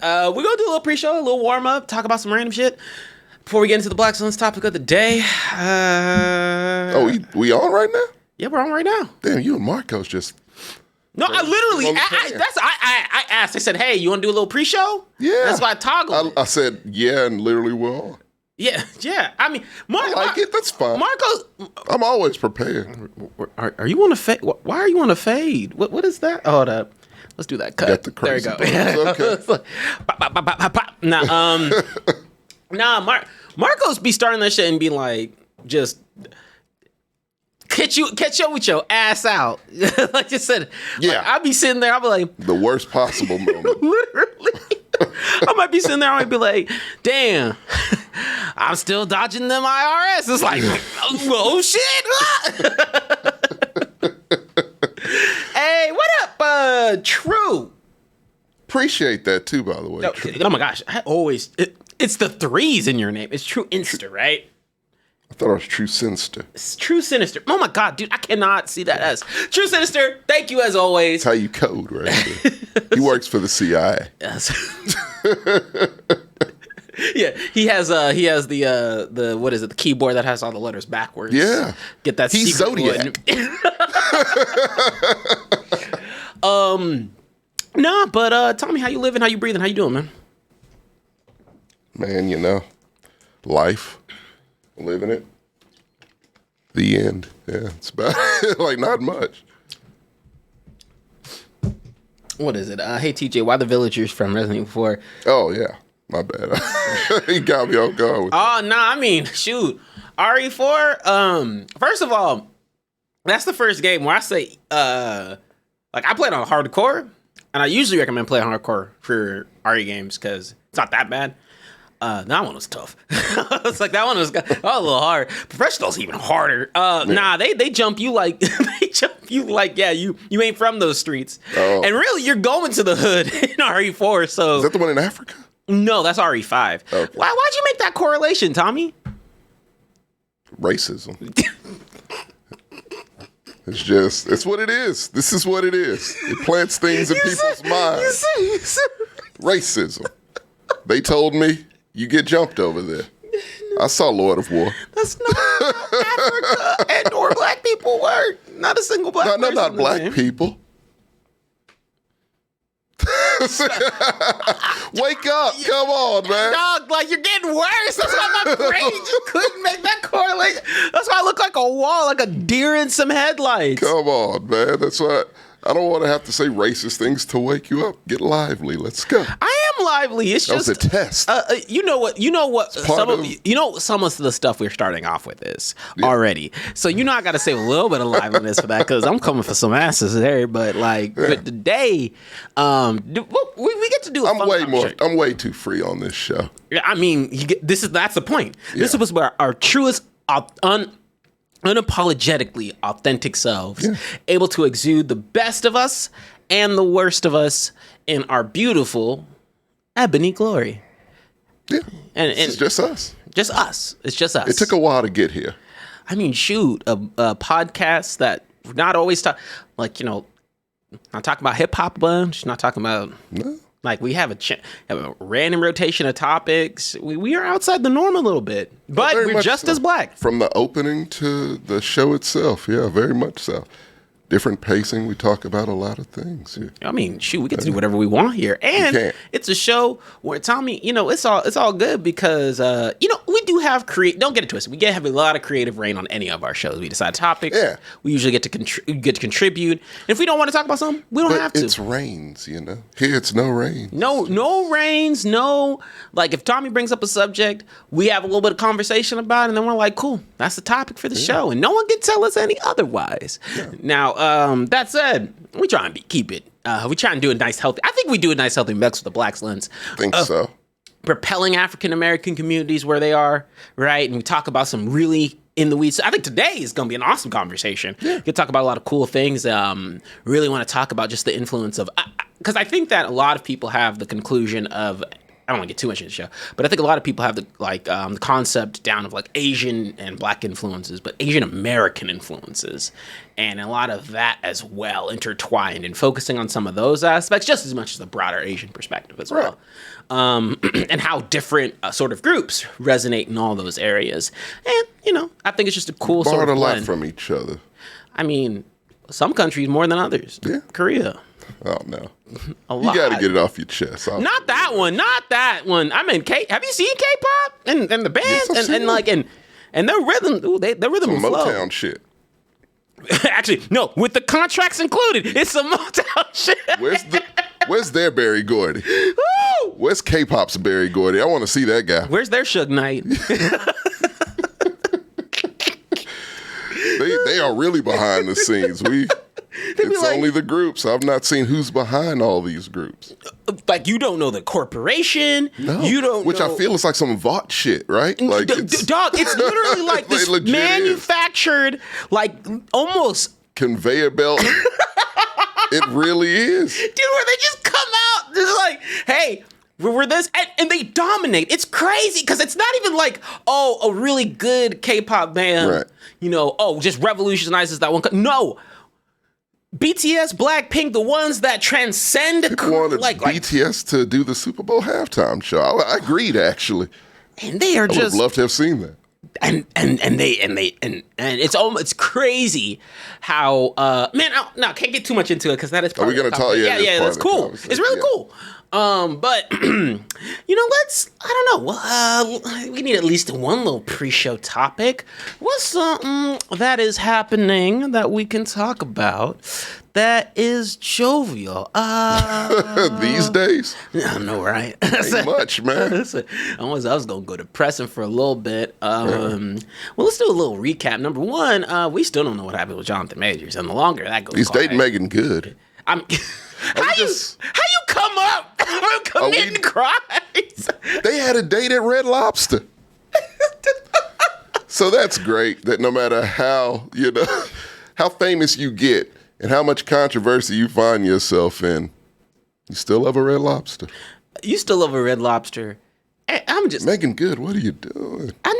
We're going to do a little pre-show, a little warm-up, talk about some random shit before we get into the Blaxcellence topic of the day. We on right now? Yeah, we're on right now. Damn, you and Marcos just... No, I literally, I asked, I said, hey, you want to do a little pre-show? Yeah. That's why I toggled. I said, yeah, and literally we're on. Yeah. I mean, I like it. That's fine. Marcos, I'm always prepared. Are you on a fade? Why are you on a fade? What is that? Hold up. Let's do that cut. Got the crazy there you go. Okay. Nah, Marcos be starting that shit and be like, just catch up with your ass out. Like you said. Yeah. Like, I'll be sitting there, I'll be like. The worst possible moment. Literally. I might be sitting there, I might be like, damn, I'm still dodging them IRS. It's like, oh shit. Hey, what up, True? Appreciate that too, by the way. Oh my gosh, it's the threes in your name. It's True Insta, right? I thought it was True Sinister. It's True Sinister. Oh my god, dude, I cannot see that as True Sinister. Thank you as always. That's how you code, right? He works for the CIA. Yes. Yeah, he has the what is it? The keyboard that has all the letters backwards. Yeah, get that. He's Zodiac. Nah, but tell me how you living, how you breathing, how you doing, man? Man, you know, life, living it. The end. Yeah, it's about like not much. What is it? Hey TJ, why the villagers from Resident Evil 4? Oh yeah, my bad. He got me off guard with that. Oh no, I mean, shoot, RE4. First of all, that's the first game where I say, like I played on hardcore, and I usually recommend playing hardcore for RE games because it's not that bad. That one was tough. It's like that one was a little hard. Professional's even harder. Nah, they jump you like yeah, you ain't from those streets. Oh. And really, you're going to the hood in RE4. So is that the one in Africa? No, that's RE5. Okay. Why'd you make that correlation, Tommy? Racism. It's what it is. This is what it is. It plants things in people's minds. Racism. They told me. You get jumped over there. I saw Lord of War. That's not how Africa and or black people work. Not a single black person. No, not black people. Wake up. Come on, man. Dog, like, you're getting worse. That's why my brain, you couldn't make that correlation. That's why I look like a wall, like a deer in some headlights. Come on, man. That's why I don't want to have to say racist things to wake you up. Get lively. Let's go. I am lively. It's just that was a test. You know what? Some of the stuff we're starting off with is already. So I got to save a little bit of liveliness for that because I'm coming for some asses there. But but today, we get to do. I'm way too free on this show. I mean, that's the point. Yeah. This was where our truest, unapologetically authentic selves, able to exude the best of us and the worst of us in our beautiful ebony glory. Yeah, and it's just us. Just us. It's just us. It took a while to get here. I mean, shoot, a podcast that we're not always not talking about hip hop a bunch, not talking about like we have a random rotation of topics. We are outside the norm a little bit, but we're just as black. From the opening to the show itself, yeah, very much so. Different pacing. We talk about a lot of things. Yeah. I mean, shoot, we get to do whatever we want here, and it's a show where Tommy, it's all good because we do have don't get it twisted. We have a lot of creative reign on any of our shows. We decide topics. Yeah. We usually get to contribute. And if we don't want to talk about something, we don't have to. It's rains, Here it's no rain. No rains. No, like if Tommy brings up a subject, we have a little bit of conversation about it, and then we're like, cool, that's the topic for the show, and no one can tell us any otherwise. Yeah. Now. That said, we try and keep it. We try and do a nice, healthy. I think we do a nice, healthy mix with the Blaxcellence. I think so. Propelling African American communities where they are, right? And we talk about some really in the weeds. I think today is going to be an awesome conversation. Yeah. We can talk about a lot of cool things. Really want to talk about just the influence of, because I think that a lot of people have the conclusion of don't want to get too much into the show, but I think a lot of people have the concept down of like Asian and Black influences, but Asian American influences, and a lot of that as well intertwined, and focusing on some of those aspects just as much as the broader Asian perspective as well, and how different sort of groups resonate in all those areas. And I think it's just a cool sort of blend. A lot from each other. I mean, some countries more than others. Yeah. Korea. Oh no. A lot. You got to get it off your chest. Not that one. I mean, have you seen K-pop and the bands and their rhythm? Ooh, their rhythm Some flow. Motown shit. Actually, no, with the contracts included, it's some Motown shit. Where's their Barry Gordy? Woo! Where's K-pop's Barry Gordy? I want to see that guy. Where's their Suge Knight? They are really behind the scenes. It's like, only the groups. I've not seen who's behind all these groups. Like, you don't know the corporation. No. You don't Which know. I feel is like some Vought shit, right? Like dog, it's literally like this manufactured, like almost conveyor belt. It really is. Dude, where they just come out, just like, hey, we're this, and they dominate. It's crazy, because it's not even like, a really good K-pop band, right. Just revolutionizes that one. No. BTS, Blackpink, the ones that transcend. People wanted BTS to do the Super Bowl halftime show. I agreed, actually. And they are I would love to have seen that. And it's crazy how can't get too much into it, because that is. Are we gonna talk? Yeah, that's cool. It's really cool. But let's. I don't know. We need at least one little pre-show topic. What's something that is happening that we can talk about that is jovial? These days? I know, right? Ain't much, man. I was gonna go depressing for a little bit. Well, let's do a little recap. Number one, we still don't know what happened with Jonathan Majors, and the longer that goes, he's dating Megan Good. How you come up from committing crimes? They had a date at Red Lobster. So that's great that no matter how famous you get and how much controversy you find yourself in, you still love a Red Lobster. You still love a Red Lobster. I'm just Megan Good. What are you doing? I'm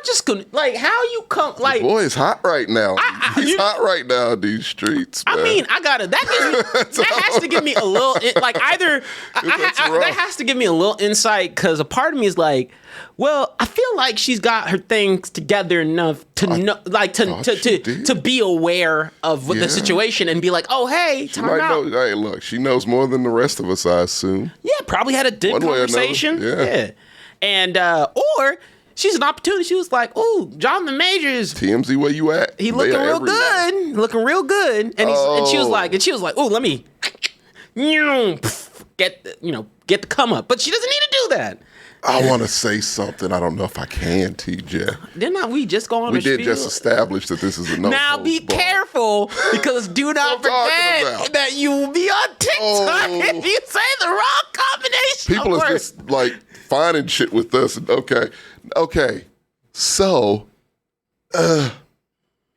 just gonna how you come The boy is hot right now. He's hot right now in these streets. Man. I mean, that has to give me a little that has to give me a little insight, because a part of me is like, well, I feel like she's got her things together enough to know, to be aware of the situation and be like, oh, hey, time out. Hey, look, she knows more than the rest of us, I assume. Yeah, probably had a good conversation. Yeah. And or she's an opportunity. She was like, "Ooh, Jonathan Majors, TMZ, where you at? He looking real good, And she was like, "Ooh, let me get the come up." But she doesn't need to do that. I want to say something. I don't know if I can, TJ. Didn't we just go on We did just establish that this is a no. Now be careful, because do not forget that you will be on TikTok if you say the wrong combination. People are just like finding shit with us. Okay. So,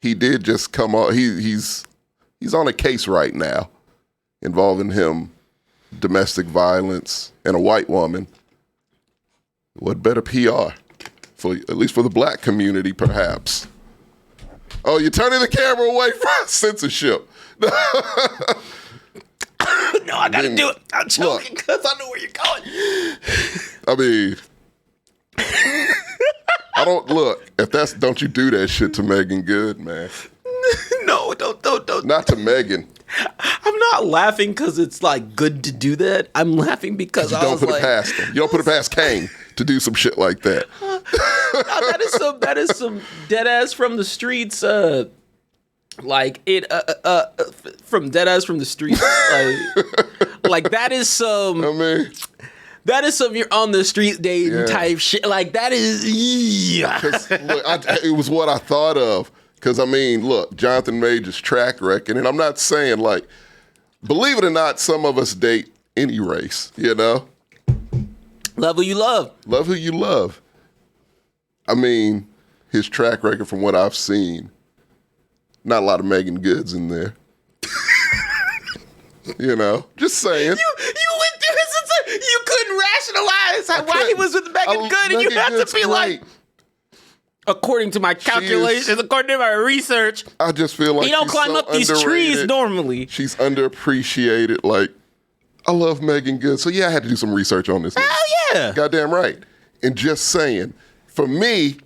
he did just come on. He's on a case right now involving him, domestic violence, and a white woman. What better PR at least for the black community, perhaps? Oh, you're turning the camera away from censorship. No, I gotta do it. I'm joking because I know where you're going. I mean, don't you do that shit to Megan Good, man. No, don't. Not to Megan. I'm not laughing because it's like good to do that. I'm laughing because you don't put it past them. You don't put it past Kane to do some shit like that. That is some dead ass from the streets. From dead ass from the streets. Like that is some. I mean. That is some you're on the street dating type shit. Like that is. Look, it was what I thought of. Because, I mean, look, Jonathan Majors' track record, and I'm not saying, like, believe it or not, some of us date any race, Love who you love. Love who you love. I mean, his track record, from what I've seen, not a lot of Megan Goods in there. Just saying. You went through this. You couldn't rationalize why he was with Megan Good, and you have to be like, according to my calculations, according to my research, I just feel like he don't climb up these trees normally. She's underappreciated. Like, I love Megan Good, so yeah, I had to do some research on this. Hell yeah, goddamn right. And just saying, for me,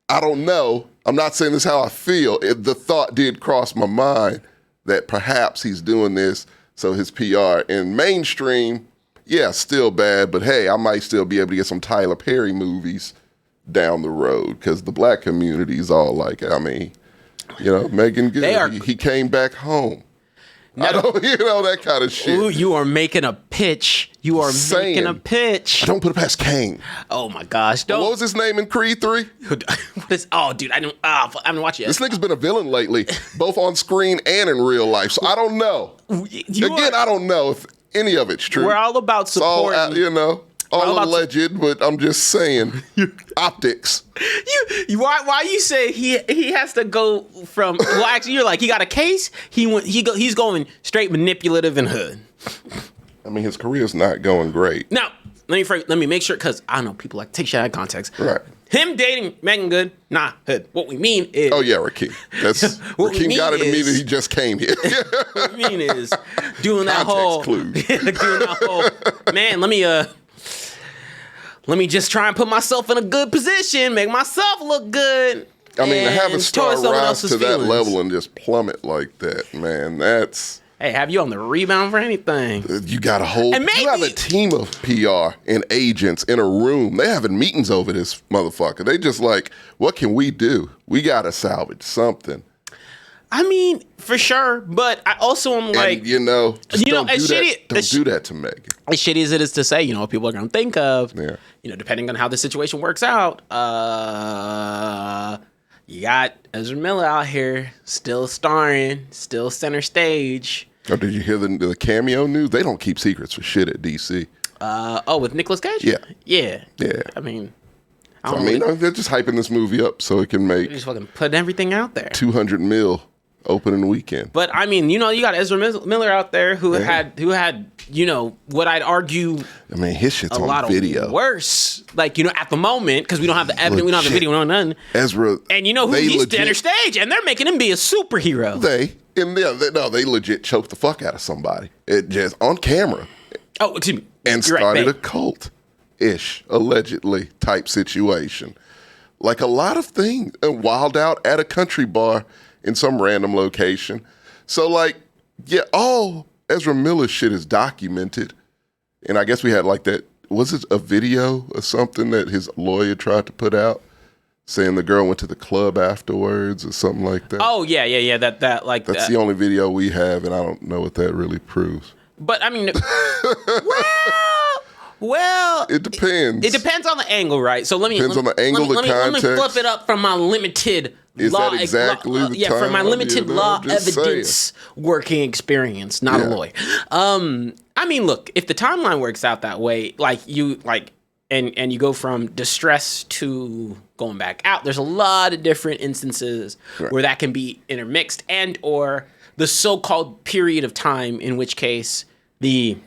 I don't know. I'm not saying this is how I feel. The thought did cross my mind that perhaps he's doing this so his PR in mainstream, yeah, still bad, but hey, I might still be able to get some Tyler Perry movies down the road because the black community is all like, I mean, Megan Good, he came back home. No. I don't, that kind of shit. Ooh, you are making a pitch. Making a pitch. I don't put it past Kane. Oh my gosh! What was his name in Creed 3? Dude, I haven't watched it yet. This nigga's been a villain lately, both on screen and in real life. So I don't know. I don't know if any of it's true. We're all about supporting. All alleged, but I'm just saying, optics. Why you say he has to go from? Well, actually, you're like he got a case. He's going straight manipulative and hood. I mean, his career's not going great. Now, let me make sure because I know people like take shit out of context. Right. Him dating Megan Good, nah, hood. What we mean is... Oh, yeah, Rakeem. Rakeem got it immediately. He just came here. What we mean is doing that whole... Man, let me just try and put myself in a good position, make myself look good. I mean, to have a star rise to that level and just plummet like that, man, that's... Hey, have you on the rebound for anything? You got you have a team of PR and agents in a room. They having meetings over this motherfucker. They just like, what can we do? We got to salvage something. I mean, for sure, but I also am like, don't do that to Megan. As shitty as it is to say, what people are going to think of, yeah. Depending on how the situation works out, you got Ezra Miller out here still starring, still center stage. Oh, did you hear the cameo news? They don't keep secrets for shit at DC. With Nicolas Cage? Yeah. I mean, they're just hyping this movie up so it can make... They're just fucking putting everything out there. $200 million opening weekend. But I mean, you got Ezra Miller out there who had what I'd argue. I mean, his shit's a on lot video. Of worse, like at the moment because we don't have the evidence, we don't have the video, none. Ezra, and he's center stage, and they're making him be a superhero. They legit choked the fuck out of somebody. It just on camera. Oh, excuse me. And started a cult-ish, allegedly type situation. Like a lot of things, wild out at a country bar in some random location. So all Ezra Miller shit is documented. And I guess we had that, was it a video or something that his lawyer tried to put out? Saying the girl went to the club afterwards or something like that. Oh, yeah. That's the only video we have, and I don't know what that really proves. But, I mean, well... It depends. It depends on the angle, right? So let me context. Let me flip it up from my limited law... Is that exactly the time? From my limited law evidence working experience, not a lawyer. I mean, look, if the timeline works out that way, and you go from distress to going back out, there's a lot of different instances where that can be intermixed and or the so-called period of time in which case the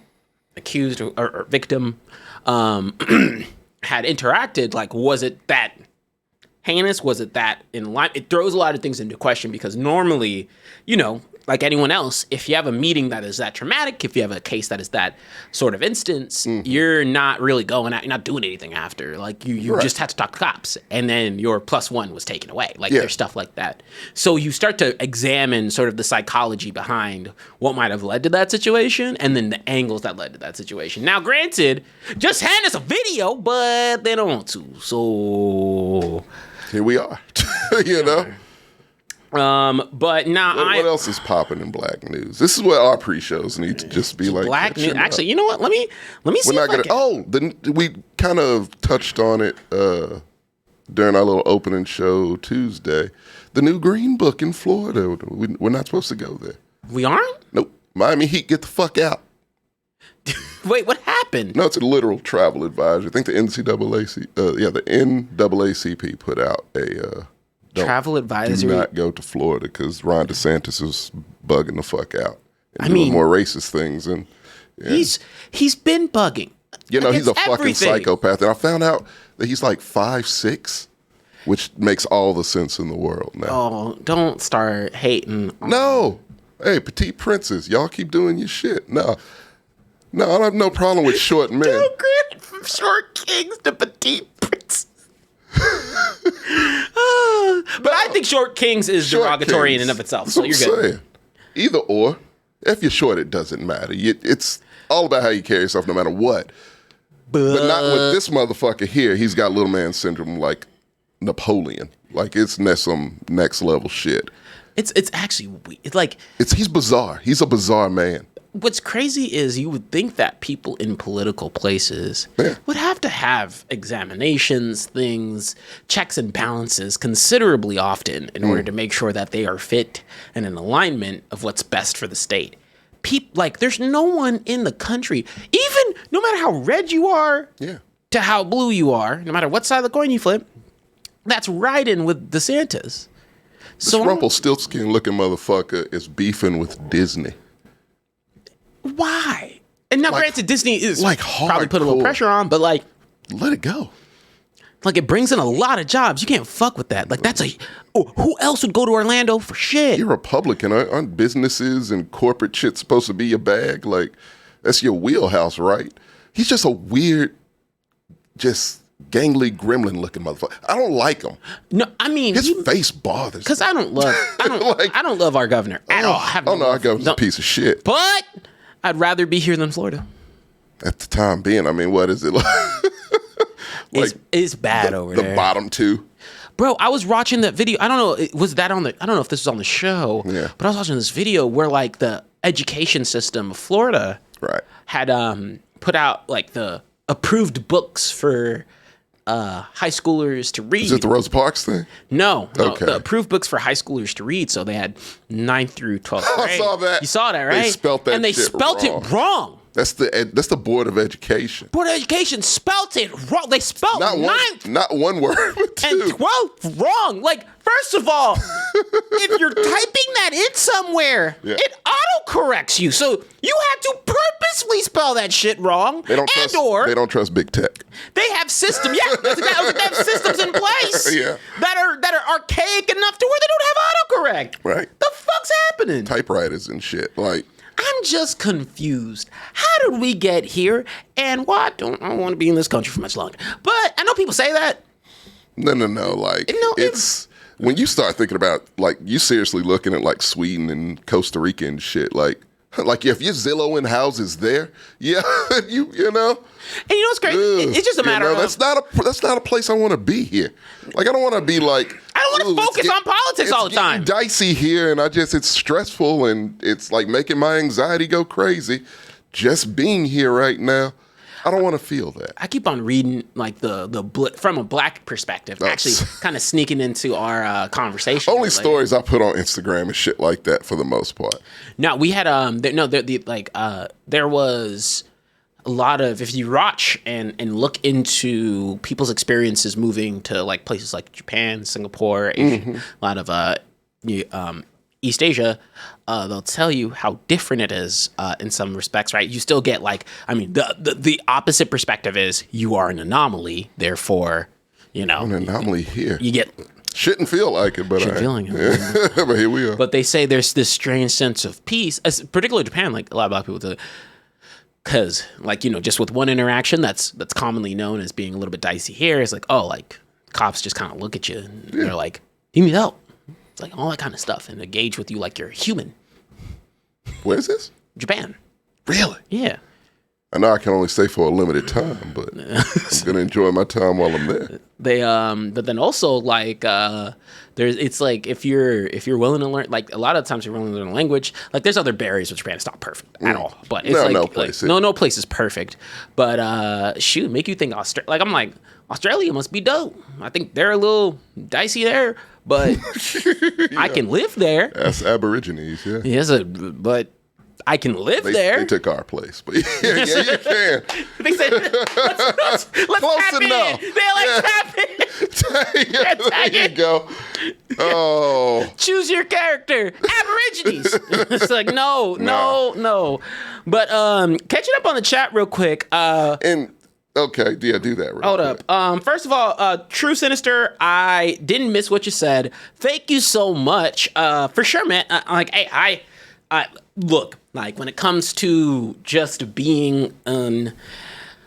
accused or victim had interacted. Was it that heinous? Was it that in line? It throws a lot of things into question because normally, like anyone else, if you have a meeting that is that traumatic, if you have a case that is that sort of instance, you're not really going out, you're not doing anything after. You just had to talk to cops, and then your +1 was taken away. There's stuff like that. So you start to examine sort of the psychology behind what might have led to that situation, and then the angles that led to that situation. Now, granted, just hand us a video, but they don't want to. So here we are, But now what else is popping in black news? This is what our pre-shows need to just be like. Black news. Actually, you know what? Let me see. We kind of touched on it during our little opening show Tuesday. The new Green Book in Florida. We're not supposed to go there. We aren't? Nope. Miami Heat, get the fuck out. Wait, what happened? No, it's a literal travel advisory. I think the NAACP put out a travel advisory. Do not go to Florida because Ron DeSantis is bugging the fuck out. And doing more racist things, and he's been bugging. You know, he's a It's fucking everything. psychopath. And I found out that he's like 5'6", which makes all the sense in the world now. Oh, don't start hating. No. Hey, petite princes, y'all keep doing your shit. No, I don't have no problem with short men. Downgrade from short kings to petite princes. But I think short kings is Short derogatory kings. in and of itself, That's so what you're I'm good. saying. Either or. If you're short, it doesn't matter. It's all about how you carry yourself no matter what. But not with this motherfucker here. He's got little man syndrome like Napoleon. Like it's some next level shit. It's actually it's like He's bizarre. He's a bizarre man. what's crazy is you would think that people in political places would have to have examinations, things, checks and balances considerably often in order to make sure that they are fit and in alignment of what's best for the state. Like, there's no one in the country, even no matter how red you are to how blue you are, no matter what side of the coin you flip, that's riding with DeSantis. This Rumpelstiltskin looking motherfucker is beefing with Disney. Why? And now, granted, Disney is like probably put a little hardcore. pressure on, but like, Let it go. like it brings in a lot of jobs. You can't fuck with that. Like who else would go to Orlando for shit? You're Republican. Aren't businesses and corporate shit supposed to be your bag? Like, that's your wheelhouse, right? He's just a weird, just gangly gremlin looking motherfucker. I don't like him. No, I mean His face bothers me. because I don't love our governor at all. Our governor's a piece of shit. But I'd rather be here than Florida. At the time being, I mean, what is it like? It's bad over there. The bottom two. Bro, I was watching that video. I don't know, was that on the, I don't know if this was on the show, but I was watching this video where like the education system of Florida had put out like the approved books for high schoolers to read. Is it the Rosa Parks thing? No, Okay. the approved books for high schoolers to read. So they had 9th through 12th grade. I saw that. You saw that, right? They spelt that and they shit spelt wrong. it wrong. That's the Board of Education. Board of Education spelt it wrong. They spelt Not one word, but two. and 12 wrong. Like, first of all, if you're typing that in somewhere, it autocorrects you. So you have to purposely spell that shit wrong. They don't trust big tech. They have systems. Yeah, that's exactly. They have systems in place that are archaic enough to where they don't have autocorrect. Right. The fuck's happening? Typewriters and shit. Like, I'm just confused. How did we get here? And why don't I want to be in this country for much longer? But I know people say that. no. Like, it's when you start thinking about, like, you seriously looking at like Sweden and Costa Rica and shit. Like if you're Zillowing houses there, you know. And you know what's crazy? It's just a matter of that's not a place I want to be here. Like, I don't want to be like. I don't want to focus on politics all the time. It's dicey here, and it's stressful, and it's like making my anxiety go crazy. Just being here right now, I don't want to feel that. I keep on reading like from a black perspective, actually kind of sneaking into our conversation. Only stories I put on Instagram and shit like that for the most part. No, we had there was a lot of, if you watch and look into people's experiences moving to like places like Japan, Singapore, Asia, a lot of East Asia, they'll tell you how different it is in some respects, right? You still get like, I mean, the opposite perspective is you are an anomaly, therefore, you know. An anomaly here. You get... Shouldn't feel like it, but Shouldn't feel like it. But here we are. But they say there's this strange sense of peace, particularly Japan, like a lot of black people do. Because, like, you know, just with one interaction that's commonly known as being a little bit dicey here, it's like, oh, like, cops just kind of look at you and they're like, you need help. It's like all that kind of stuff and engage with you like you're human. Where is this? Japan. Really? Yeah. I know I can only stay for a limited time, but I'm going to enjoy my time while I'm there. They, but then also, like, it's like if you're willing to learn, like a lot of times you're willing to learn a language. Like there's other barriers with Japan. It's not perfect at all, but it's no place is perfect. But make you think Australia. Like I'm like Australia must be dope. I think they're a little dicey there, but I can live there. That's Aborigines, yeah. Yes, but I can live there. They took our place, but yeah, you can. They said, let's Close tap enough. in. They're like, tap in. Yeah, there you go. Oh. Choose your character. Aborigines. It's like, no. But catching up on the chat real quick. Okay, yeah, do that. Hold up. First of all, True Sinister, I didn't miss what you said. Thank you so much. For sure, man. I look, like, when it comes to just being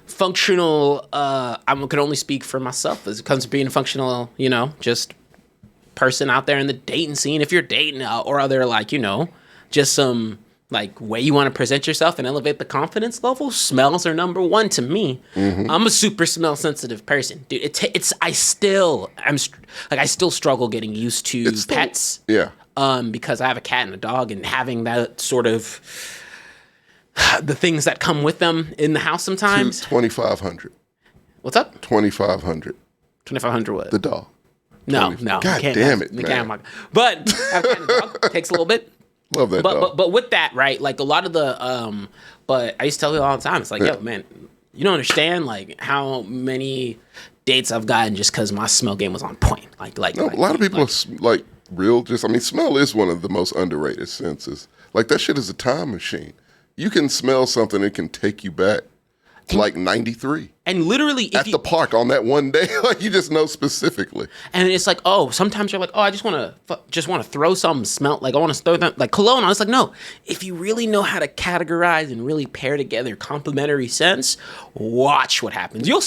functional, I can only speak for myself as it comes to being a functional, just person out there in the dating scene. If you're dating or other, like, just some like way you want to present yourself and elevate the confidence level, smells are number one to me. Mm-hmm. I'm a super smell sensitive person, dude. I still struggle getting used to pets. Yeah. Because I have a cat and a dog, and having that sort of the things that come with them in the house sometimes. 2,500. What's up? 2,500. 2,500 what? The dog. No. God damn it, man. But have a cat and a dog. Takes a little bit. Love that dog. But with that, right, like a lot of the, but I used to tell people all the time, it's like, yo, man, you don't understand, like, how many dates I've gotten just because my smell game was on point. A lot of people are, like, smell is one of the most underrated senses. Like, that shit is a time machine. You can smell something, it can take you back to, like, 93. And literally, at the park on that one day, like, you just know specifically. And it's like, sometimes you're like, I just want to throw something, smell, like, I want to throw them, like, cologne. I was like, no, if you really know how to categorize and really pair together complementary scents, watch what happens. You'll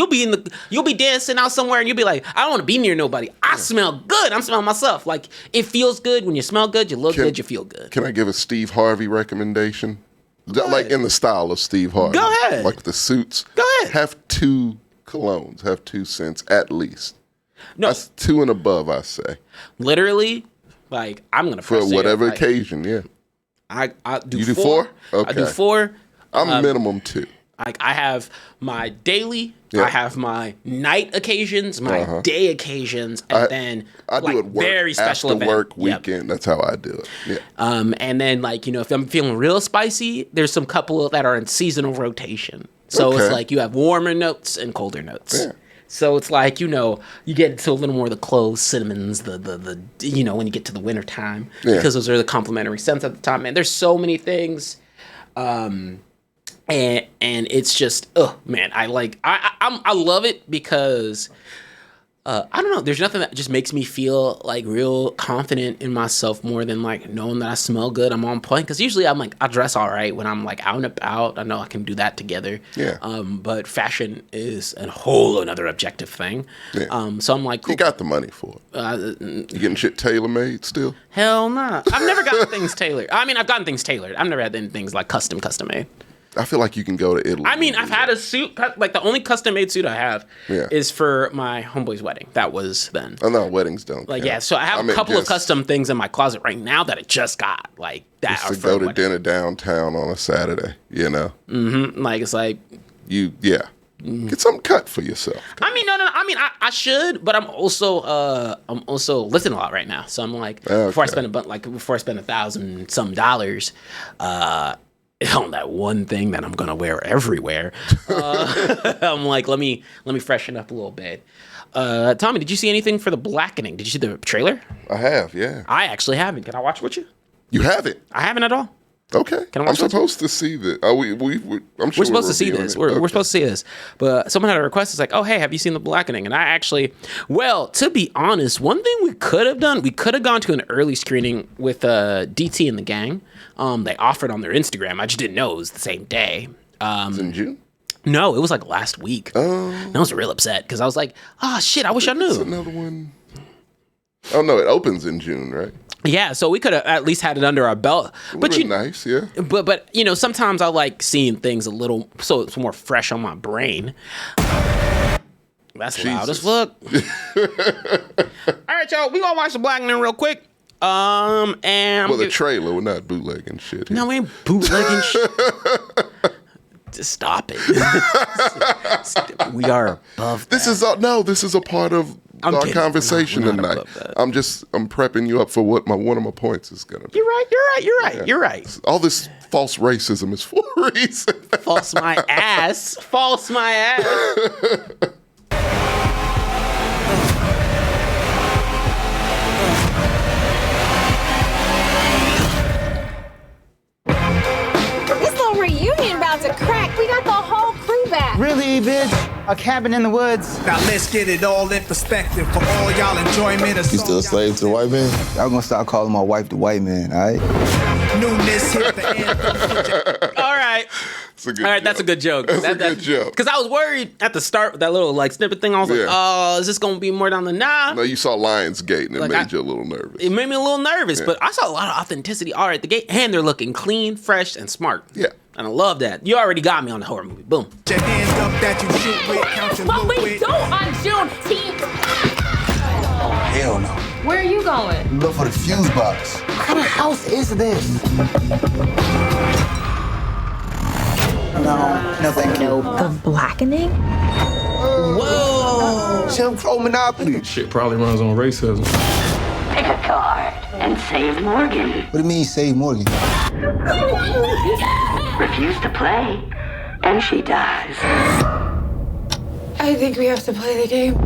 be dancing out somewhere and you'll be like, I don't want to be near nobody. I smell good. I'm smelling myself. Like, it feels good. When you smell good, you look good, you feel good. Can I give a Steve Harvey recommendation? Like in the style of Steve Harvey. Go ahead. Like the suits. Go ahead. Have 2 colognes. Have 2 scents at least. No. That's 2 and above, I say. Literally, like, I'm going to for whatever occasion, yeah. I do 4. You do 4? Okay. I do 4. I'm minimum 2. Like, I have my daily, I have my night occasions, my day occasions, and then I do it work, very special after work, weekend. That's how I do it. Yeah. And then, like, if I'm feeling real spicy, there's some couple that are in seasonal rotation. So it's like you have warmer notes and colder notes. Yeah. So it's like, you get into a little more of the cloves, cinnamons, the when you get to the winter time, because those are the complementary scents at the time. Man, there's so many things. And it's just, man, I love it because, I don't know, there's nothing that just makes me feel like real confident in myself more than like knowing that I smell good, I'm on point. Because usually I'm like, I dress all right when I'm like out and about. I know I can do that together. Yeah. But fashion is a whole another objective thing. Yeah. So I'm like, cool. You got the money for it. You getting shit tailor-made still? Hell nah. I've never gotten things tailored. I mean, I've gotten things tailored. I've never had things like custom made. I feel like you can go to Italy. I mean, I've had a suit, like the only custom-made suit I have is for my homeboy's wedding. That was then. Oh, no, weddings don't count. Yeah, so I have a couple of custom things in my closet right now that I just got, like, that just to go to dinner downtown on a Saturday, Mm-hmm, like, it's like... Get something cut for yourself. I mean, no. I mean, I should, but I'm also lifting a lot right now. So I'm like, before I spend $1,000 some dollars, on that one thing that I'm gonna wear everywhere, I'm like, let me freshen up a little bit. Tommy, did you see anything for the Blackening? Did you see the trailer? I have, yeah. I actually haven't. Can I watch with you? You haven't? I haven't at all. Okay. Can I watch I'm supposed to see this. I'm sure we're supposed to see this. We're supposed to see this. But someone had a request. It's like, oh, hey, have you seen the Blackening? And I actually, to be honest, one thing we could have done, we could have gone to an early screening with DT and the gang. They offered on their Instagram. I just didn't know it was the same day. It's in June? No, it was like last week. And I was real upset because I was like, shit, I wish I knew. It's another one. Oh, no, it opens in June, right? Yeah, so we could have at least had it under our belt. But nice, yeah. But sometimes I like seeing things a little so it's more fresh on my brain. That's loud as fuck. All right, y'all, we gonna watch the Blackening real quick. And the trailer, we're not bootlegging shit. No, we ain't bootlegging shit. Just stop it. We are above that. This is a part of our conversation tonight. I'm prepping you up for what one of my points is gonna be. You're right. All this false racism is for a reason. False my ass. me, bitch. A cabin in the woods. Now let's get it all in perspective for all y'all enjoyment. You still a slave to the white man? Y'all gonna start calling my wife the white man, all right? Newness hit the end. All right. That's a good joke. That's a good joke. Because I was worried at the start with that little like snippet thing. I was like, oh, is this going to be more down the nah? No, you saw Lionsgate and it made you a little nervous. It made me a little nervous, but I saw a lot of authenticity all right at the gate, and they're looking clean, fresh, and smart. Yeah. And I love that. You already got me on the horror movie. Boom. Your hand up that you shoot with, count your But loot we with. don't on Juneteenth. Hell no. Where are you going? Look for the fuse box. What kind of house is this? No, thank you. The blackening? Whoa! Jim Crow Monopoly. Shit probably runs on racism. Pick a card and save Morgan. What do you mean, save Morgan? Refuse to play, and she dies. I think we have to play the game.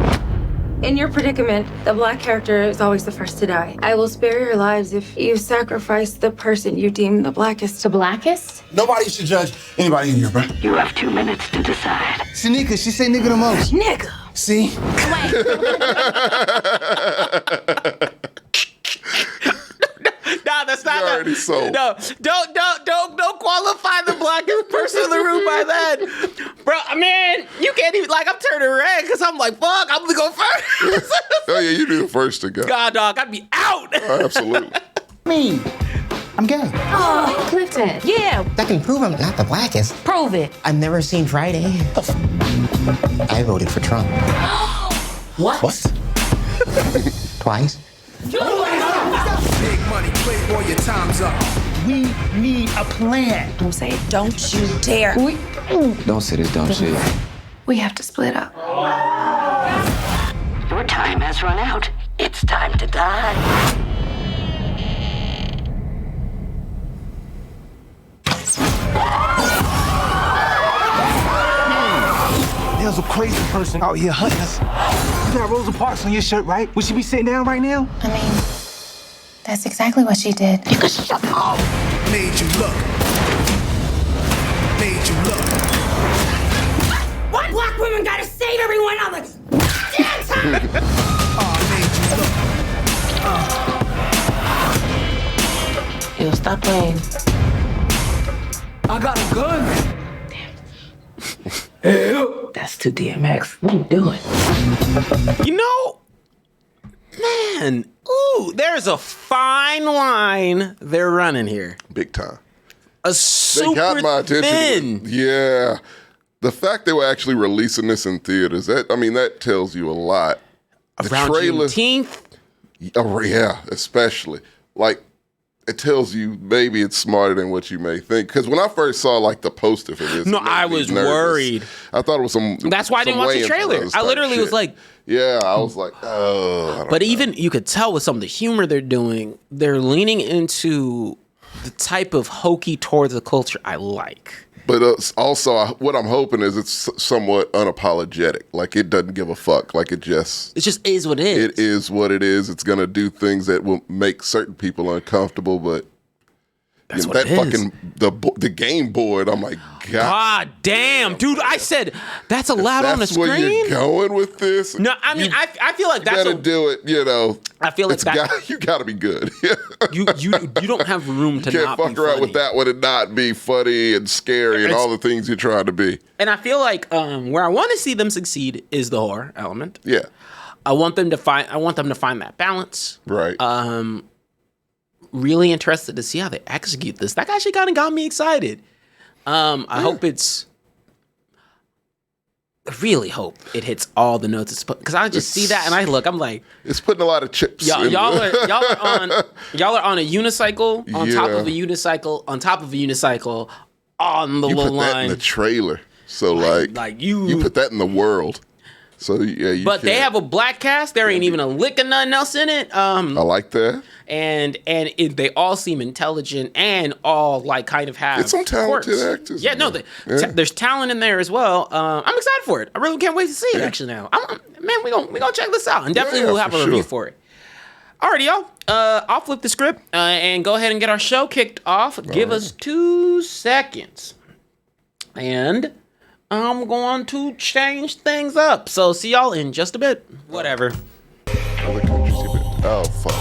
In your predicament, the black character is always the first to die. I will spare your lives if you sacrifice the person you deem the blackest. The blackest? Nobody should judge anybody in here, bro. You have 2 minutes to decide. Shanika, she say nigga the most. Nigga. See? No, that's not. You already sold. No, don't qualify the blackest person in the room by that, bro. Man, you can't even like. I'm turning red because I'm like, fuck. I'm gonna go first. Oh yeah, you do the first to go. God, dog, I'd be out. Oh, absolutely. Me. I'm gay. Oh, Clifton. Yeah, That can prove I'm not the blackest. prove it. I've never seen Friday. I voted for Trump. What? Twice. Big money, playboy, your time's up. We need a plan. I'm saying, don't you dare. Don't say this dumb shit. We have to split up. Your time has run out. It's time to die. There's a crazy person out here hunting us. You got Rosa Parks on your shirt, right? Would she be sitting down right now? I mean, that's exactly what she did. You can shut up. Made you look. Made you look. Why black women gotta save everyone on the damn time? Made you look. Yo, stop playing. I got a gun. That's too DMX. What are you doing? You know, man, there's a fine line they're running here. Big time. A They super got my attention. thin. Yeah. The fact they were actually releasing this in theaters, that tells you a lot. Around Juneteenth. Oh, yeah, especially. Like, it tells you maybe it's smarter than what you may think. Because when I first saw, like, the poster for this, No, it made I me was nervous. worried. I thought it was some. That's why I didn't watch the Wayans trailer. Brothers I type literally was shit. like, yeah, I was like, oh. I don't but know. even you could tell with some of the humor they're doing, they're leaning into the type of hokey towards the culture I like. But also, what I'm hoping is it's somewhat unapologetic. Like, it doesn't give a fuck. Like, it just is what it is. It is what it is. It's going to do things that will make certain people uncomfortable, but That's what that it is. fucking the game board. I'm like, God damn, dude! I said that's allowed on the that's where screen. you're going with this. No, I mean, I feel like You that's gotta do it. You know, I feel like it's that you gotta be good. you don't have room to You can't not fuck be around funny. with that one and not be funny and scary and all the things you're trying to be. And I feel like where I want to see them succeed is the horror element. Yeah, I want them to find that balance. right. Really interested to see how they execute this. That actually kind of got me excited. I hope I really hope it hits all the notes because I just see that and I'm like, it's putting a lot of chips. y'all in are the- y'all are on a unicycle on top Yeah. of a unicycle on top of a unicycle on the You little put that in line. the trailer, so like you put that in the world. So yeah, you But they can't- have a black cast. There ain't even a lick of nothing else in it. I like that. And they all seem intelligent and all like kind of have It's some talented quirks. actors Yeah, in no, there. Yeah. there's talent in there as well. I'm excited for it. I really can't wait to see it. Actually, now, man, we gonna check this out and definitely Yeah, we'll have for a review sure. for it. Alrighty, y'all. I'll flip the script and go ahead and get our show kicked off. Give us 2 seconds, and I'm going to change things up. So see y'all in just a bit. Whatever. Other countries you've been. Oh fuck.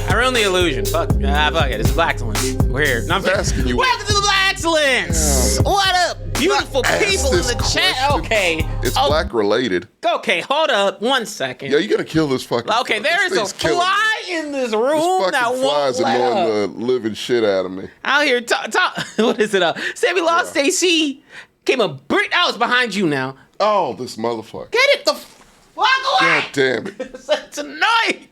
I ruined the illusion. Fuck it. It's Blaxcellence. We're here. No, I'm asking you. Welcome to the Blaxcellence. Yeah. What up, beautiful people in the chat? Okay. It's black related. Okay, hold up 1 second. Yeah, you gotta kill this fucking. Okay, there is a fly in this room this that fucking won't fly's let annoying up. the living shit out of me. Out here, what is it? Sammy lost AC. Came a brick. I was behind you now. Oh, this motherfucker. Get it the fuck away. God damn it. It's annoying.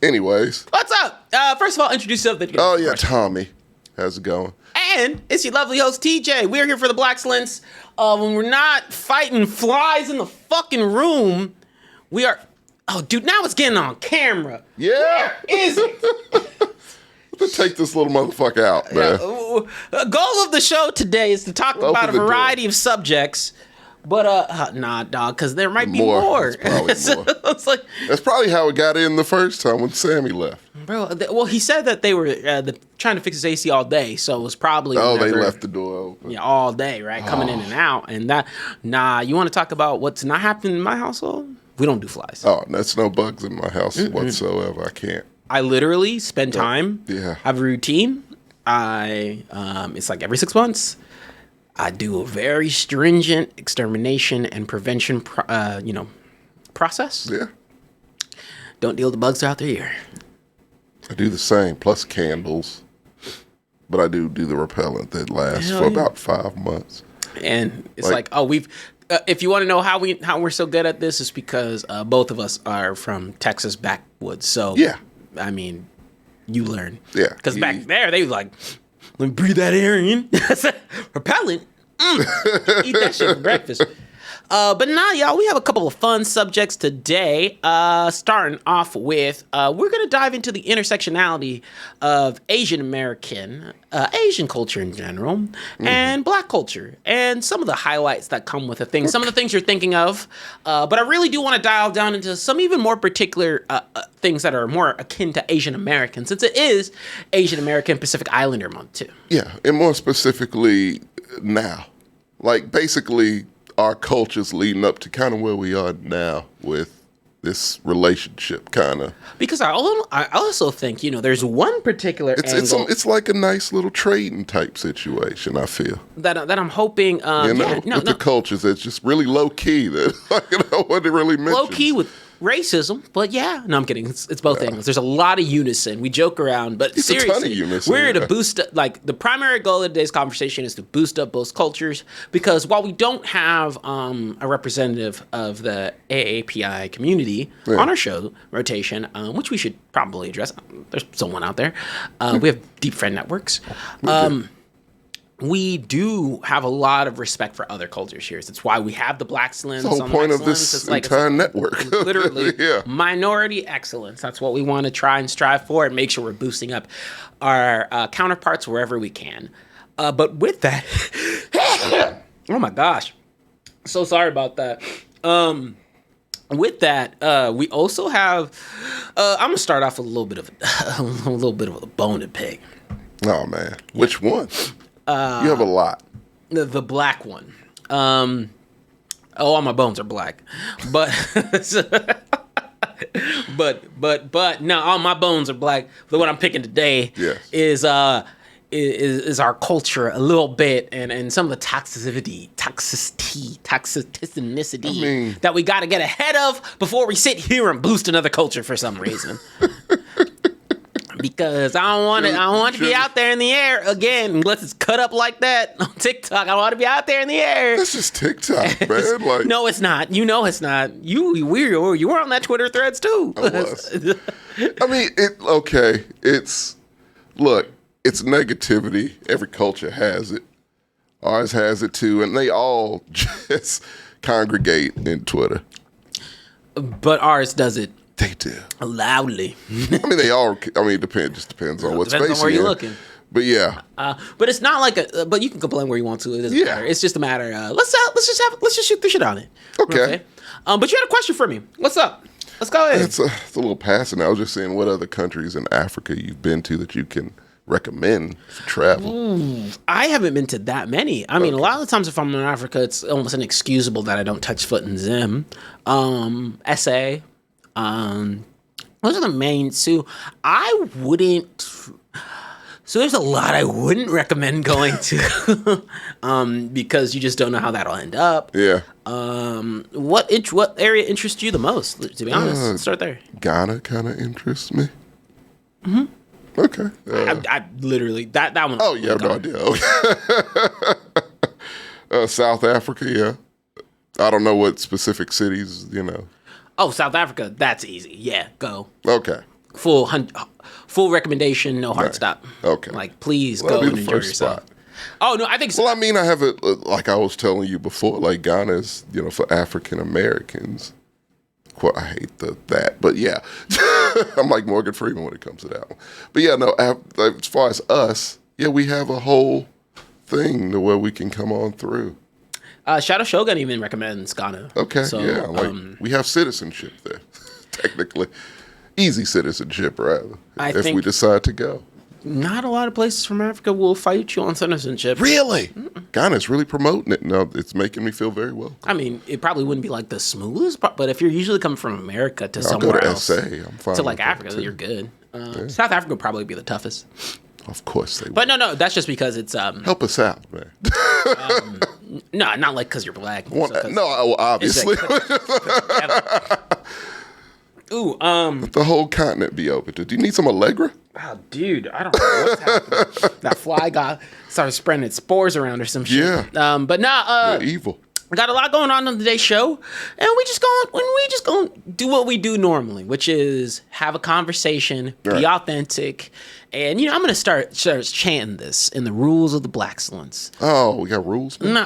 Anyways. What's up? First of all, introduce yourself. Oh yeah, Tommy. How's it going? And it's your lovely host, TJ. We're here for the Blaxcellence. When we're not fighting flies in the fucking room, we are... Oh, dude, now it's getting on camera. Yeah. Where is it? Let's take this little motherfucker out, man. Goal of the show today is to talk Open about a the door. variety of subjects. But, nah, dog, because there might be more. It's probably more. It's like... That's probably how it got in the first time when Sammy left. Bro, well, he said that they were trying to fix his AC all day, so it was probably... Oh, whenever, they left the door open. Yeah, all day, right? Coming in and out. And that... Nah, you want to talk about what's not happening in my household? We don't do flies. Oh, that's no bugs in my house whatsoever. I can't. I literally spend time. Yeah. I have a routine. It's like every 6 months. I do a very stringent extermination and prevention, process. Yeah. Don't deal with the bugs throughout the year. I do the same, plus candles. But I do the repellent that lasts for about 5 months. And it's like we've... if you want to know how we're so good at this, it's because both of us are from Texas backwoods. So, yeah. I mean, you learn. Yeah. Because back there, they was like... Let me breathe that air in. Repellent. Eat that shit for breakfast. But now, y'all, we have a couple of fun subjects today. Starting off with, we're going to dive into the intersectionality of Asian American, Asian culture in general, and Black culture, and some of the highlights that come with the thing. Some of the things you're thinking of. But I really do want to dial down into some even more particular things that are more akin to Asian American, since it is Asian American Pacific Islander month, too. Yeah, and more specifically now. Like, basically... our culture's leading up to kind of where we are now with this relationship, kind of. Because I also think, there's one particular angle. It's like a nice little trading type situation, I feel. That I'm hoping, with the cultures, it's just really low key. That what it really mentions. Low key with racism, but yeah. No, I'm kidding. It's both angles. There's a lot of unison. We joke around, but it's seriously, a ton of unison, we're to boost up, the primary goal of today's conversation is to boost up both cultures, because while we don't have a representative of the AAPI community on our show rotation, which we should probably address. There's someone out there. We have deep friend networks. We do have a lot of respect for other cultures here. That's why we have the Blaxcellence. That's the whole point of this entire network. Literally, yeah. Minority excellence. That's what we want to try and strive for, and make sure we're boosting up our counterparts wherever we can. But with that, oh my gosh, so sorry about that. With that, we also have. I'm gonna start off with a little bit of a bone to pick. Oh man, which one? You have a lot. The black one. All my bones are black, but but no, all my bones are black. The one I'm picking today is our culture a little bit, and some of the toxicity that we got to get ahead of before we sit here and boost another culture for some reason. Because I don't want to be out there in the air again unless it's cut up like that on TikTok. I don't want to be out there in the air. That's just TikTok, man. Like, no, it's not. You know it's not. You were on that Twitter threads too. I was. I mean, it's negativity. Every culture has it. Ours has it too, and they all just congregate in Twitter. But ours does it. They do. Loudly. It depends on what space on where you're looking. But yeah. But it's not like but you can complain where you want to. It doesn't matter. It's just a matter let's just shoot the shit on it. Okay. But you had a question for me. What's up? Let's go ahead. It's a little passing. I was just saying, what other countries in Africa you've been to? What other countries in Africa you've been to that you can recommend for travel? I haven't been to that many. I mean, a lot of the times if I'm in Africa, it's almost inexcusable that I don't touch foot in Zim. SA. Those are the main two. I wouldn't... So there's a lot I wouldn't recommend going to because you just don't know how that'll end up. Yeah. What area interests you the most? To be honest, let's start there. Ghana kind of interests me. Mm-hmm. Okay. I literally that one. Oh, you have no idea. Okay. South Africa, yeah. I don't know what specific cities, Oh, South Africa, that's easy. Yeah, go. Okay. Full recommendation, no hard stop. Okay. Like, please go and enjoy yourself. Spot. Oh, no, I think so. Well, I mean, I have it, like I was telling you before, like Ghana is, for African Americans. I hate that, but yeah. I'm like Morgan Freeman when it comes to that one. But yeah, no, as far as us, yeah, we have a whole thing to where we can come on through. Shadow Shogun even recommends Ghana. Okay, so, yeah, we have citizenship there, technically. Easy citizenship, rather, if we decide to go. Not a lot of places from Africa will fight you on citizenship. Really? Ghana's really promoting it. No, it's making me feel very well. I mean, it probably wouldn't be like the smoothest, but if you're usually coming from America to I'll somewhere go to else, SA. I'm fine to like with Africa, you're good. South Africa would probably be the toughest. Of course they would. But no, that's just because it's... Help us out, man. No, not like because you're black. Obviously. Ooh, let the whole continent be open. Do you need some Allegra? Oh, dude, I don't know what's happening. That fly guy started spreading its spores around or some shit. Yeah. But nah, evil. We got a lot going on today's show, and we just gonna do what we do normally, which is have a conversation, be authentic, and I'm gonna start chanting this in the rules of the Blaxcellence. Oh, we got rules. No.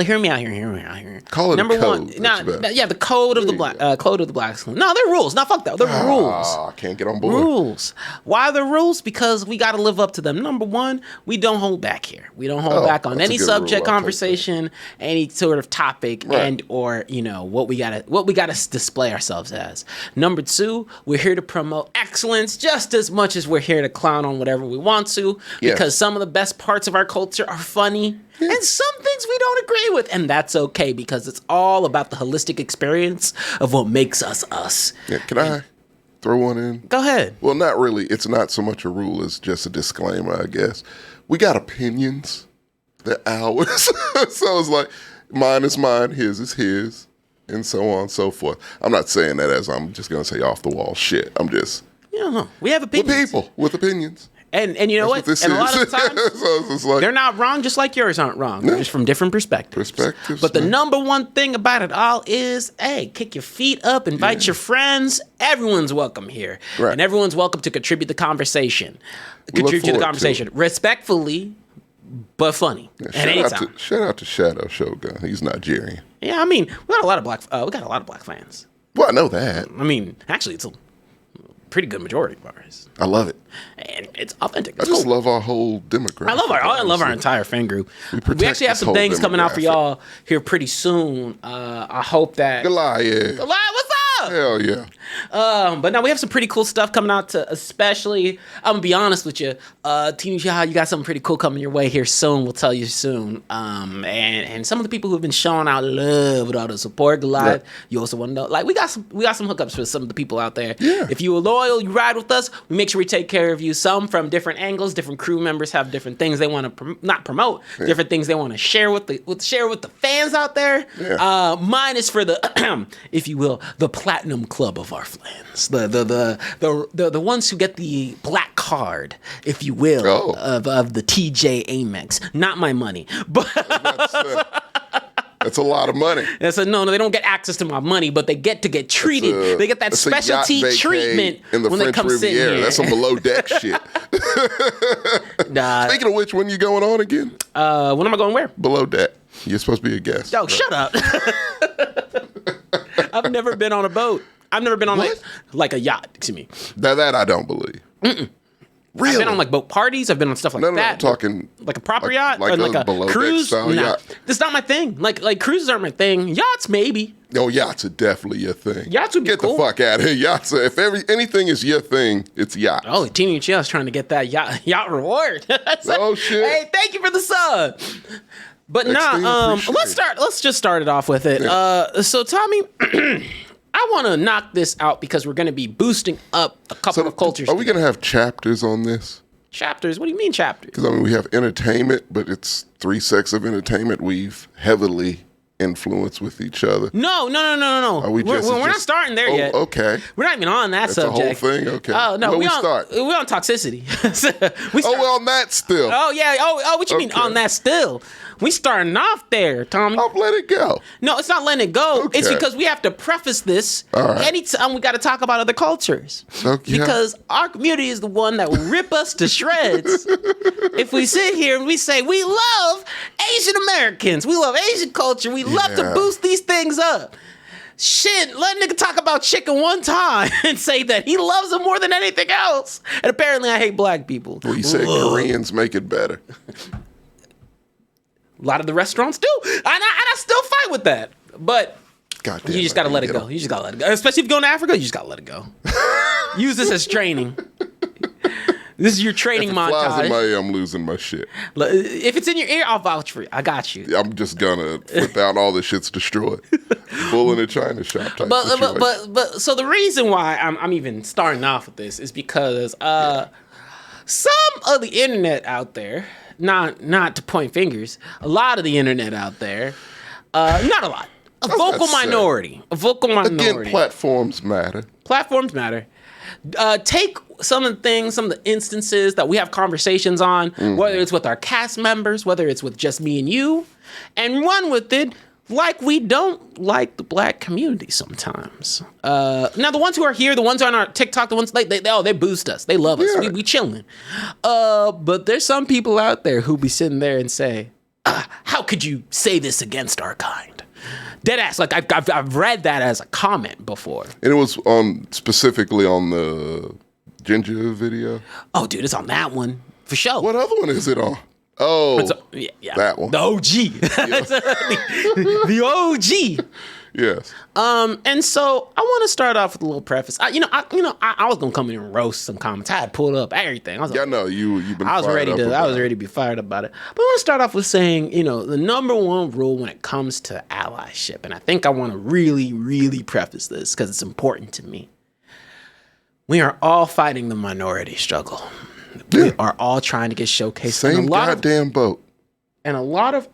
Hear me out here. Call it number code. The code of the code of the Blaxcellence. No, they're rules. No, fuck that. They're rules. I can't get on board. Rules. Why the rules? Because we got to live up to them. Number one, we don't hold back here. We don't hold back on any subject, conversation, any sort of topic, and or what we gotta display ourselves as. Number two, we're here to promote excellence just as much as we're here to clown on whatever we want to, because some of the best parts of our culture are funny. And some things we don't agree with, and that's okay, because it's all about the holistic experience of what makes us us. Yeah, can I throw one in? Go ahead. Well, not really. It's not so much a rule as just a disclaimer, I guess. We got opinions. They're ours. So it's like, mine is mine, his is his, and so on and so forth. I'm not saying that as I'm just going to say off the wall shit. I'm just... we have opinions. We're people with opinions. And you know what? And a lot of times, so they're not wrong, just like yours aren't wrong. They're just from different perspectives. But the number one thing about it all is, hey, kick your feet up, invite your friends. Everyone's welcome here. Right. And everyone's welcome to contribute to the conversation. Respectfully, but funny. At any time. Shout out to Shadow Shogun. He's Nigerian. Yeah, I mean, we got a lot of black fans. Well, I know that. I mean, actually, it's a pretty good majority of ours. I love it. And it's authentic. I just love our whole demographic. I love our entire fan group. We actually have some things coming out for y'all here pretty soon. I hope that... Goliath, what's up? Hell yeah. But now we have some pretty cool stuff coming out especially, I'm gonna be honest with you, Teenage Yaha, you got something pretty cool coming your way here soon. We'll tell you soon. And some of the people who've been showing out love with all the support, Goliath, you also want to know, like, we got some hookups for some of the people out there. Yeah. If you are loyal, you ride with us, we make sure we take care of you. Some from different angles, different crew members have different things they want to not promote, different things they want to share with the fans out there. Yeah. Mine is for the, if you will, the platinum club of our fans, the ones who get the black card, if you will, of the TJ Amex. Not my money, but that's a lot of money. That's no, they don't get access to my money, but they get to get treated. They get that specialty treatment in the when French they come sit here. That's some below deck shit. Speaking of which, when you going on again? When am I going where? Below deck. You're supposed to be a guest. Yo, shut up. I've never been on a boat. I've never been on like a yacht. Excuse me. That I don't believe. Mm-mm. Really? I've been on like boat parties. I've been on stuff like that. No, I'm talking like a proper yacht or like a cruise. Nah, that's not my thing. Like cruises aren't my thing. Yachts maybe. Oh, yachts are definitely your thing. Yachts would be Get cool. the fuck out of here. Yachts are, if anything is your thing, it's yachts. Oh, Team UCL's trying to get that yacht reward. Oh, shit. Hey, thank you for the sub. But let's just start it off with it. Yeah. So Tommy, I want to knock this out because we're going to be boosting up a couple of cultures. Are we going to have chapters on this? Chapters? What do you mean chapters? Because, I mean, we have entertainment, but it's 3 sects of entertainment we've heavily influenced with each other. No. Are we we're not starting there yet. Okay. We're not even on that That's subject. the whole thing? Okay. Oh, no. Where we start? We're on toxicity. We're on that still. Oh, yeah. Oh, what you mean on that still? We starting off there, Tommy. I'll let it go. No, it's not letting it go. Okay. It's because we have to preface this anytime we got to talk about other cultures. Okay. Because our community is the one that will rip us to shreds if we sit here and we say, we love Asian Americans. We love Asian culture. We love to boost these things up. Shit, let a nigga talk about chicken one time and say that he loves them more than anything else. And apparently I hate black people. Well, you said Koreans make it better. A lot of the restaurants do. And I still fight with that. But Goddamn, you just got to let it go. You just got to let it go. Especially if you're going to Africa, you just got to let it go. Use this as training. This is your training montage. Flies in my ear, I'm losing my shit. If it's in your ear, I'll vouch for you. I got you. I'm just gonna flip out all this shit's destroyed. Bull in a China shop type situation. But so the reason why I'm even starting off with this is because some of the internet out there, not to point fingers, a lot of the internet out there, not a lot, a vocal minority. Again, platforms matter. Platforms matter. Take some of the instances that we have conversations on, whether it's with our cast members, whether it's with just me and you, and run with it like we don't like the black community sometimes. Now, the ones who are here, the ones on our TikTok, the ones they boost us. They love us. Yeah. We chilling. But there's some people out there who be sitting there and say, how could you say this against our kind? Deadass, like I've read that as a comment before. And it was specifically on the Ginger video. Oh, dude, it's on that one for sure. What other one is it on? Oh, that one. The OG. the OG. Yes. And so I want to start off with a little preface. I was gonna come in and roast some comments. I had pulled up everything. I was like, no, you've been. I was ready to be fired up about it. But I want to start off with saying, the number one rule when it comes to allyship, and I think I want to really, really preface this because it's important to me. We are all fighting the minority struggle. Yeah. We are all trying to get showcased. Same goddamn boat. And a lot of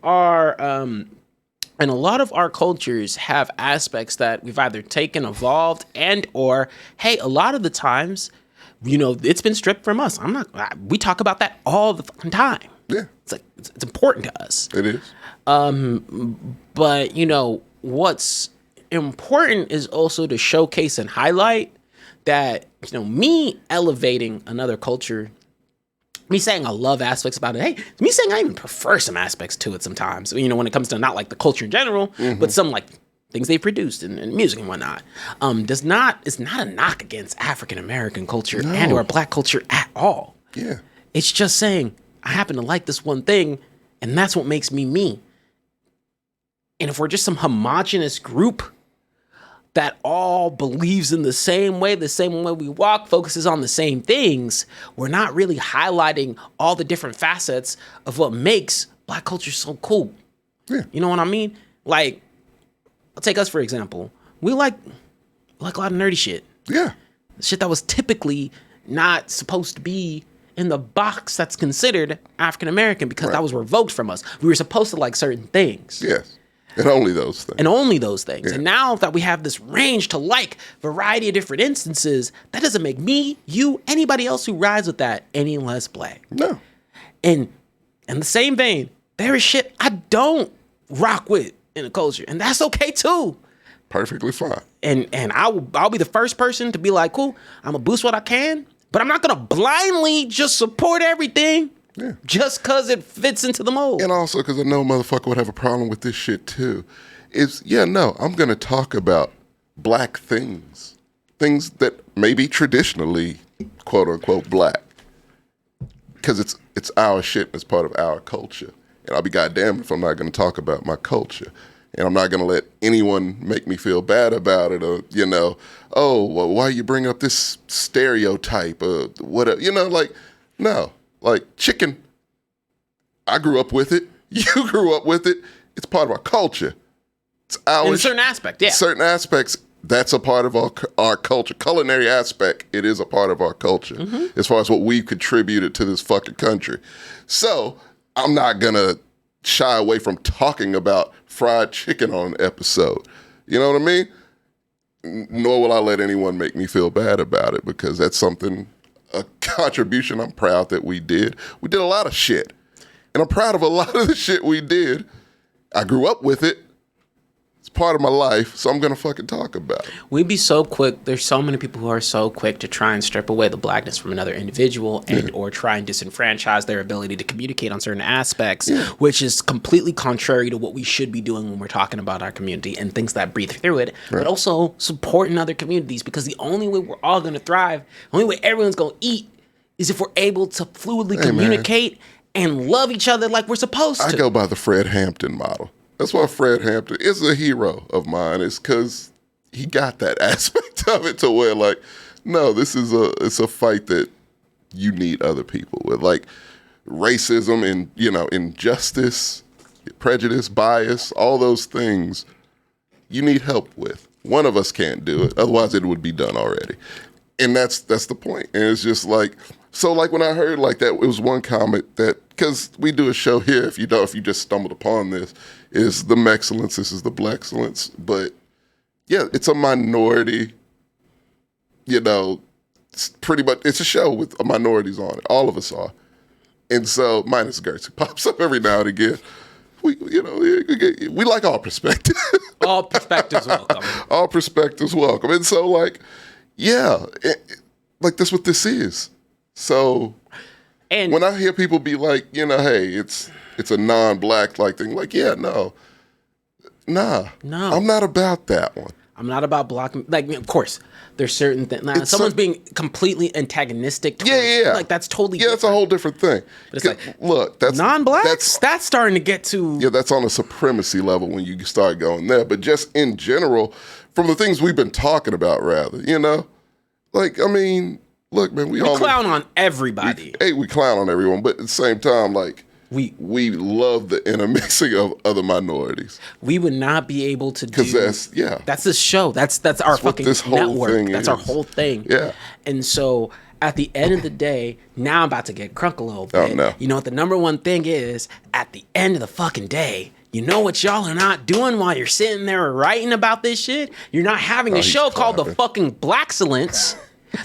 our cultures have aspects that we've either taken, evolved, and or hey, a lot of the times, it's been stripped from us. We talk about that all the fucking time. Yeah. It's like it's important to us. It is. But what's important is also to showcase and highlight that, me elevating another culture, me saying I love aspects about it. Hey, me saying I even prefer some aspects to it sometimes. When it comes to not like the culture in general, but some like things they produced and music and whatnot. Is not a knock against African American culture and or black culture at all. Yeah. It's just saying I happen to like this one thing, and that's what makes me me. And if we're just some homogenous group that all believes in the same way we walk, focuses on the same things, we're not really highlighting all the different facets of what makes black culture so cool. Yeah. You know what I mean? Like, I'll take us for example. We like a lot of nerdy shit. Yeah. Shit that was typically not supposed to be in the box that's considered African American because that was revoked from us. We were supposed to like certain things. Yes. And only those things. Yeah. And now that we have this range to like variety of different instances, that doesn't make me, you, anybody else who rides with that any less black. No. And in the same vein, there is shit I don't rock with in the culture. And that's okay too. Perfectly fine. And I'll be the first person to be like, cool, I'm gonna boost what I can, but I'm not gonna blindly just support everything. Yeah. Just because it fits into the mold. And also because I know a motherfucker would have a problem with this shit too. I'm going to talk about black things. Things that may be traditionally, quote unquote, black. Because it's our shit, it's part of our culture. And I'll be goddamn if I'm not going to talk about my culture. And I'm not going to let anyone make me feel bad about it, or, oh, well, why you bring up this stereotype or whatever, no, chicken, I grew up with it. You grew up with it. It's part of our culture. It's ours. In a certain aspect, yeah. Certain aspects, that's a part of our culture. Culinary aspect, it is a part of our culture as far as what we've contributed to this fucking country. So I'm not going to shy away from talking about fried chicken on an episode. You know what I mean? Nor will I let anyone make me feel bad about it, because that's a contribution I'm proud that we did. We did a lot of shit. And I'm proud of a lot of the shit we did. I grew up with it. It's part of my life, so I'm going to fucking talk about it. We'd be so quick. There's so many people who are so quick to try and strip away the blackness from another individual and or try and disenfranchise their ability to communicate on certain aspects, which is completely contrary to what we should be doing when we're talking about our community and things that breathe through it, but also supporting other communities, because the only way we're all going to thrive, the only way everyone's going to eat is if we're able to fluidly communicate and love each other like we're supposed to. I go by the Fred Hampton model. That's why Fred Hampton is a hero of mine. It's because he got that aspect of it to where, no, this is it's a fight that you need other people with. Like racism and, injustice, prejudice, bias, all those things you need help with. One of us can't do it. Otherwise, it would be done already. And that's the point. And it's just when I heard that, it was one comment that, because we do a show here, if you just stumbled upon this, is the Mexcellence, this is the Blaxcellence. But yeah, it's a minority, it's pretty much, it's a show with minorities on it. All of us are. And so, minus Gertz, who pops up every now and again. We like all perspectives. All perspectives welcome. All perspectives welcome. And so, that's what this is. So, and when I hear people be like, hey, it's a non-black thing, no, I'm not about that one. I'm not about blocking. Of course, there's certain things. Someone's being completely antagonistic. Towards, that's totally. Yeah, that's a whole different thing. But it's look, that's non-blacks. That's starting to get to. Yeah, that's on a supremacy level when you start going there. But just in general, from the things we've been talking about, rather, look, man, we clown on everybody. We clown on everyone, but at the same time, we love the intermixing of other minorities. We would not be able to do, because that's the show. That's our fucking network. That's our whole thing. Yeah. And so at the end of the day, now I'm about to get crunk a little bit. Oh, no. You know what the number one thing is? At the end of the fucking day, you know what y'all are not doing while you're sitting there writing about this shit? You're not having a show called the fucking Blaxcellence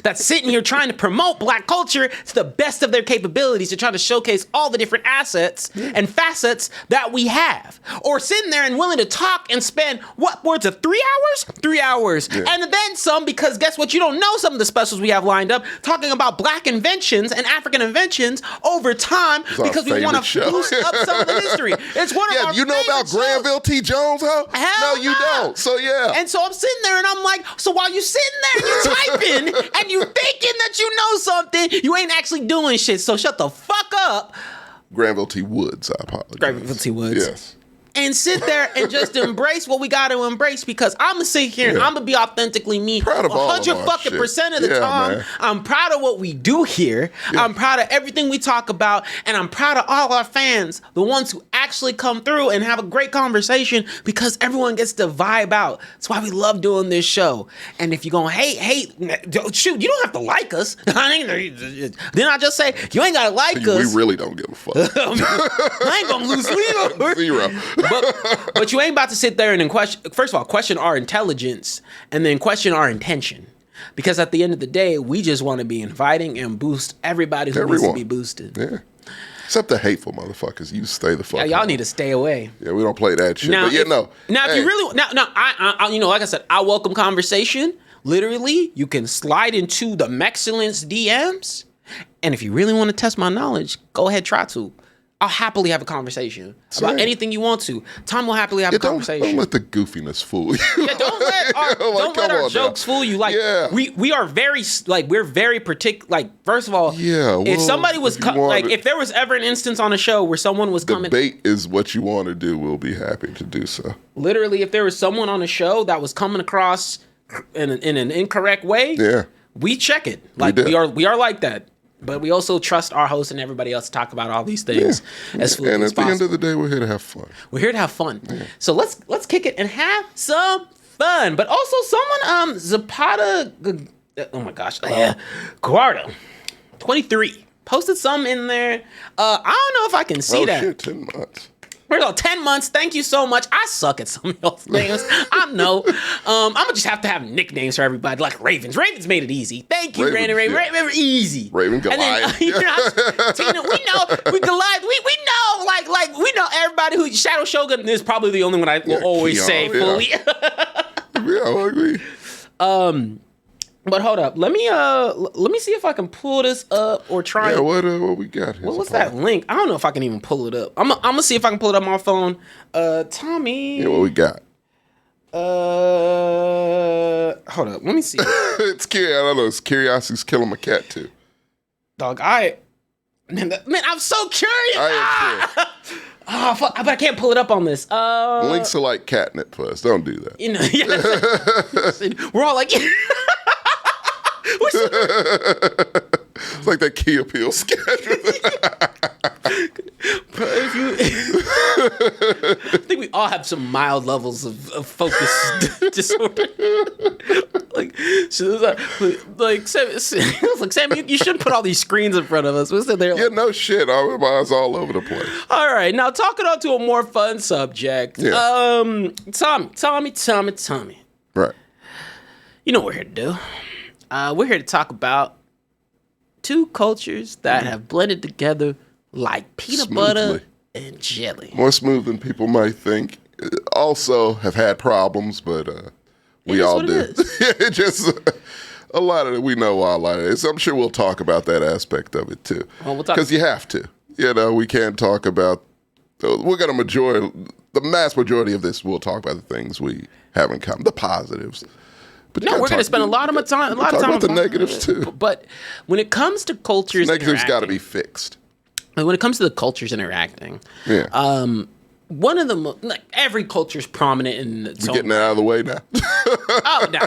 that's sitting here trying to promote black culture to the best of their capabilities, to try to showcase all the different assets and facets that we have. Or sitting there and willing to talk and spend, words of 3 hours? 3 hours. Yeah. And then some, because guess what? You don't know some of the specials we have lined up, talking about black inventions and African inventions over time, because we want to boost up some of the history. It's one of our you know about Granville T. Jones, huh? Hell no, you don't. So, yeah. And so I'm sitting there and I'm like, so while you sitting there and you're typing and you thinking that you know something, you ain't actually doing shit. So shut the fuck up. Granville T. Woods, I apologize. Granville T. Woods. Yes. And sit there and just embrace what we got to embrace, because I'm going to sit here and I'm going to be authentically me 100% of the time. Man. I'm proud of what we do here. Yeah. I'm proud of everything we talk about. And I'm proud of all our fans, the ones who actually come through and have a great conversation, because everyone gets to vibe out. That's why we love doing this show. And if you're going to hate, shoot, you don't have to like us. Then I just say, you ain't got to like us. We really don't give a fuck. I ain't going to lose sleep over it. Zero. But you ain't about to sit there and question our intelligence, and then question our intention. Because at the end of the day, we just want to be inviting and boost everybody who needs to be boosted. Yeah. Except the hateful motherfuckers. You stay the fuck out. Y'all need to stay away. Yeah, we don't play that shit. Now, if you really... I like I said, I welcome conversation. Literally, you can slide into the Mexcellence DMs. And if you really want to test my knowledge, go ahead, try to. I'll happily have a conversation Same. about anything you want to. Tom will happily have a conversation. Don't let the goofiness fool you. Yeah, don't let our jokes fool you. Like we are very we're very particular. Like first of all, if somebody was if there was ever an instance on a show where someone was coming, debate is what you want to do. We'll be happy to do so. Literally, if there was someone on a show that was coming across in an incorrect way, we check it. Like we are like that. But we also trust our host and everybody else to talk about all these things as fluently and as at possible. the end of the day, we're here to have fun. We're here to have fun. Yeah. So let's kick it and have some fun. But also someone Zapata, oh my gosh, Guardo, 23 posted something in there. I don't know if I can see that. Shit, 10 months. We're going 10 months. Thank you so much. I suck at some of y'all's names. I know. I'm going to just have to have nicknames for everybody, like Ravens. Ravens made it easy. Thank you, Raven. Raven, easy. Raven Goliath. Tina, we know. Goliath. We know. Like we know everybody who Shadow Shogun is probably the only one I will always say fully. I agree. But hold up. Let me see if I can pull this up or try. Yeah, what we got here? What was that link? I don't know if I can even pull it up. I'm gonna see if I can pull it up on my phone. Tommy. Yeah, what we got? Hold up. Let me see. It's curious. I don't know. It's curiosity's killing my cat too. Dog, man, I'm so curious. I am too. Oh, fuck, but I can't pull it up on this. Links are like catnip for us. Don't do that. You know, we're all like, it's like that Key Appeal sketch. I think we all have some mild levels of focus disorder. Sammy, you shouldn't put all these screens in front of us. We're sitting there. Yeah, no shit. Our minds all over the place. All right, now talking on to a more fun subject. Yeah. Tommy. Right. You know what we're here to do. We're here to talk about two cultures that have blended together like peanut butter and jelly. More smooth than people might think. Also have had problems, but we all do. It just a lot of it, we know why a lot of it is. I'm sure we'll talk about that aspect of it too. Because you have to. You know, we can't talk about. We're gonna the mass majority of this. We'll talk about the things we have in common, the positives. But no, we're going to spend a lot of time. About the negatives too. But when it comes to cultures, negatives got to be fixed. When it comes to the cultures interacting, one of the every culture is prominent in its own. We're getting that out of the way now. No.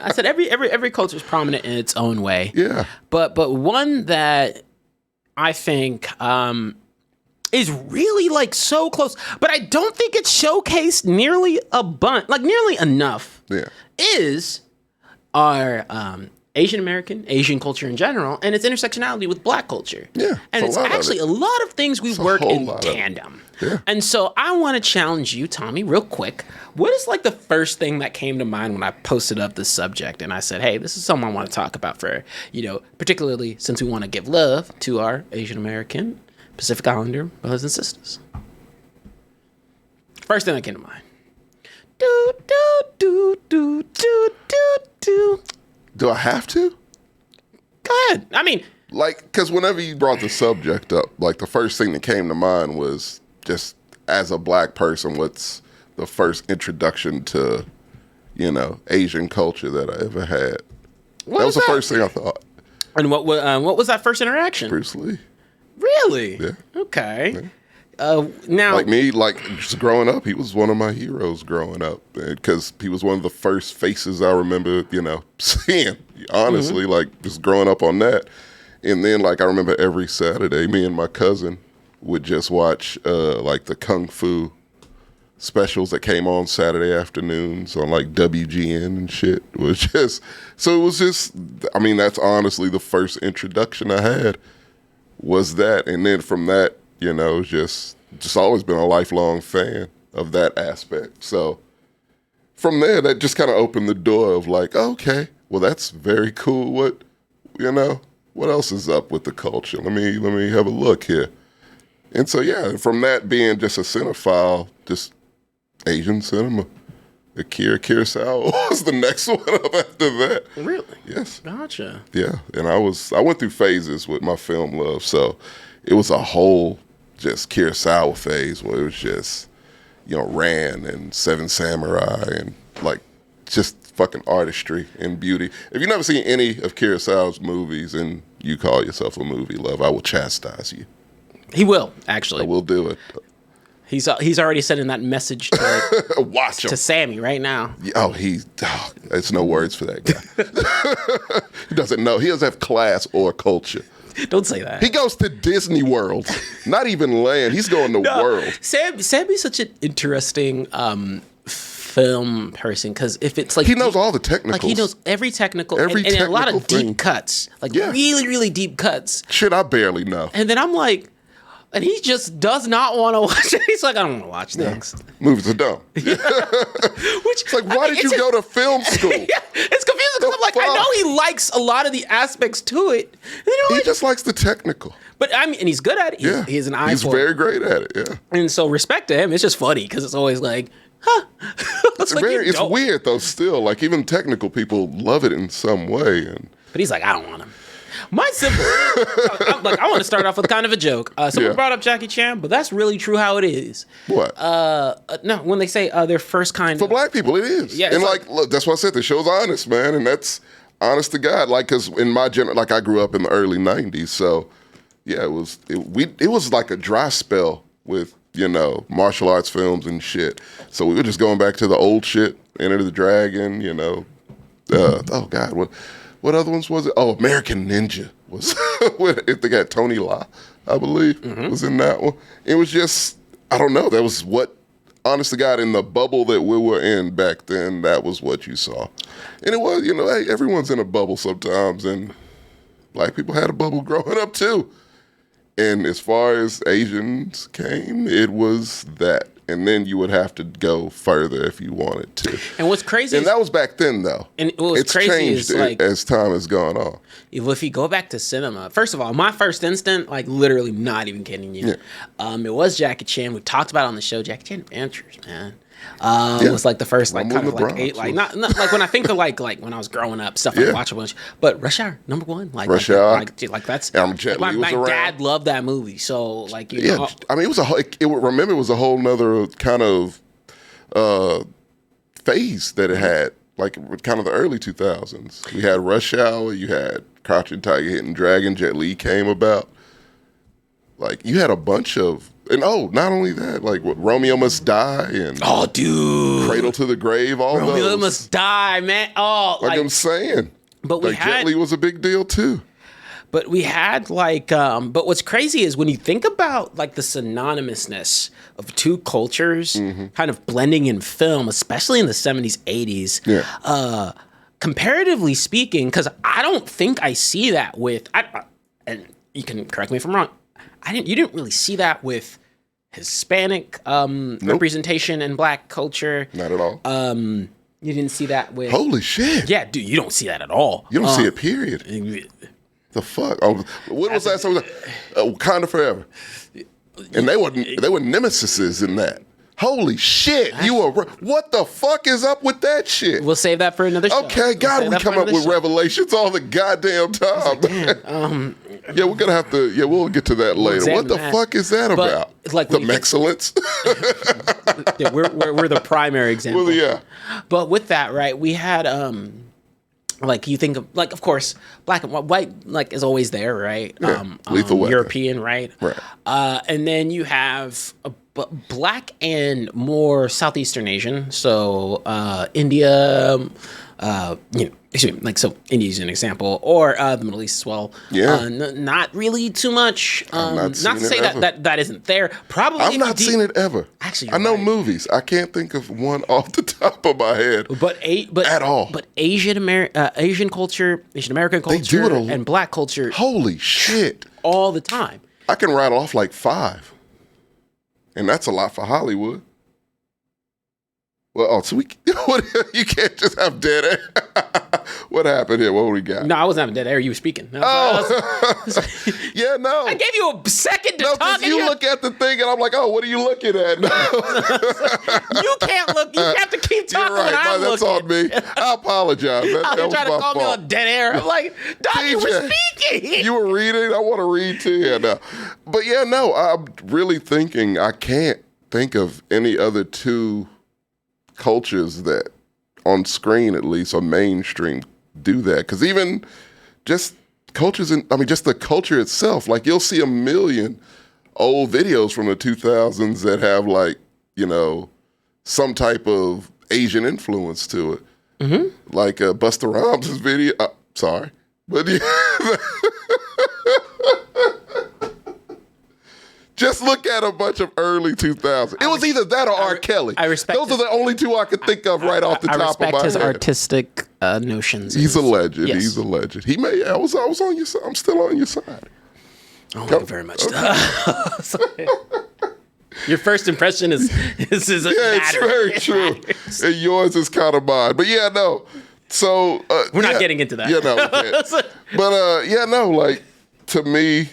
I said every culture is prominent in its own way. Yeah. But one that I think is really like so close, but I don't think it's showcased nearly nearly enough. Yeah. Is our Asian American, Asian culture in general, and its intersectionality with Black culture. Yeah. And it's actually a lot of things we work in tandem. Yeah. And so I want to challenge you, Tommy, real quick. What is like the first thing that came to mind when I posted up this subject and I said, hey, this is something I want to talk about for, particularly since we want to give love to our Asian American, Pacific Islander brothers and sisters. First thing that came to mind. Do, do, do, do, do, do, do. Do I have to? Go ahead. I mean, because whenever you brought the subject up, the first thing that came to mind was just as a Black person, what's the first introduction to, Asian culture that I ever had? That was the first thing I thought. And what was that first interaction? Bruce Lee. Really? Yeah. Okay. Yeah. Now, just growing up, he was one of my heroes growing up because he was one of the first faces I remember, seeing, honestly, just growing up on that. And then, I remember every Saturday, me and my cousin would just watch, the Kung Fu specials that came on Saturday afternoons on, WGN and shit. It was just, that's honestly the first introduction I had was that. And then from that, just always been a lifelong fan of that aspect. So from there, that just kind of opened the door of okay, well, that's very cool. What else is up with the culture? Let me have a look here. And so, yeah, from that being just a cinephile, just Asian cinema. Akira Kurosawa was the next one up after that. Really? Yes. Gotcha. Yeah, and I went through phases with my film love, so it was a whole just Kurosawa phase where it was just, Ran and Seven Samurai and like just fucking artistry and beauty. If you've never seen any of Kurosawa's movies and you call yourself a movie lover, I will chastise you. He will, actually. I will do it. He's already sending that message to, Watch him. to Sammy right now. There's no words for that guy. He doesn't know. He doesn't have class or culture. Don't say that. He goes to Disney World, not even land. He's going to world. Sammy's such an interesting film person because if it's like he knows all the technicals, like he knows every technical, Every and a lot of technical thing. deep cuts, like really, really deep cuts. Shit, I barely know. And then I'm like, and he just does not want to watch it. He's like, I don't want to watch this. Movies are dumb. Which It's like, why did you go to film school? Yeah, it's confusing because I'm like, I know he likes a lot of the aspects to it. And then He like, just likes the technical. but I mean, and he's good at it. Yeah, He's an eye He's for very it. great at it. Yeah, And so respect to him. It's just funny because it's always like, huh. it's like, you it's don't- weird though. Still, like even technical people love it in some way, and But he's like, I don't want him. My simple, I want to start off with kind of a joke. Someone brought up Jackie Chan, but that's really true how it is. what No, when they say their first kind for of, black people it is. Yeah, and it's like, look, that's why I said the show's honest, man, and that's honest to God. Like, cause in my like I grew up in the early '90s, so yeah, it was like a dry spell with martial arts films and shit. So we were just going back to the old shit, Enter the Dragon, oh God, what other ones was it? Oh, American Ninja was. If they got Tony La, I believe, was in that one. It was just, I don't know. That was what, honest to God, in the bubble that we were in back then, that was what you saw. And it was, hey, everyone's in a bubble sometimes, and black people had a bubble growing up too. And as far as Asians came, it was that. And then you would have to go further if you wanted to. And what's crazy and that was back then, though. And what's it's crazy changed is, like, as time has gone on. if you go back to cinema, first of all, my first instant, like literally not even kidding you, it was Jackie Chan. We talked about it on the show, Jackie Chan Adventures, man. It was like the first like kind of like not like when I think of like when I was growing up stuff I watched a bunch, but Rush Hour #1 Rush Hour like that's Jet Li my was dad loved that movie, so like I mean it was it was a whole nother kind of phase that it had, like kind of the early 2000s. We had Rush Hour, you had Crouching Tiger, Hidden Dragon, Jet Li came about. Like you had a bunch of. And not only that, like what Romeo Must Die and Cradle to the Grave, all Romeo those. Must Die, man. Oh, like I'm saying. But we like had Jet Li was a big deal too. But we had like, but what's crazy is when you think about like the synonymousness of two cultures kind of blending in film, especially in the 70s, 80s, comparatively speaking, because I don't think I see that with, and you can correct me if I'm wrong, you didn't really see that with Hispanic representation in black culture. Not at all. You didn't see that with... Holy shit. Yeah, dude, you don't see that at all. You don't see it, period. The fuck? Oh, what was that? Wakanda Forever. And they were nemesises in that. Holy shit. What the fuck is up with that shit? We'll save that for another show. Okay, God, we come up with revelations all the goddamn time. Yeah, we're gonna have to. Yeah, we'll get to that later. What the fuck is that about? Like the Blaxcellence. Yeah, we're the primary example. Well, yeah. But with that, right, we had like you think of like of course black and white like is always there, right? Yeah, lethal weapon. European, right? Right. And then you have black and more Southeastern Asian, so India. So India's an example, or the Middle East as well. Yeah, not really too much. Not to say that isn't there. Probably I've not seen it ever. Actually, I know movies. I can't think of one off the top of my head. But at all. But Asian American culture, and black culture. Holy shit! All the time. I can rattle off like 5, and that's a lot for Hollywood. Well, so you can't just have dead air. What happened here? What we got? No, I wasn't having dead air. You were speaking. Yeah, no. I gave you a second to No, talk. because you look at the thing and I'm like, oh, what are you looking at? You can't look. You have to keep talking You're right. when I'm That's looking. on me. I apologize. That You're was trying to my call me fault. on dead air. I'm like, Doc, you were speaking. You were reading. I want to read to you now. But yeah, no, I'm really thinking I can't think of any other two cultures that on screen, at least, or mainstream, do that. Because even just cultures, just the culture itself, like you'll see a million old videos from the 2000s that have some type of Asian influence to it. Mm-hmm. Like Busta Rhymes' video. Sorry. But yeah. Just look at a bunch of early 2000s. It was either that or R. Kelly. I respect Those are the only two I could think of right off the top of my head. I respect his artistic notions. He's a legend. Yes. He's a legend. He may. I was on your side. I'm still on your side. Oh, thank you very much. Okay. Your first impression is it's very true. And yours is kind of mine. But yeah, no. So we're not getting into that. Yeah, no. But to me.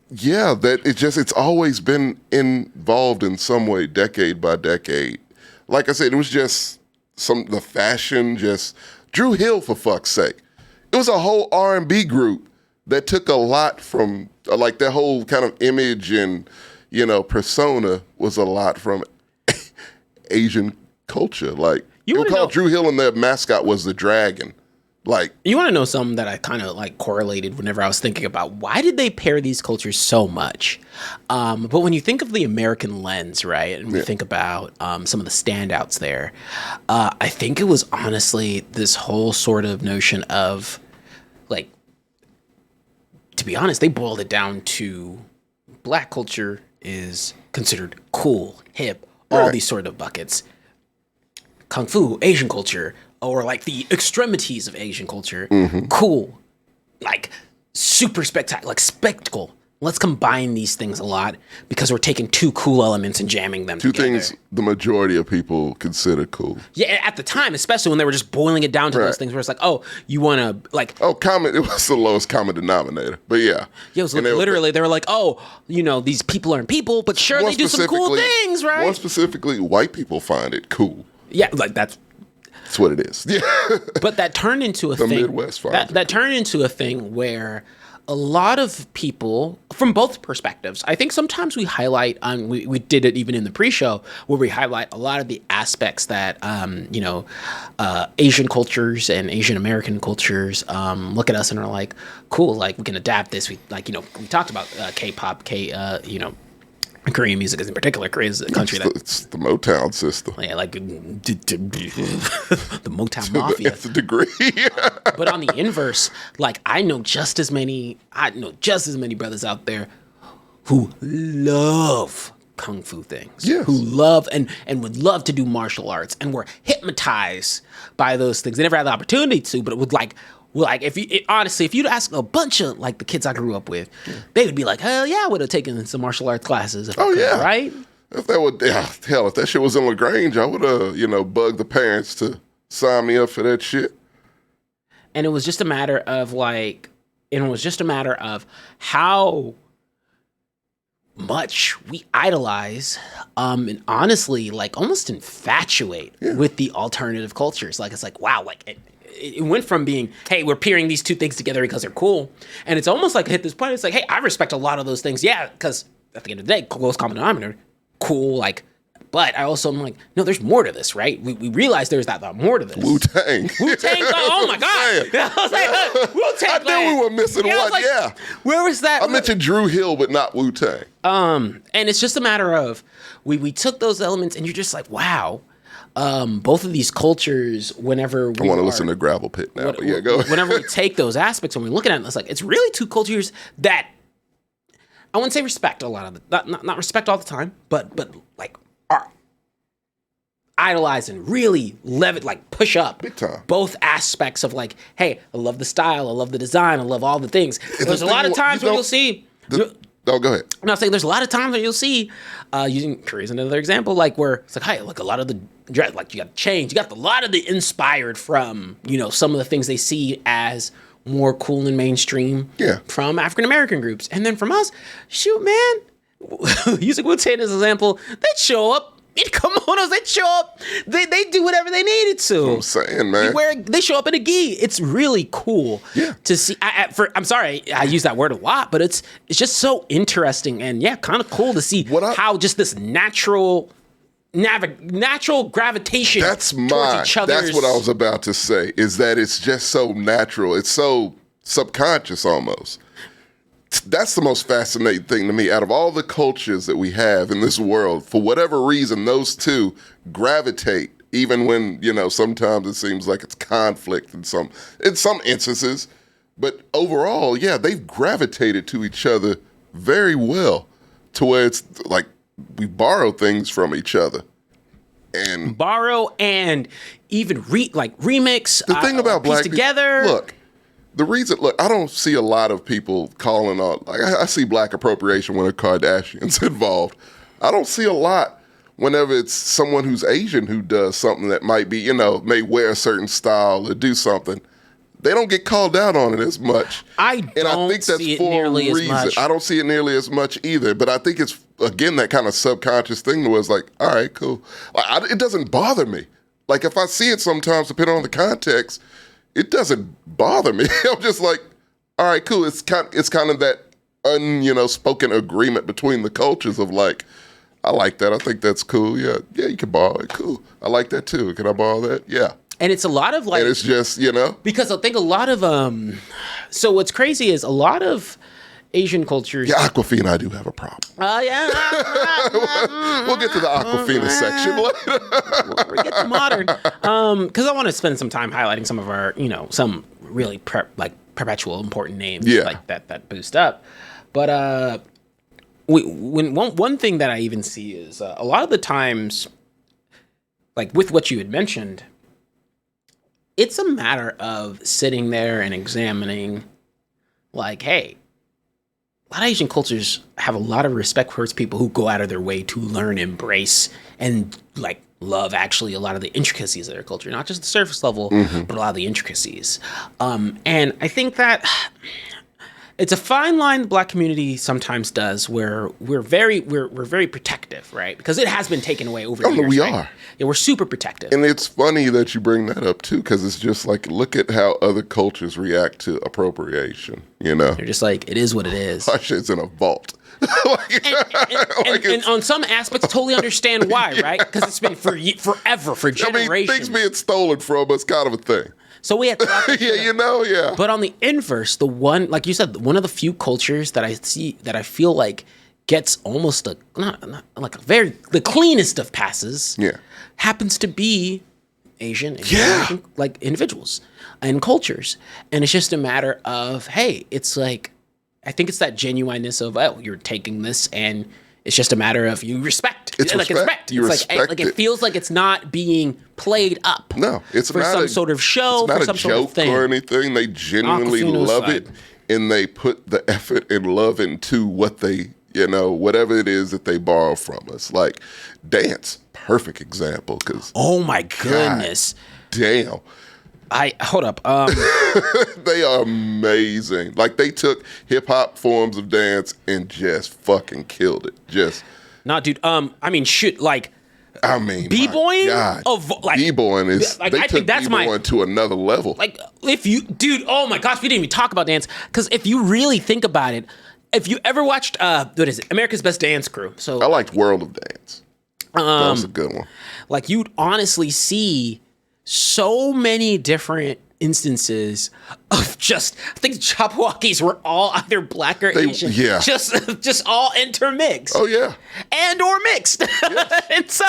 Yeah, that it's always been involved in some way, decade by decade. Like I said, it was just the fashion, just Drew Hill, for fuck's sake. It was a whole R&B group that took a lot from their whole kind of image and persona was a lot from Asian culture. Like you would call Drew Hill and their mascot was the dragon. You want to know something that I kind of correlated whenever I was thinking about why did they pair these cultures so much? But when you think of the American lens, right, and we think about some of the standouts there, I think it was honestly this whole sort of notion of, to be honest, they boiled it down to Black culture is considered cool, hip, all these sort of buckets. Kung Fu, Asian culture, or the extremities of Asian culture, cool, super spectacular, spectacle. Let's combine these things a lot because we're taking two cool elements and jamming them together. Two things the majority of people consider cool. Yeah, at the time, especially when they were just boiling it down to those things where it's you want to it was the lowest common denominator, but yeah. Yeah, it was literally, they were these people aren't people, but sure, they do some cool things, right? More specifically, white people find it cool. Yeah, that's what it is. Yeah. But that turned into a thing. The Midwest that turned into a thing where a lot of people, from both perspectives, I think sometimes we highlight, we did it even in the pre-show, where we highlight a lot of the aspects that, Asian cultures and Asian American cultures look at us and are like, cool, we can adapt this. We talked about K-pop, Korean music in particular. Korea is a country it's the Motown system. Yeah, the Motown Mafia. It's a degree. But on the inverse, I know just as many brothers out there who love kung fu things. Yes. Who love and would love to do martial arts and were hypnotized by those things. They never had the opportunity to, but it would if you'd ask a bunch of the kids I grew up with, they would be like, hell yeah, I would have taken some martial arts classes if I could, right? If that shit was in LaGrange, I would have, bugged the parents to sign me up for that shit. And it was just a matter of how much we idolize and honestly almost infatuate with the alternative cultures. Wow, it went from being, hey, we're pairing these two things together because they're cool, and it's almost hit this point. It's hey, I respect a lot of those things, because at the end of the day, lowest common denominator, cool, but I also am no, there's more to this, right? We realized there's that more to this. Wu-Tang. Oh my God. I was Wu-Tang. I knew we were missing one, Where was that? I mentioned Drew Hill, but not Wu-Tang. And it's just a matter of, we took those elements and you're just wow. Both of these cultures, whenever I want to listen to Gravel Pit now, but yeah, go ahead. Whenever we take those aspects and we're looking at it, it's really two cultures that I wouldn't say respect a lot of not respect all the time, but are idolize and really push up big time both aspects of hey, I love the style, I love the design, I love all the things. There's a lot of times where you'll see. Oh, go ahead. I'm not saying there's a lot of times where you'll see, using Korea as another example, like where it's like, hey, look, a lot of the dress, like you got change, you got a lot of the inspired from, some of the things they see as more cool and mainstream from African American groups. And then from us, shoot, man, using Wu-Tang as an example, they'd show up. Kimonos, they show up. They do whatever they needed to. I'm saying, man. They show up in a gi. It's really cool to see. I'm sorry, I use that word a lot, but it's just so interesting and kind of cool to see how just this natural gravitation towards each other. That's what I was about to say. Is that it's just so natural. It's so subconscious almost. That's the most fascinating thing to me. Out of all the cultures that we have in this world, for whatever reason, those two gravitate, even when, sometimes it seems like it's conflict in some instances. But overall, they've gravitated to each other very well to where it's like we borrow things from each other. And borrow and even remix. The thing about black people, together. Look, I don't see a lot of people calling on, I see black appropriation when a Kardashian's involved. I don't see a lot whenever it's someone who's Asian who does something that might be, may wear a certain style or do something. They don't get called out on it as much. I think that's see it for nearly a reason. As much. I don't see it nearly as much either, but I think it's, again, that kind of subconscious thing where it's like, all right, cool. It doesn't bother me. Like, if I see it sometimes, depending on the context, it doesn't bother me. I'm just like, all right, cool. It's kind of that spoken agreement between the cultures of like, I like that. I think that's cool. Yeah, you can borrow it. Cool. I like that too. Can I borrow that? Yeah. And it's a lot of like, and it's just, because I think a lot of, so what's crazy is a lot of Asian cultures. Yeah, Aquafina, I do have a problem. Oh, yeah. We'll get to the Aquafina section later. We'll get to modern. Because I want to spend some time highlighting some of our, some really perpetual important names like that boost up. But one thing that I even see is a lot of the times, like with what you had mentioned, it's a matter of sitting there and examining, like, hey, a lot of Asian cultures have a lot of respect towards people who go out of their way to learn, embrace, and like love actually a lot of the intricacies of their culture, not just the surface level, but a lot of the intricacies. And I think that it's a fine line the Black community sometimes does, where we're very protective, right? Because it has been taken away over the years. We right? are. Yeah, we're super protective. And it's funny that you bring that up too, because it's just like, look at how other cultures react to appropriation. They're just like, it is what it is. My shit's in a vault. and on some aspects, totally understand why, right? Because it's been forever, for generations. Things being stolen from us, kind of a thing. So we had to yeah. But on the inverse, the one, like you said, one of the few cultures that I see that I feel like gets almost the cleanest of passes. Yeah. Happens to be Asian like individuals and cultures. And it's just a matter of, hey, it's like, I think it's that genuineness of, oh, you're taking this and it's just a matter of you respect. It's like respect. You respect it feels like it's not being played up. No, it's for some sort of show, it's not for some a sort of joke thing. or anything. They genuinely love it, and they put the effort and love into what they, whatever it is that they borrow from us. Like dance, perfect example. Because oh my goodness, damn. Hold up. They are amazing. Like they took hip hop forms of dance and just fucking killed it. Dude. I mean, shit. Like, b-boying of like b-boying is. Like, they I took think that's b-boying to another level. Like, oh my gosh, we didn't even talk about dance, because if you really think about it, if you ever watched what is it, America's Best Dance Crew? So I liked World of Dance. That was a good one. Like you'd honestly see so many different instances of just, I think Chopwalkies were all either Black or Asian. Yeah. Just all intermixed. Oh, yeah. And or mixed. Yes. And so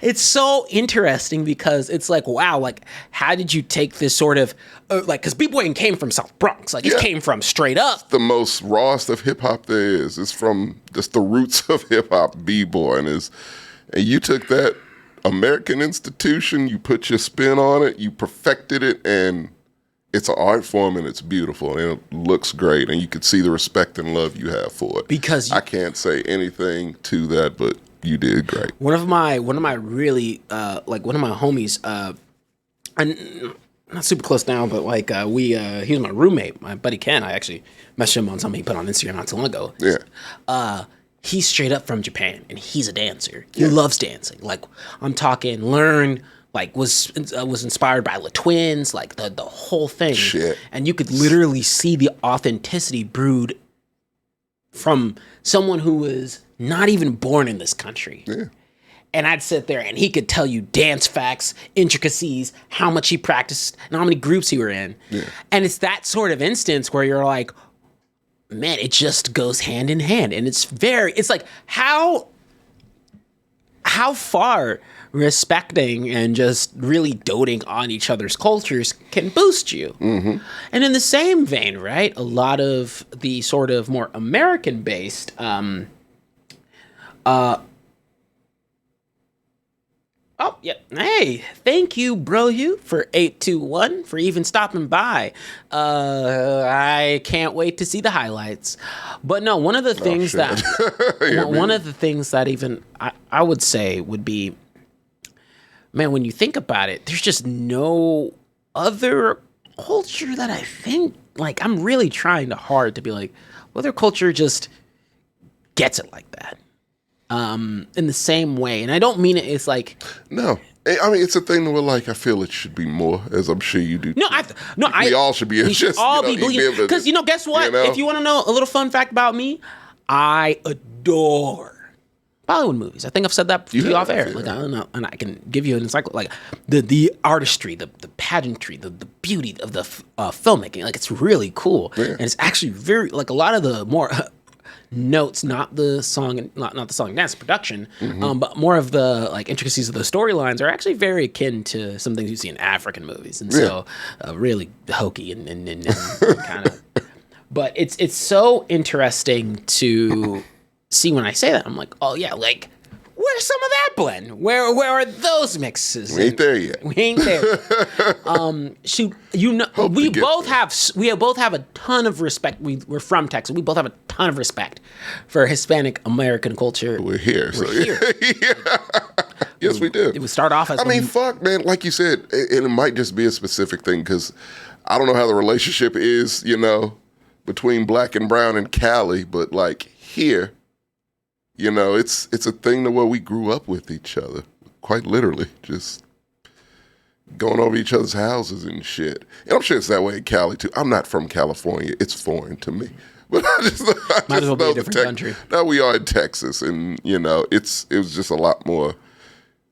it's so interesting because it's like, wow, like, how did you take this sort of, like, because b-boying came from South Bronx. Like, it came from straight up. It's the most rawest of hip-hop there is. It's from just the roots of hip-hop, b-boy. And you took that American institution, you put your spin on it, you perfected it, and it's an art form and it's beautiful and it looks great and you can see the respect and love you have for it. Because I can't say anything to that, but you did great. One of my really one of my homies, and not super close now, but he was my roommate, my buddy Ken. I actually messaged him on something he put on Instagram not too long ago. Yeah. He's straight up from Japan and he's a dancer. He loves dancing. Like I'm talking learn. Like was inspired by the twins, like the whole thing. Shit. And you could literally see the authenticity brewed from someone who was not even born in this country. Yeah. And I'd sit there and he could tell you dance facts, intricacies, how much he practiced, and how many groups he were in. Yeah. And it's that sort of instance where you're like, man, it just goes hand in hand. And it's like how far respecting and just really doting on each other's cultures can boost you. Mm-hmm. And in the same vein, right, a lot of the sort of more American-based oh, yeah. Hey, thank you, bro, you for 821 for even stopping by. I can't wait to see the highlights. But no, one of the things one of the things that even I would say would be, man, when you think about it, there's just no other culture that I think, like, I'm really trying hard to be like, well, their culture just gets it like that. In the same way. And I don't mean it's like... No. I mean, it's a thing where, like, I feel it should be more, as I'm sure you do. We all should be. We should all be believing. Because, guess what? You know? If you want to know a little fun fact about me, I adore Bollywood movies. I think I've said that to you off air. Yeah. Like, I don't know, and I can give you an encyclopedia. Like, the artistry, the pageantry, the beauty of the filmmaking. Like, it's really cool. Yeah. And it's actually very, like, a lot of the more... notes, not the song, not the song and dance production, but more of the like intricacies of the storylines are actually very akin to some things you see in African movies, and so really hokey and kind of. But it's so interesting to see when I say that. I'm like, oh yeah, like where's some of that blend? Where are those mixes? We ain't there yet. We ain't there. Shoot, we both have a ton of respect. We're from Texas. We both have a ton of respect for Hispanic American culture. We're here. Here. Yeah. Yes, we do. It would start off as... I mean, fuck, man. Like you said, and it might just be a specific thing because I don't know how the relationship is, between black and brown in Cali, but like here, it's a thing to where we grew up with each other, quite literally, just going over each other's houses and shit. And I'm sure it's that way in Cali too. I'm not from California; it's foreign to me. But I just might as well be a different country. Now we are in Texas, and it was just a lot more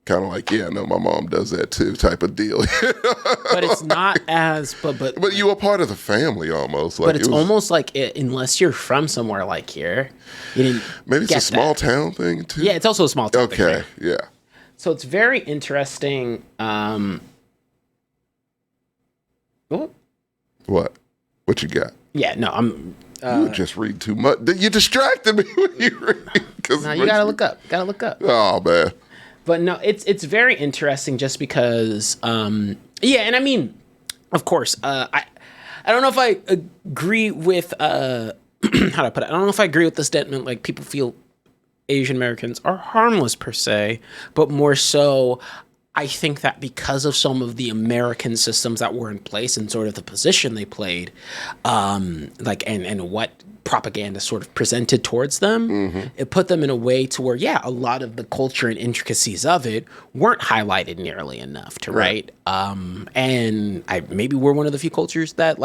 kind of like, yeah, no, my mom does that too, type of deal. But it's not as but you were part of the family almost. Like, but it's almost like unless you're from somewhere like here, you didn't. Maybe it's get a small that. Town thing too. Yeah, it's also a small town thing. Okay, right? yeah. So it's very interesting. What you got? Yeah, no, I'm. You just read too much. You distracted me when you read. No, you gotta look up. Oh man. But no, it's very interesting just because, and I mean, of course, I don't know if I agree with how do I put it? I don't know if I agree with the statement like people feel Asian Americans are harmless per se, but more so, I think that because of some of the American systems that were in place and sort of the position they played, and what propaganda sort of presented towards them, it put them in a way to where, a lot of the culture and intricacies of it weren't highlighted nearly enough to write. And maybe we're one of the few cultures that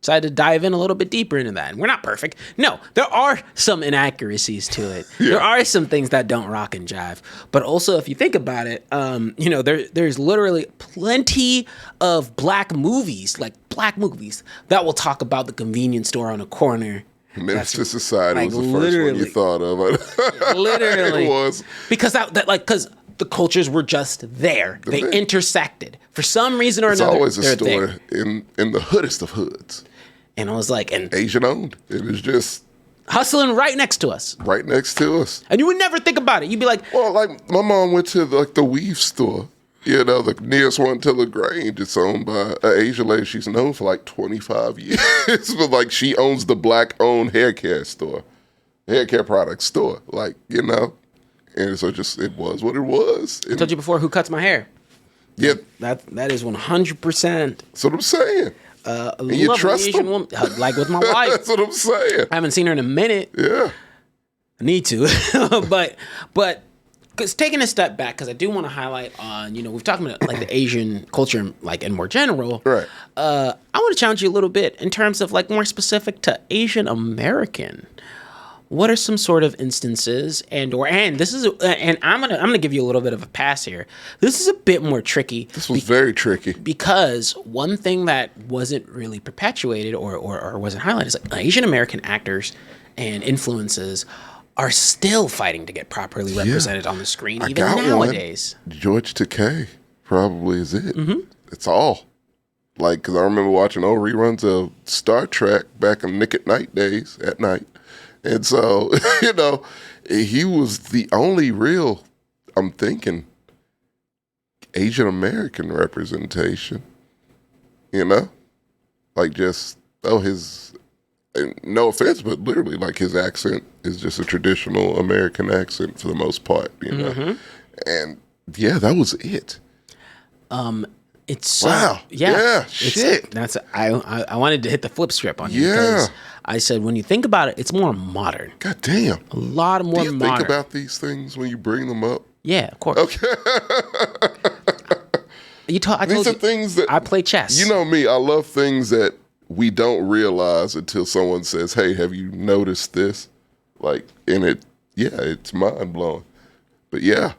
decided to dive in a little bit deeper into that. And we're not perfect. No, there are some inaccuracies to it. Yeah. There are some things that don't rock and jive. But also, if you think about it, there's literally plenty of black movies that will talk about the convenience store on a corner. Menace to Society was the first one you thought of. Literally. It was. Because because the cultures were just there. They intersected. For some reason or another, it's always a store in the hoodest of hoods. And I was like... and Asian owned. It was just... hustling right next to us. Right next to us. And you would never think about it. You'd be like... Well, like, my mom went to the weave store You know, the nearest one to LaGrange, it's owned by an Asian lady. She's known for like 25 years. But like she owns the black-owned hair care product store. Like, you know. And so it was what it was. I told you before who cuts my hair. Yeah. That is 100%. That's what I'm saying. And you trust Asian them? woman, like with my wife. That's what I'm saying. I haven't seen her in a minute. Yeah. I need to. but because taking a step back, because I do want to highlight on, we've talked about like the Asian culture, like in more general. Right. I want to challenge you a little bit in terms of like more specific to Asian American. What are some sort of instances and this is and I'm gonna give you a little bit of a pass here. This is a bit more tricky. This was very tricky because one thing that wasn't really perpetuated or wasn't highlighted is like Asian American actors and influences are still fighting to get properly represented on the screen even nowadays. George Takei probably is it. Mm-hmm. It's all. Like, because I remember watching old reruns of Star Trek back in Nick at Night days at night. And so, he was the only real, I'm thinking, Asian American representation. Like just, no offense, but literally like his accent is just a traditional American accent for the most part, Mm-hmm. And yeah, that was it. It's wow. Yeah. Shit. I wanted to hit the flip strip on you Yeah. because I said when you think about it, it's more modern. God damn. A lot more Do you modern. think about these things when you bring them up? Yeah, of course. Okay. These are things that I play chess. You know me, I love things that we don't realize until someone says, "Hey, have you noticed this?" Like, it's mind blowing. But yeah,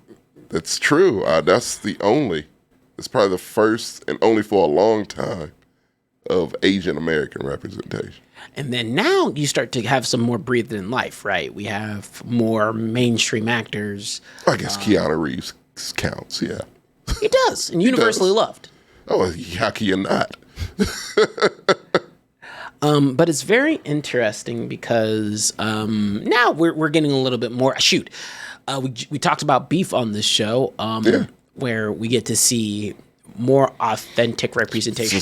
that's true. It's probably the first and only for a long time of Asian American representation. And then now you start to have some more breathed in life, right? We have more mainstream actors. I guess Keanu Reeves counts, yeah. He does, and universally loved. Oh, how can you not? But it's very interesting because now we're getting a little bit more. We talked about beef on this show, where we get to see more authentic representation.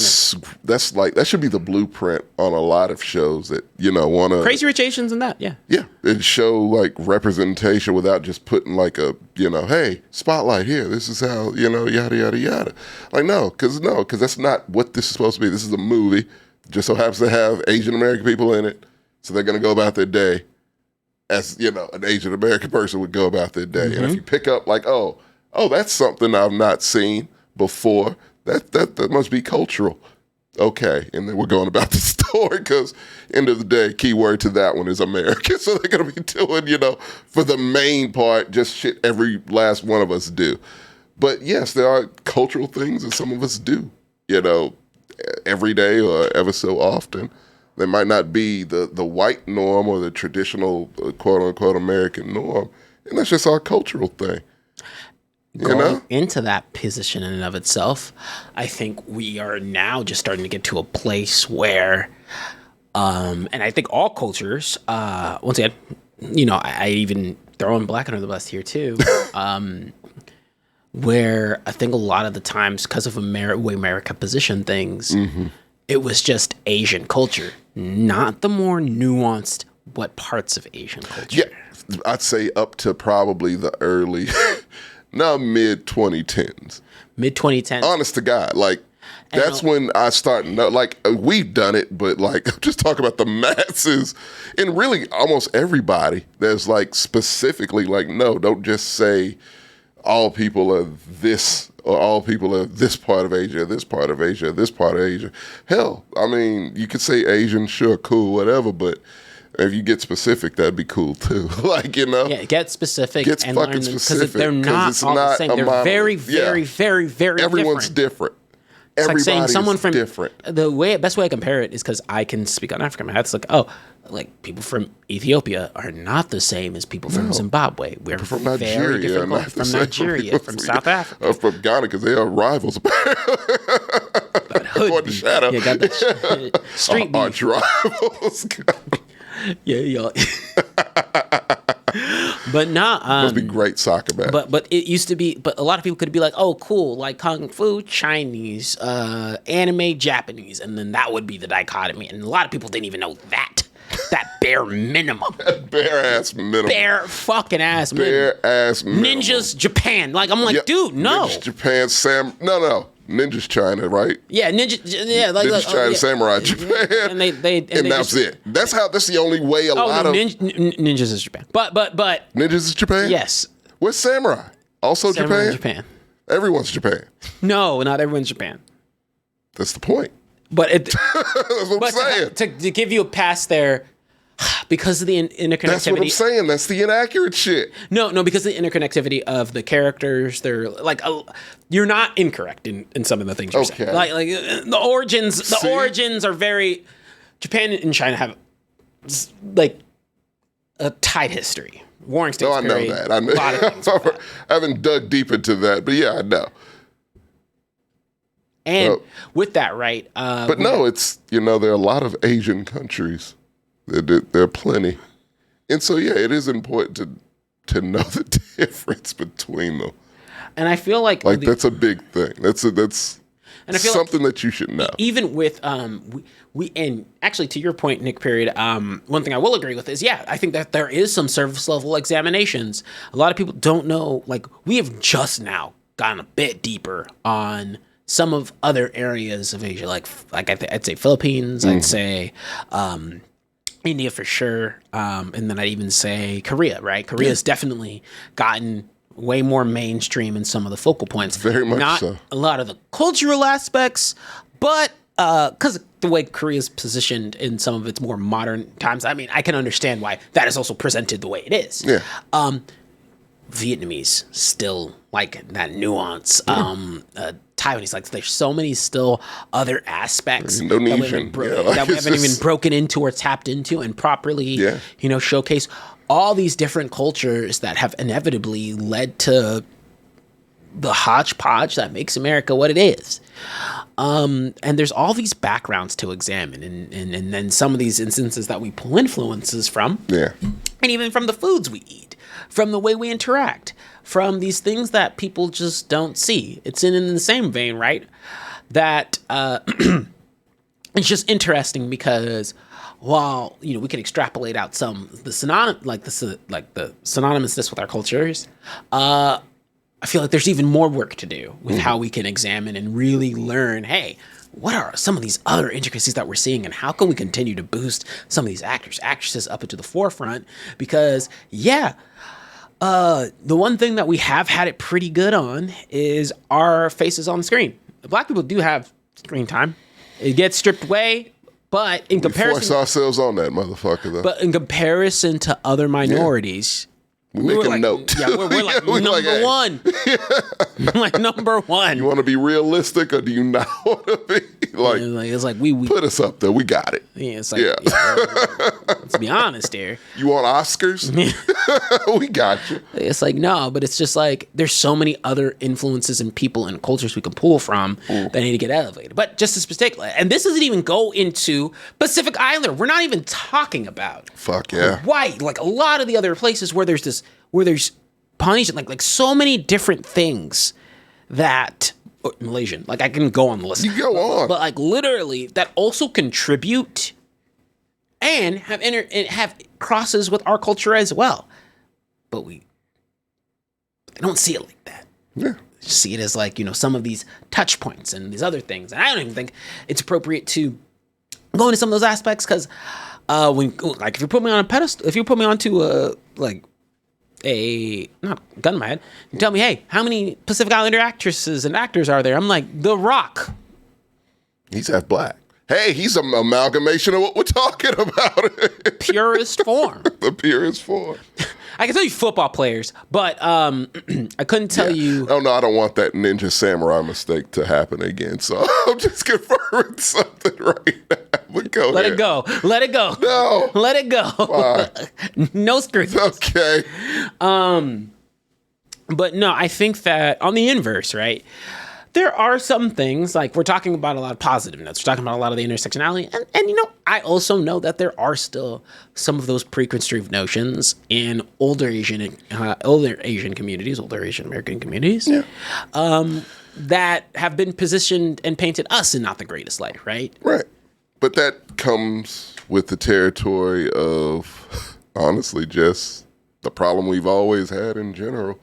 That should be the blueprint on a lot of shows that want to Crazy Rich Asians and that, yeah, and show like representation without just putting like a hey, spotlight here. This is how yada yada yada. Like because that's not what this is supposed to be. This is a movie. Just so happens to have Asian American people in it, so they're gonna go about their day as an Asian American person would go about their day. Mm-hmm. And if you pick up like oh, that's something I've not seen before, that must be cultural. Okay, and then we're going about the story because end of the day, key word to that one is American. So they're gonna be doing, for the main part, just shit every last one of us do. But yes, there are cultural things that some of us do, every day or ever so often. They might not be the white norm or the traditional quote unquote American norm, and that's just our cultural thing. Going into that position in and of itself, I think we are now just starting to get to a place where, and I think all cultures, once again, I even throw in black under the bus here too, where I think a lot of the times, because of way America positioned things, it was just Asian culture, not the more nuanced what parts of Asian culture. Yeah, I'd say up to probably the early... mid 2010s. Mid 2010s. Honest to God, like that's when I started. Like we've done it, but like I'm just talking about the masses and really almost everybody. There's like specifically like no, don't just say all people are this or all people are this part of Asia, this part of Asia, this part of Asia. Hell, I mean, you could say Asian, sure, cool, whatever, but if you get specific, that'd be cool too. Yeah, get specific. Get and fucking learn specific. Because they're not all the same. They're very, very, very, very Everyone's different. Everybody's like saying someone from different. The best way I compare it is because I can speak on Africa. It's like people from Ethiopia are not the same as people from Zimbabwe. We're from very Nigeria, different. From Nigeria, from South Africa, from Ghana, because they are rivals. Hood the shadow. Yeah, got that street beef. Arch rivals. Yeah. But not Must be great soccer match. But it used to be. But a lot of people could be like, "Oh, cool, like kung fu, Chinese, anime, Japanese," and then that would be the dichotomy. And a lot of people didn't even know that bare minimum, bare ass minimum, bare fucking ass minimum, bare ass minimum. Ninjas Japan. Like I'm like, dude, no. Ninjas Japan, no. Ninjas China, right? Yeah, Ninjas China, Samurai Japan, and they that's it. That's the only way a lot of ninjas is Japan. But ninjas is Japan. Yes. Where's Samurai? Also Samurai Japan. Everyone's Japan. No, not everyone's Japan. That's the point. But that's what I'm saying. To give you a pass there, because of the interconnectivity. That's what I'm saying. That's the inaccurate shit. No, because of the interconnectivity of the characters, they're like you're not incorrect in some of the things you're saying. Like the origins. The origins are very. Japan and China have like a tight history. Warring States. I know that. I know. A lot of things I haven't dug deep into that, but yeah, I know. And with that, right? But no, it's there are a lot of Asian countries. There are plenty, and so yeah, it is important to know the difference between them. And I feel like that's a big thing. That's and I feel something that you should know. Even with we and actually to your point, Nick. Period. One thing I will agree with is I think that there is some service level examinations. A lot of people don't know. Like we have just now gotten a bit deeper on some of other areas of Asia, like I'd say Philippines. I'd say. India for sure, and then I'd even say Korea, right? Korea's definitely gotten way more mainstream in some of the focal points. Very much Not so. a lot of the cultural aspects, but because of the way Korea's positioned in some of its more modern times, I mean, I can understand why that is also presented the way it is. Yeah. Vietnamese still like that nuance. Taiwanese, like there's so many still other aspects Indonesian that we haven't even broken into or tapped into and properly, showcase all these different cultures that have inevitably led to the hodgepodge that makes America what it is. And there's all these backgrounds to examine, and then some of these instances that we pull influences from, and even from the foods we eat, from the way we interact, from these things that people just don't see. It's in the same vein, right? That it's just interesting because while we can extrapolate out the synonymousness with our cultures, I feel like there's even more work to do with how we can examine and really learn. Hey, what are some of these other intricacies that we're seeing, and how can we continue to boost some of these actresses up into the forefront? Because the one thing that we have had it pretty good on is our faces on the screen. Black people do have screen time. It gets stripped away, but in comparison, we force ourselves on that motherfucker though. But in comparison to other minorities, we make a note. Yeah, we're like number one. Like number one. You want to be realistic, or do you not want to be? It's like we put us up there. We got it. Yeah, it's like let's be honest here. You want Oscars? We got you. It's like no, but it's just like there's so many other influences and people and cultures we can pull from that need to get elevated. But just as particular, and this doesn't even go into Pacific Islander. We're not even talking about Hawaii, like a lot of the other places where there's Polynesian, like so many different things that Malaysian, like I can go on the list. You go on, but like literally that also contribute and have crosses with our culture as well. But they don't see it like that. Yeah, see it as like some of these touch points and these other things, and I don't even think it's appropriate to go into some of those aspects because if you put me on a pedestal, if you put me onto not gun in my head, you tell me, hey, how many Pacific Islander actresses and actors are there? I'm like, The Rock. He's half black. Hey, he's an amalgamation of what we're talking about. Purest form. The purest form. I can tell you football players, but I couldn't tell you. Oh, no, I don't want that Ninja Samurai mistake to happen again. So I'm just confirming something right now. But go Let ahead. it go. Let it go. No. Let it go. Why? No screws. Okay. But no, I think that on the inverse, right? there are some things, like we're talking about a lot of positive notes. We're talking about a lot of the intersectionality. And I also know that there are still some of those preconceived notions in older Asian communities, older Asian American communities, that have been positioned and painted us in not the greatest light, right? Right. But that comes with the territory of, honestly, just the problem we've always had in general,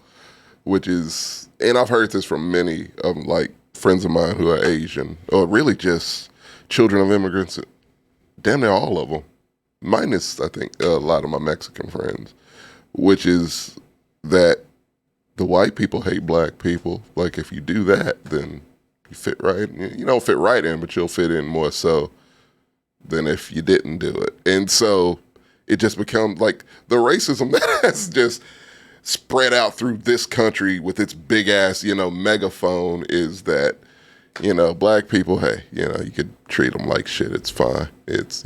which is, and I've heard this from many of like friends of mine who are Asian, or really just children of immigrants, damn near all of them, minus I think a lot of my Mexican friends, which is that the white people hate black people. Like if you do that, then you fit right. You don't fit right in, but you'll fit in more so than if you didn't do it. And so it just becomes like the racism that has just spread out through this country with its big ass, megaphone is that, black people, hey, you could treat them like shit. It's fine. It's,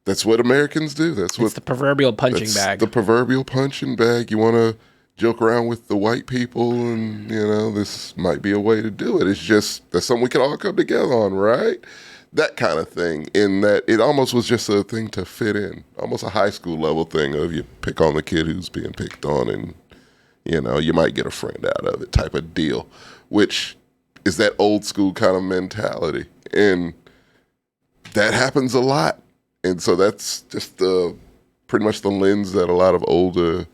that's what Americans do. It's the proverbial punching bag. The proverbial punching bag. You want to joke around with the white people and, this might be a way to do it. It's just, that's something we can all come together on, right? That kind of thing, in that it almost was just a thing to fit in, almost a high school level thing of you pick on the kid who's being picked on and, you might get a friend out of it type of deal, which is that old school kind of mentality. And that happens a lot. And so that's just pretty much the lens that a lot of older,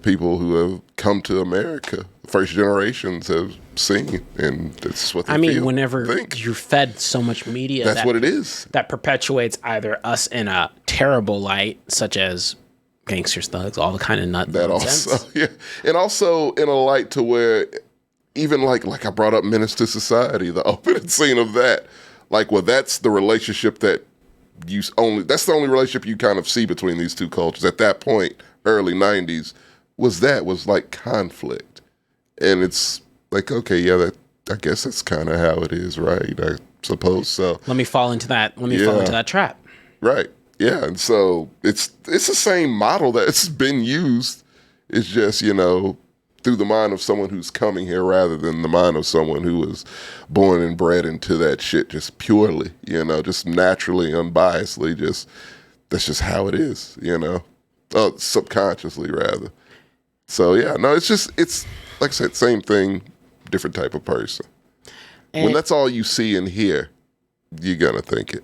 people who have come to America, first generations, have seen, and that's what they feel, whenever think. you're fed so much media, that's what it is. That perpetuates either us in a terrible light, such as gangsters, thugs, all the kind of nonsense. That also, yeah, and also in a light to where even like I brought up Menace to Society, the opening scene of that, like, well, that's the relationship that that's the only relationship you kind of see between these two cultures at that point. Early 90s was like conflict, and it's like, okay, yeah, I guess that's kind of how it is, right? I suppose so. Let me fall into that trap, right? Yeah, and so it's the same model that's been used. It's just through the mind of someone who's coming here rather than the mind of someone who was born and bred into that shit just purely, just naturally, unbiasedly, that's just how it is, subconsciously rather. So yeah, no, it's like I said, same thing, different type of person. And when that's all you see and hear, you're gonna think it.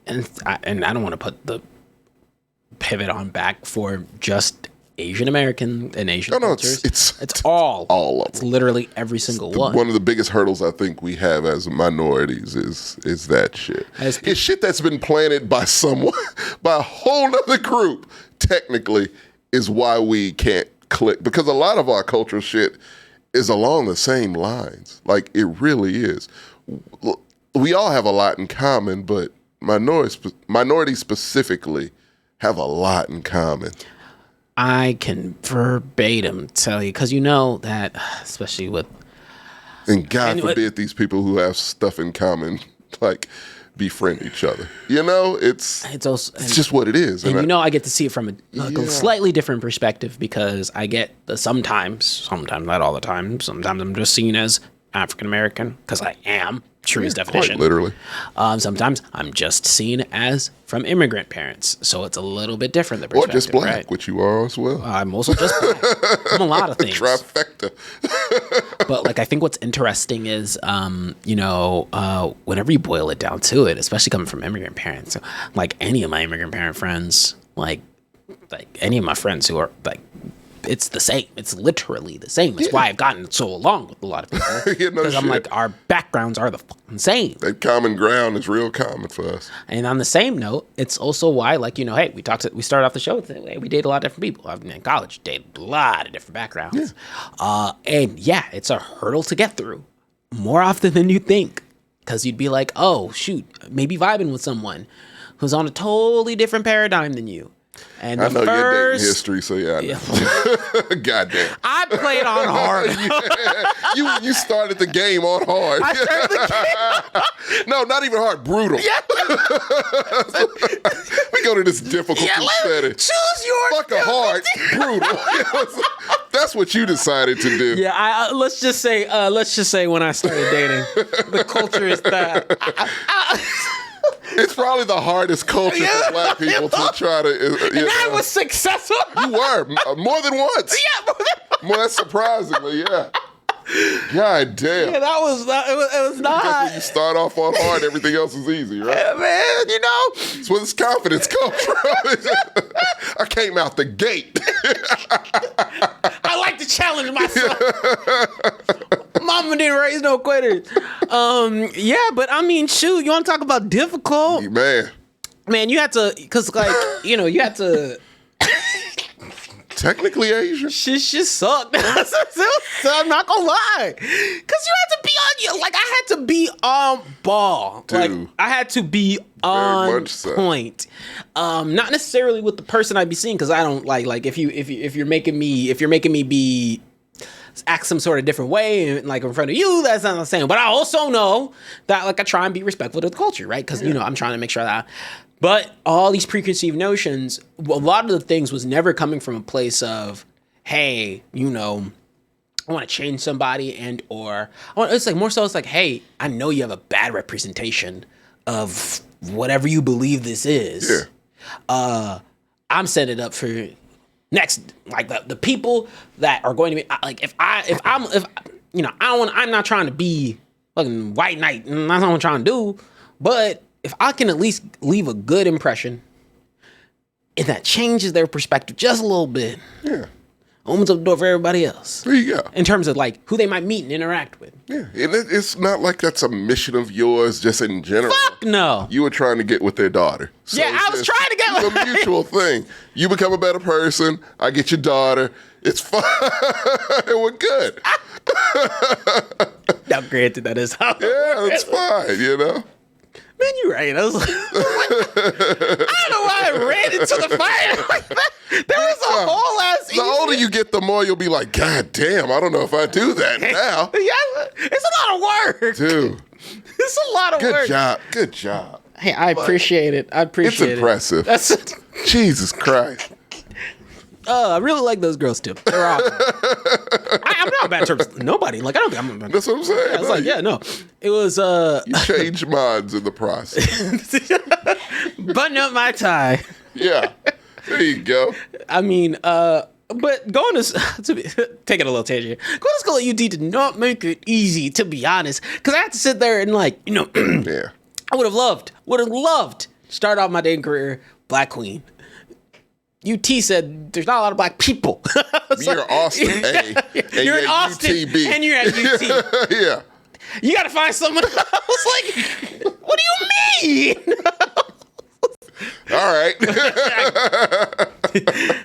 And I don't want to put the pivot on back for just Asian American and Asian cultures. It's all of them. It's literally every single one. One of the biggest hurdles I think we have as minorities is that shit. It's shit that's been planted by someone, by a whole other group, technically, is why we can't click. Because a lot of our cultural shit is along the same lines. Like, it really is. We all have a lot in common, but minorities specifically have a lot in common. I can verbatim tell you, because that, especially with... And God forbid these people who have stuff in common, like, befriend each other. It's just what it is. And I get to see it from a slightly different perspective, because I get sometimes, not all the time, sometimes I'm just seen as African American, because I am, truest definition. Quite literally. Sometimes I'm just seen as from immigrant parents, so it's a little bit different. The perspective, or just black, right? which you are as well. I'm also just black. I'm a lot of things. Trifecta. But I think what's interesting is, whenever you boil it down to it, especially coming from immigrant parents, so, like any of my immigrant parent friends, like any of my friends who are like, it's the same. It's literally the same. It's why I've gotten so along with a lot of people. Because I'm like, our backgrounds are the fucking same. That common ground is real common for us. And on the same note, it's also why, hey, we started off the show with, hey, we date a lot of different people. I've been in college, dated a lot of different backgrounds. Yeah. It's a hurdle to get through more often than you think. Because you'd be like, oh, shoot, maybe vibing with someone who's on a totally different paradigm than you. And I know your dating history, so yeah. Goddamn. I played on hard. You started the game on hard. I started the game. No, not even hard. Brutal. Yeah. We go to this difficult setting. Choose yours. Fuck a hard. Brutal. That's what you decided to do. Yeah, let's just say when I started dating, the culture is that. It's probably the hardest culture for black people to try to. And I was successful. You were more than once. Yeah, More surprisingly, yeah. God damn. Yeah, it was not. Because when you start off on hard, everything else is easy, right? Yeah, man, That's where this confidence comes from. I came out the gate. I like to challenge myself. Mama didn't raise no quitters. Yeah, but I mean, shoot, you want to talk about difficult? Man, you had to, because you had to. Technically Asian. Shit sucked. I'm not gonna lie, because you had to be on. I had to be on ball. Dude. I had to be on point. Not necessarily with the person I'd be seeing, because I don't like if you're making me be act some sort of different way, like in front of you, that's not the same. But I also know that I try and be respectful to the culture, right? Because I'm trying to make sure that. But all these preconceived notions, a lot of the things was never coming from a place of, hey, I want to change somebody it's more so it's like, hey, I know you have a bad representation of whatever you believe this is. Yeah. I'm setting it up for next, the people that are going to be I'm not trying to be fucking white knight, and that's not what I'm trying to do, but if I can at least leave a good impression, and that changes their perspective just a little bit, opens up the door for everybody else. There you go. In terms of who they might meet and interact with. Yeah, and it's not like that's a mission of yours just in general. Fuck no. You were trying to get with their daughter. So I was trying to get with her. It's a mutual thing. You become a better person. I get your daughter. It's fine. We're good. Now, granted, that is how. Yeah, it's fine, Man, you're right. I was like, I don't know why I ran into the fire like that. There was a whole ass. The older you get, the more you'll be like, God damn, I don't know if I do that now. Yeah, it's a lot of work. Dude. It's a lot of work. Good job. Hey, I appreciate it. It's impressive. Jesus Christ. I really like those girls too. They're awesome. I'm not bad in terms of nobody. I don't think I'm bad. That's what I'm saying. I was It was You changed minds in the process. Button up my tie. Yeah. There you go. I mean, but going to take it a little tangent. Going to school at UT did not make it easy, to be honest. Because I had to sit there and yeah. I would have loved to start off my dating career Black Queen. UT said there's not a lot of black people. You're Austin A. And you're in Austin UTB. and you're at UT. Yeah. You got to find someone else. What do you mean? All right.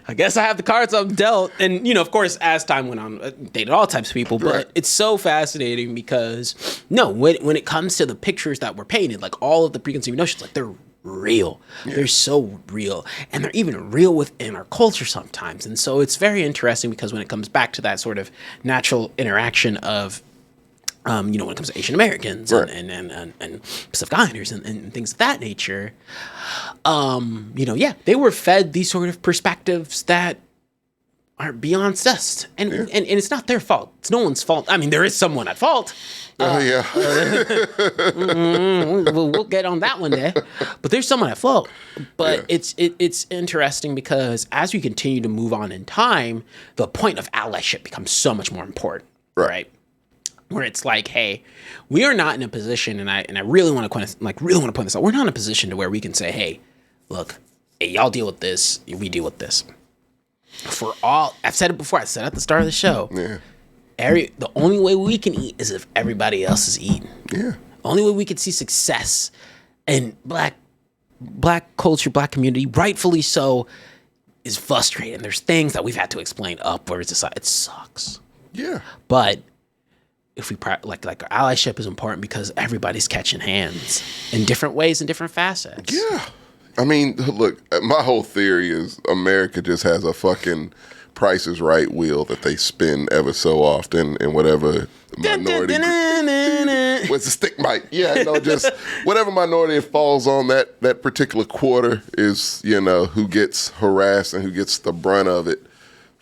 I guess I have the cards I'm dealt. And, of course, as time went on, I dated all types of people. But It's so fascinating because, when it comes to the pictures that were painted, all of the preconceived notions, they're real. Yeah. They're so real. And they're even real within our culture sometimes. And so it's very interesting because when it comes back to that sort of natural interaction of, when it comes to Asian Americans and Pacific Islanders and things of that nature, they were fed these sort of perspectives that are beyond us. And it's not their fault. It's no one's fault. I mean, there is someone at fault. Yeah. We'll get on that one day. But there's someone at fault. But it's interesting because as we continue to move on in time, the point of allyship becomes so much more important. Right? Where it's like, hey, we are not in a position, and I really want to point this out. We're not in a position to where we can say, hey, look, y'all deal with this, we deal with this. For all, I've said it before. I said at the start of the show. Yeah. The only way we can eat is if everybody else is eating. Yeah. The only way we can see success in black culture, black community, rightfully so, is frustrating. There's things that we've had to explain upwards. It sucks. Yeah. But if we our allyship is important because everybody's catching hands in different ways and different facets. Yeah. I mean, look, my whole theory is America just has a fucking Price is Right wheel that they spin ever so often, and whatever minority what's the stick mic? Yeah, just whatever minority it falls on that particular quarter is, who gets harassed and who gets the brunt of it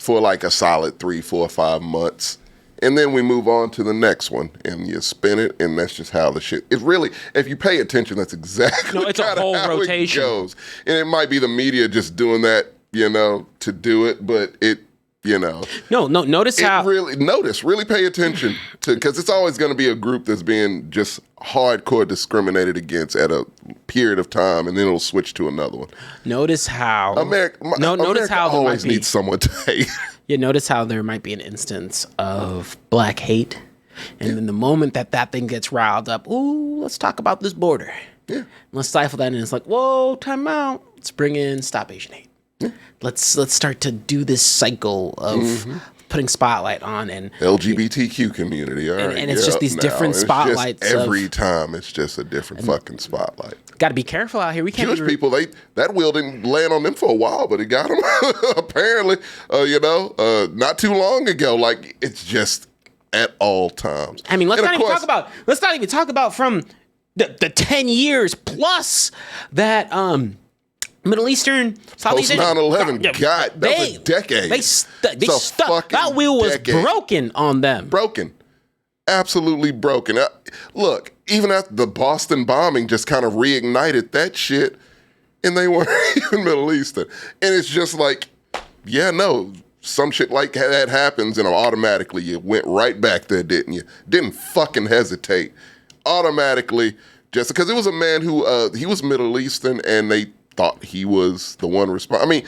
for like a solid 3, 4, 5 months. And then we move on to the next one, and you spin it, and that's just how the shit. It really, if you pay attention, that's exactly it's a whole how rotation. it goes. And it might be the media just doing that, to do it, but it, No, notice how. Really pay attention to, because it's always going to be a group that's being just hardcore discriminated against at a period of time, and then it'll switch to another one. Notice how. America always needs someone to hate. Yeah, notice how there might be an instance of black hate, and then the moment that thing gets riled up, ooh, let's talk about this border. Yeah. Let's stifle that, and it's like, whoa, time out. Let's bring in Stop Asian Hate. Yeah. Let's start to do this cycle of putting spotlight on and LGBTQ community. All right, and it's just these different spotlights. Every time it's just a different fucking spotlight. Got to be careful out here. We can't. Jewish people, that wheel didn't land on them for a while, but it got them apparently. Not too long ago. Like, it's just at all times. I mean, let's not even talk about from the 10 years plus that Middle Eastern, Southeast Asian. Post 9/11, God, that was a decade. They stuck. That wheel was broken on them. Broken. Absolutely broken. Look, even after the Boston bombing just kind of reignited that shit, and they weren't even Middle Eastern. And it's just like, some shit like that happens, and automatically you went right back there, didn't you? Didn't fucking hesitate. Automatically, just because it was a man who, he was Middle Eastern, and they thought he was the one responsible. I mean,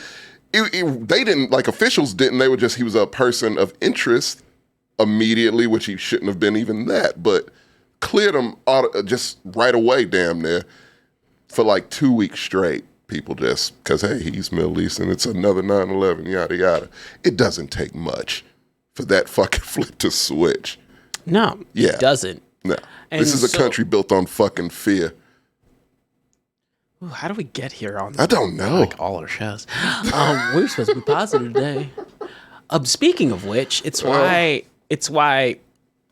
they didn't, like, officials didn't. They were just, he was a person of interest immediately, which he shouldn't have been even that, but cleared him just right away, damn near, for like 2 weeks straight. People just, because, hey, he's Middle Eastern, it's another 9/11, yada, yada. It doesn't take much for that fucking flip to switch. No, it doesn't. No. This is a country built on fucking fear. Ooh, how do we get here on? I don't know. Like all our shows. We're supposed to be positive today. Speaking of which, it's why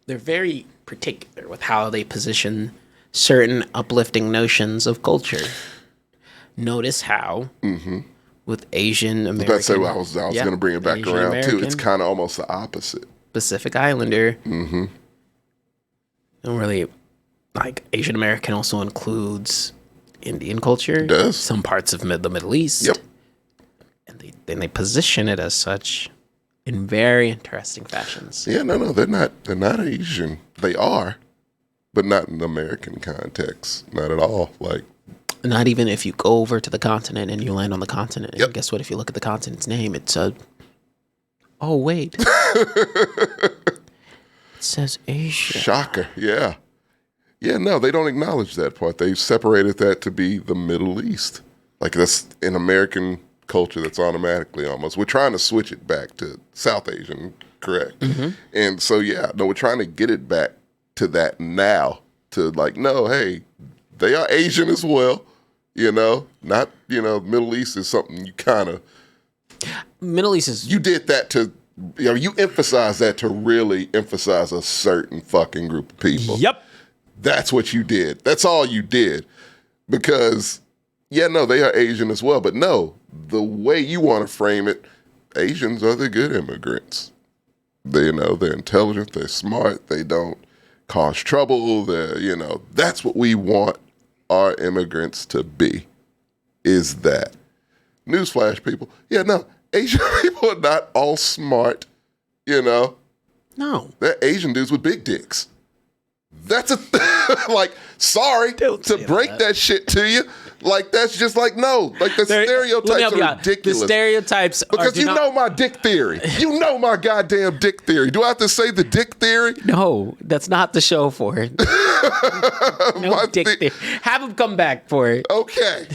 they're very particular with how they position certain uplifting notions of culture. Notice how with Asian American. I was going to bring it back Asian around American, too. It's kind of almost the opposite. Pacific Islander. Don't really like Asian American. Also includes Indian culture. It does. Some parts of the Middle East. Yep. And they position it as such in very interesting fashions. Yeah, no, they're not Asian. They are, but not in the American context. Not at all. Like, not even if you go over to the continent and you land on the continent. And guess what? If you look at the continent's name, it's oh wait, it says Asia. Shocker. Yeah. Yeah, no, they don't acknowledge that part. They've separated that to be the Middle East. Like, that's in American culture, that's automatically almost. We're trying to switch it back to South Asian, correct? And so, we're trying to get it back to that now. To like, no, hey, they are Asian as well. Not, Middle East is something you kind of. Middle East is. You did that to. You emphasize that to really emphasize a certain fucking group of people. Yep. That's what you did. That's all you did. Because, they are Asian as well. But no, the way you want to frame it, Asians are the good immigrants. They're intelligent, they're smart, they don't cause trouble. That's what we want our immigrants to be, is that. Newsflash, people. Asian people are not all smart, No. They're Asian dudes with big dicks. That's like, sorry to break that shit to you. Like, that's just like, no. Like, the stereotypes are ridiculous. The stereotypes because you know my dick theory. You know my goddamn dick theory. Do I have to say the dick theory? No, that's not the show for it. No dick theory. Have him come back for it. Okay.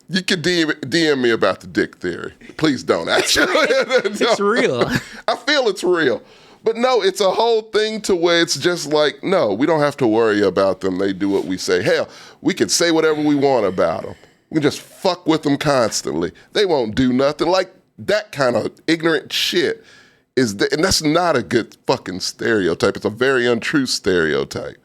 You can DM me about the dick theory. Please don't, actually. It's real. I feel it's real. But no, it's a whole thing to where it's just like, no, we don't have to worry about them. They do what we say. Hell, we can say whatever we want about them. We can just fuck with them constantly. They won't do nothing. Like, that kind of ignorant shit and that's not a good fucking stereotype. It's a very untrue stereotype.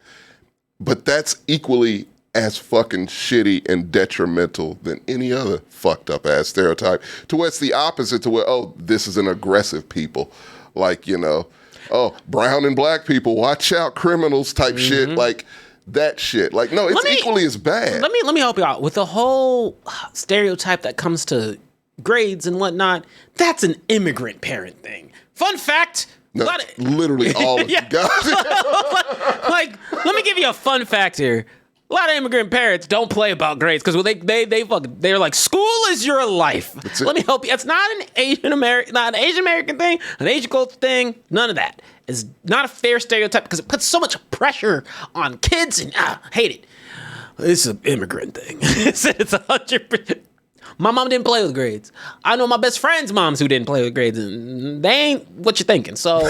But that's equally as fucking shitty and detrimental than any other fucked up ass stereotype. To where it's the opposite, to where, oh, this is an aggressive people. Like, you know, oh, brown and black people, watch out, criminals type shit. Like that shit. Like, no, it's equally as bad. Let me help you out with the whole stereotype that comes to grades and whatnot. That's an immigrant parent thing. Fun fact. No, literally all of you guys. Like, let me give you a fun fact here. A lot of immigrant parents don't play about grades because they're like, school is your life. Let me help you. It's not an Asian American thing, an Asian culture thing. None of that. It's not a fair stereotype because it puts so much pressure on kids and hate it. It's an immigrant thing. It's 100%. My mom didn't play with grades. I know my best friends' moms who didn't play with grades, and they ain't what you're thinking. So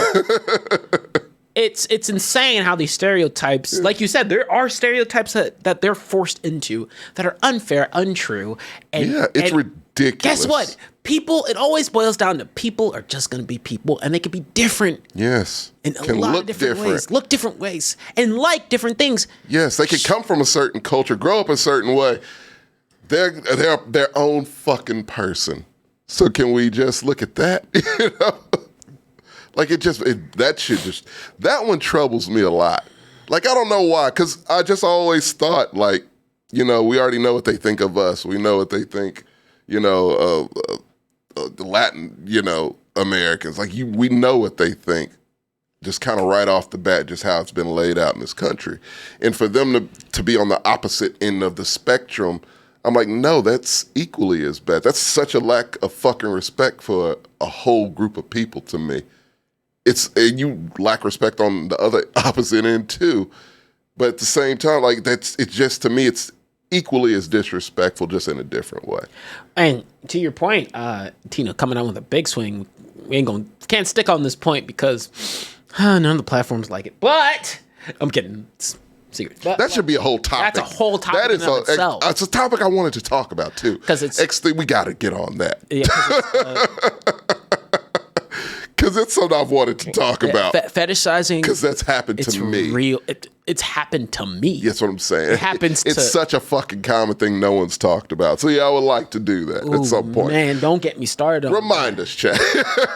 it's insane how these stereotypes, like you said, there are stereotypes that they're forced into that are unfair, untrue. And, it's ridiculous. Guess what? People, it always boils down to people are just going to be people, and they can be different. Yes. In a lot of different ways. Look different ways. And like different things. Yes, they could come from a certain culture, grow up a certain way. They're their own fucking person. So can we just look at that? You know? Like that one troubles me a lot. Like, I don't know why, because I just always thought, like, you know, we already know what they think of us. We know what they think, you know, the Latin, you know, Americans. Like, we know what they think, just kind of right off the bat, just how it's been laid out in this country. And for them to be on the opposite end of the spectrum, I'm like, no, that's equally as bad. That's such a lack of fucking respect for a whole group of people to me. And you lack respect on the other opposite end too. But at the same time, like, it's just, to me, it's equally as disrespectful, just in a different way. And to your point, Tina coming out with a big swing, we can't stick on this point because none of the platforms like it. But I'm kidding. It's secret. But, that should be a whole topic. That's a whole topic. That is itself. It's a topic I wanted to talk about too. Because we got to get on that. Yeah. Because it's something I've wanted to talk about. Fetishizing. Because that's happened to me. Real. It's happened to me. That's what I'm saying. It happens It's such a fucking common thing no one's talked about. So yeah, I would like to do that at some point. Man, don't get me started on Remind us, Chad.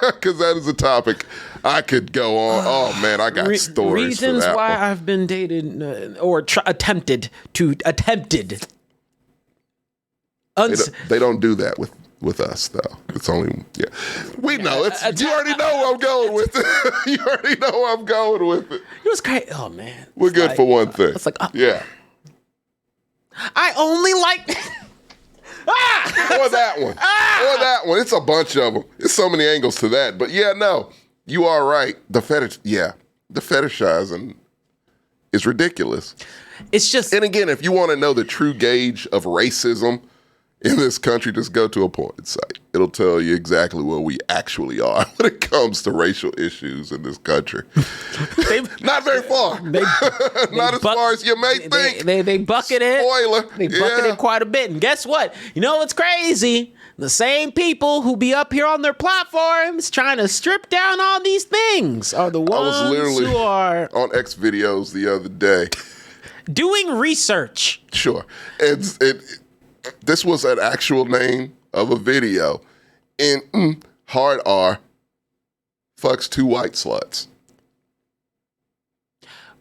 Because that is a topic I could go on. Oh man, I got stories Reasons for that why one. I've been dated or attempted. They don't do that with us, though. It's only, we know. You already know where I'm going with it. You already know where I'm going with it. It was great. Oh, man. We're good for one thing. It's like, yeah. I only like... Or that one. Or that one. It's a bunch of them. There's so many angles to that. But yeah, no, you are right. The fetishizing is ridiculous. It's just... And again, if you want to know the true gauge of racism in this country, just go to a porn site. It'll tell you exactly where we actually are when it comes to racial issues in this country. Not very far. Not as far as you may think. They bucket it. Spoiler. They bucket it quite a bit. And guess what? You know what's crazy? The same people who be up here on their platforms trying to strip down all these things are the ones who are on X videos the other day doing research. Sure. This was an actual name of a video. And hard R fucks 2 white sluts.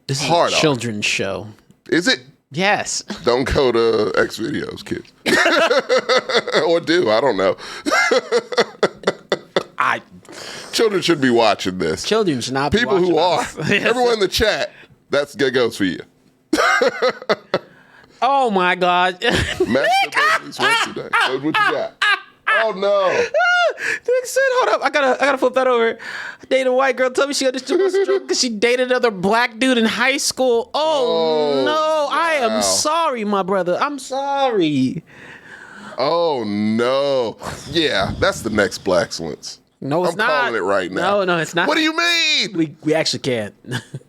This is hard a children's show. Is it? Yes. Don't go to X videos, kids. Or do. I don't know. Children should be watching this. Children should not be People watching who are. this. Everyone in the chat, that goes for you. Oh my God. Masturbate once a day. What you got? Oh no. Nick said, hold up, I gotta flip that over. I dated a white girl, told me she understood my stroke because she dated another black dude in high school. Oh no, wow. I am sorry, my brother. I'm sorry. Oh no. Yeah, that's the next Blaxcellence. No, it's not. I'm calling it right now. No, it's not. What do you mean? We actually can't.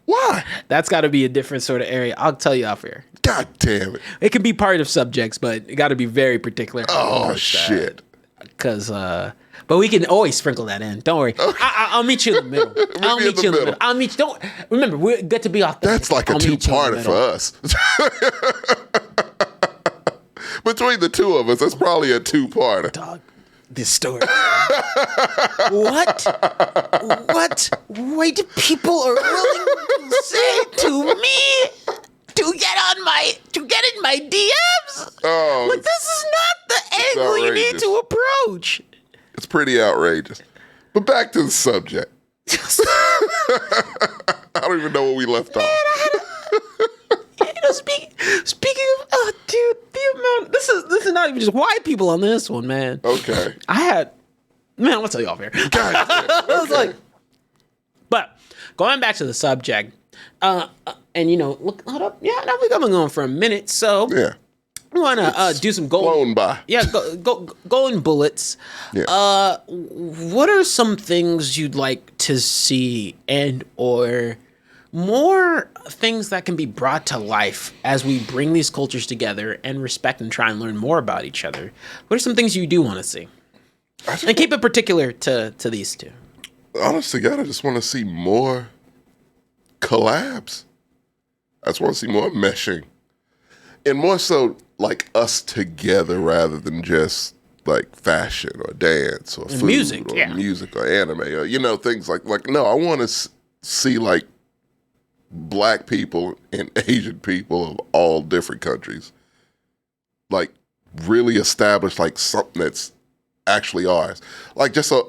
Why? That's got to be a different sort of area. I'll tell you off air. God damn it. It can be part of subjects, but it got to be very particular. Oh, shit. Because, but we can always sprinkle that in. Don't worry. Okay. I'll meet you in the middle. I'll meet you in the middle. I'll meet you. Don't remember. We're good to be authentic. That's like a 2-parter for us. Between the two of us, that's probably a two-parter. Dog, this story. What white people are willing to say to me to get in my DMs? Oh, Like, this is not the angle you need outrageous. to approach. It's pretty outrageous. But back to the subject. I don't even know where we left off. Speaking of, oh, dude, the amount. This is not even just white people on this one, man. Okay. I'm gonna tell you off here. God damn. I was Okay. like, but going back to the subject, and hold up, yeah, now we've been going for a minute, so Yeah. we want to do some gold. Blown by. Yeah, golden bullets. Yeah. What are some things you'd like to see, and or more things that can be brought to life as we bring these cultures together and respect and try and learn more about each other? What are some things you do want to see? And keep it particular to these two. Honestly, God, I just want to see more collabs. I just want to see more meshing. And more so, like, us together rather than just, like, fashion or dance or food music, or yeah. music or anime or, things like, no, I want to see, like, Black people and Asian people of all different countries, like, really establish, like, something that's actually ours. Like, just so...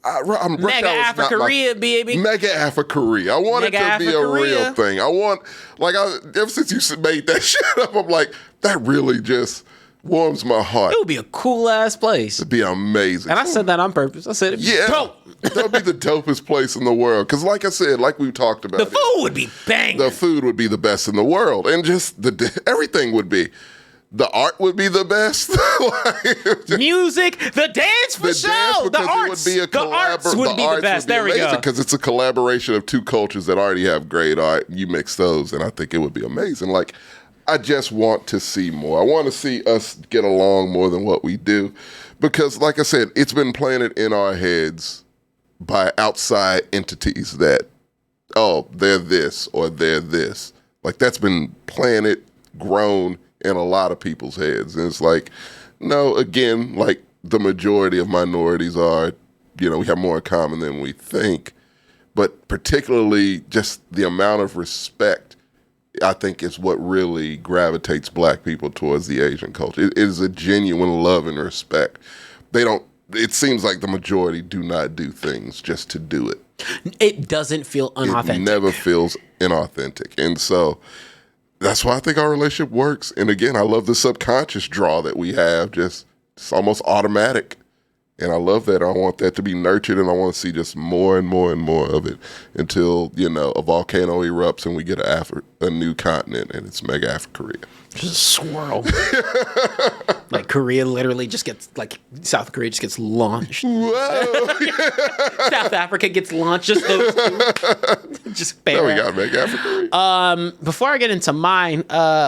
Mega Africa-Korea, baby. Mega Africa-Korea. I want it to be a real thing. I want, like, ever since you made that shit up, I'm like, that really just warms my heart. It would be a cool-ass place. It'd be amazing. And I said that on purpose. I said, dope. That would be the dopest place in the world. Because like I said, like we talked about, The food would be banging. the food would be the best in the world. And just everything would be. The art would be the best. Music, the dance for sure. The arts would be the best. There we go. Because it's a collaboration of two cultures that already have great art. You mix those, and I think it would be amazing. Like, I just want to see more. I want to see us get along more than what we do. Because, like I said, it's been planted in our heads by outside entities that, oh, they're this or they're this. Like, that's been planted, grown in a lot of people's heads. And it's like, no, again, like the majority of minorities are, we have more in common than we think. But particularly just the amount of respect, I think, is what really gravitates Black people towards the Asian culture. It is a genuine love and respect. It seems like the majority do not do things just to do it. It doesn't feel unauthentic. It never feels inauthentic. And so that's why I think our relationship works. And again, I love the subconscious draw that we have. It's almost automatic. And I love that. I want that to be nurtured, and I want to see just more and more and more of it until, a volcano erupts and we get a new continent, and it's Mega Africa-Korea. Just a swirl. Like Korea literally just gets, like, South Korea just gets launched. Whoa. South Africa gets launched. Just those two. Just There we got Mega Africa-Korea. Before I get into mine,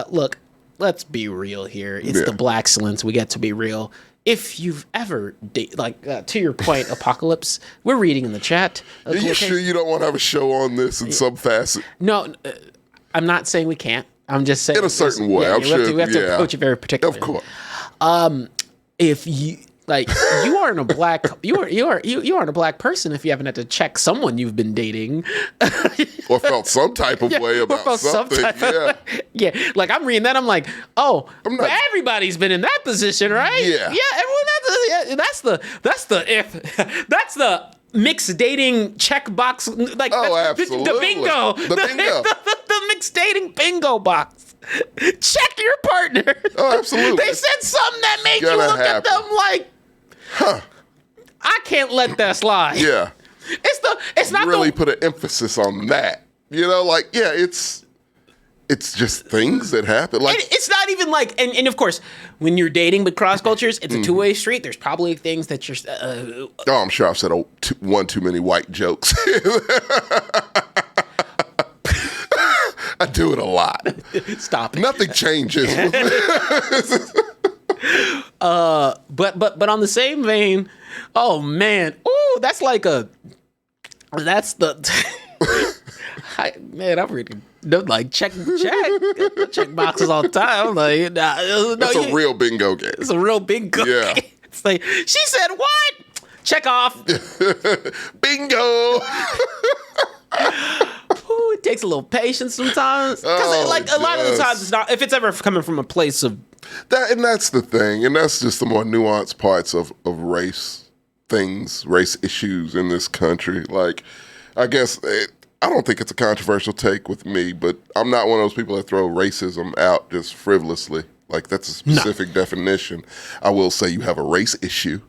look, let's be real here. It's the Blaxcellence. We get to be real. If you've ever, to your point, Apocalypse, we're reading in the chat. Are you sure you don't want to have a show on this in some facet? No, I'm not saying we can't. I'm just saying in a certain way. I'm sure we have to approach it very particularly. Of course. If you you aren't a black you aren't a black person if you haven't had to check someone you've been dating or felt some type of way about something. Yeah, like I'm reading that, I'm like, oh, everybody's been in that position, right? Yeah, everyone. That's the mixed dating checkbox. Like, absolutely. the bingo, the mixed dating bingo box. Check your partner. Oh, absolutely. They said something that made you look at them like, I can't let that slide. Yeah. It's not really put an emphasis on that. It's just things that happen. Like, it's not even like, and of course, when you're dating with cross cultures, it's a two-way street. There's probably things that you're. I'm sure I've said one too many white jokes. I do it a lot. Stop it. Nothing changes. But on the same vein, oh man, ooh, that's the. Man, I'm reading Like check boxes all the time. I'm like, That's a real bingo game. It's a real bingo. Yeah. Game. It's like she said what? Check off. Bingo. Ooh, it takes a little patience sometimes. Because a lot of the times it's not. If it's ever coming from a place of that, and that's the thing, and that's just the more nuanced parts of race things, race issues in this country. Like, I guess I don't think it's a controversial take with me, but I'm not one of those people that throw racism out just frivolously. Like, that's a specific definition. I will say you have a race issue,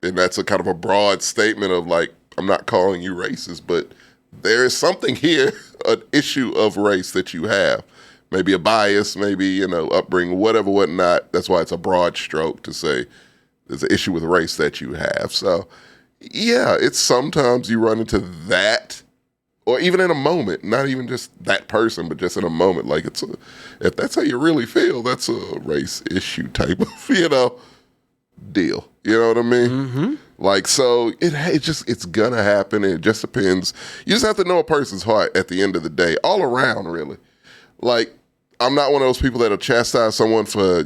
and that's a kind of a broad statement of like, I'm not calling you racist, but there is something here, an issue of race that you have. Maybe a bias, maybe, upbringing, whatever, whatnot. That's why it's a broad stroke to say there's an issue with race that you have. So, yeah, it's sometimes you run into that, or even in a moment, not even just that person, but just in a moment. Like, if that's how you really feel, that's a race issue type of, deal. You know what I mean? Mm-hmm. Like, so it's gonna happen. It just depends. You just have to know a person's heart at the end of the day, all around, really. Like, I'm not one of those people that'll chastise someone for,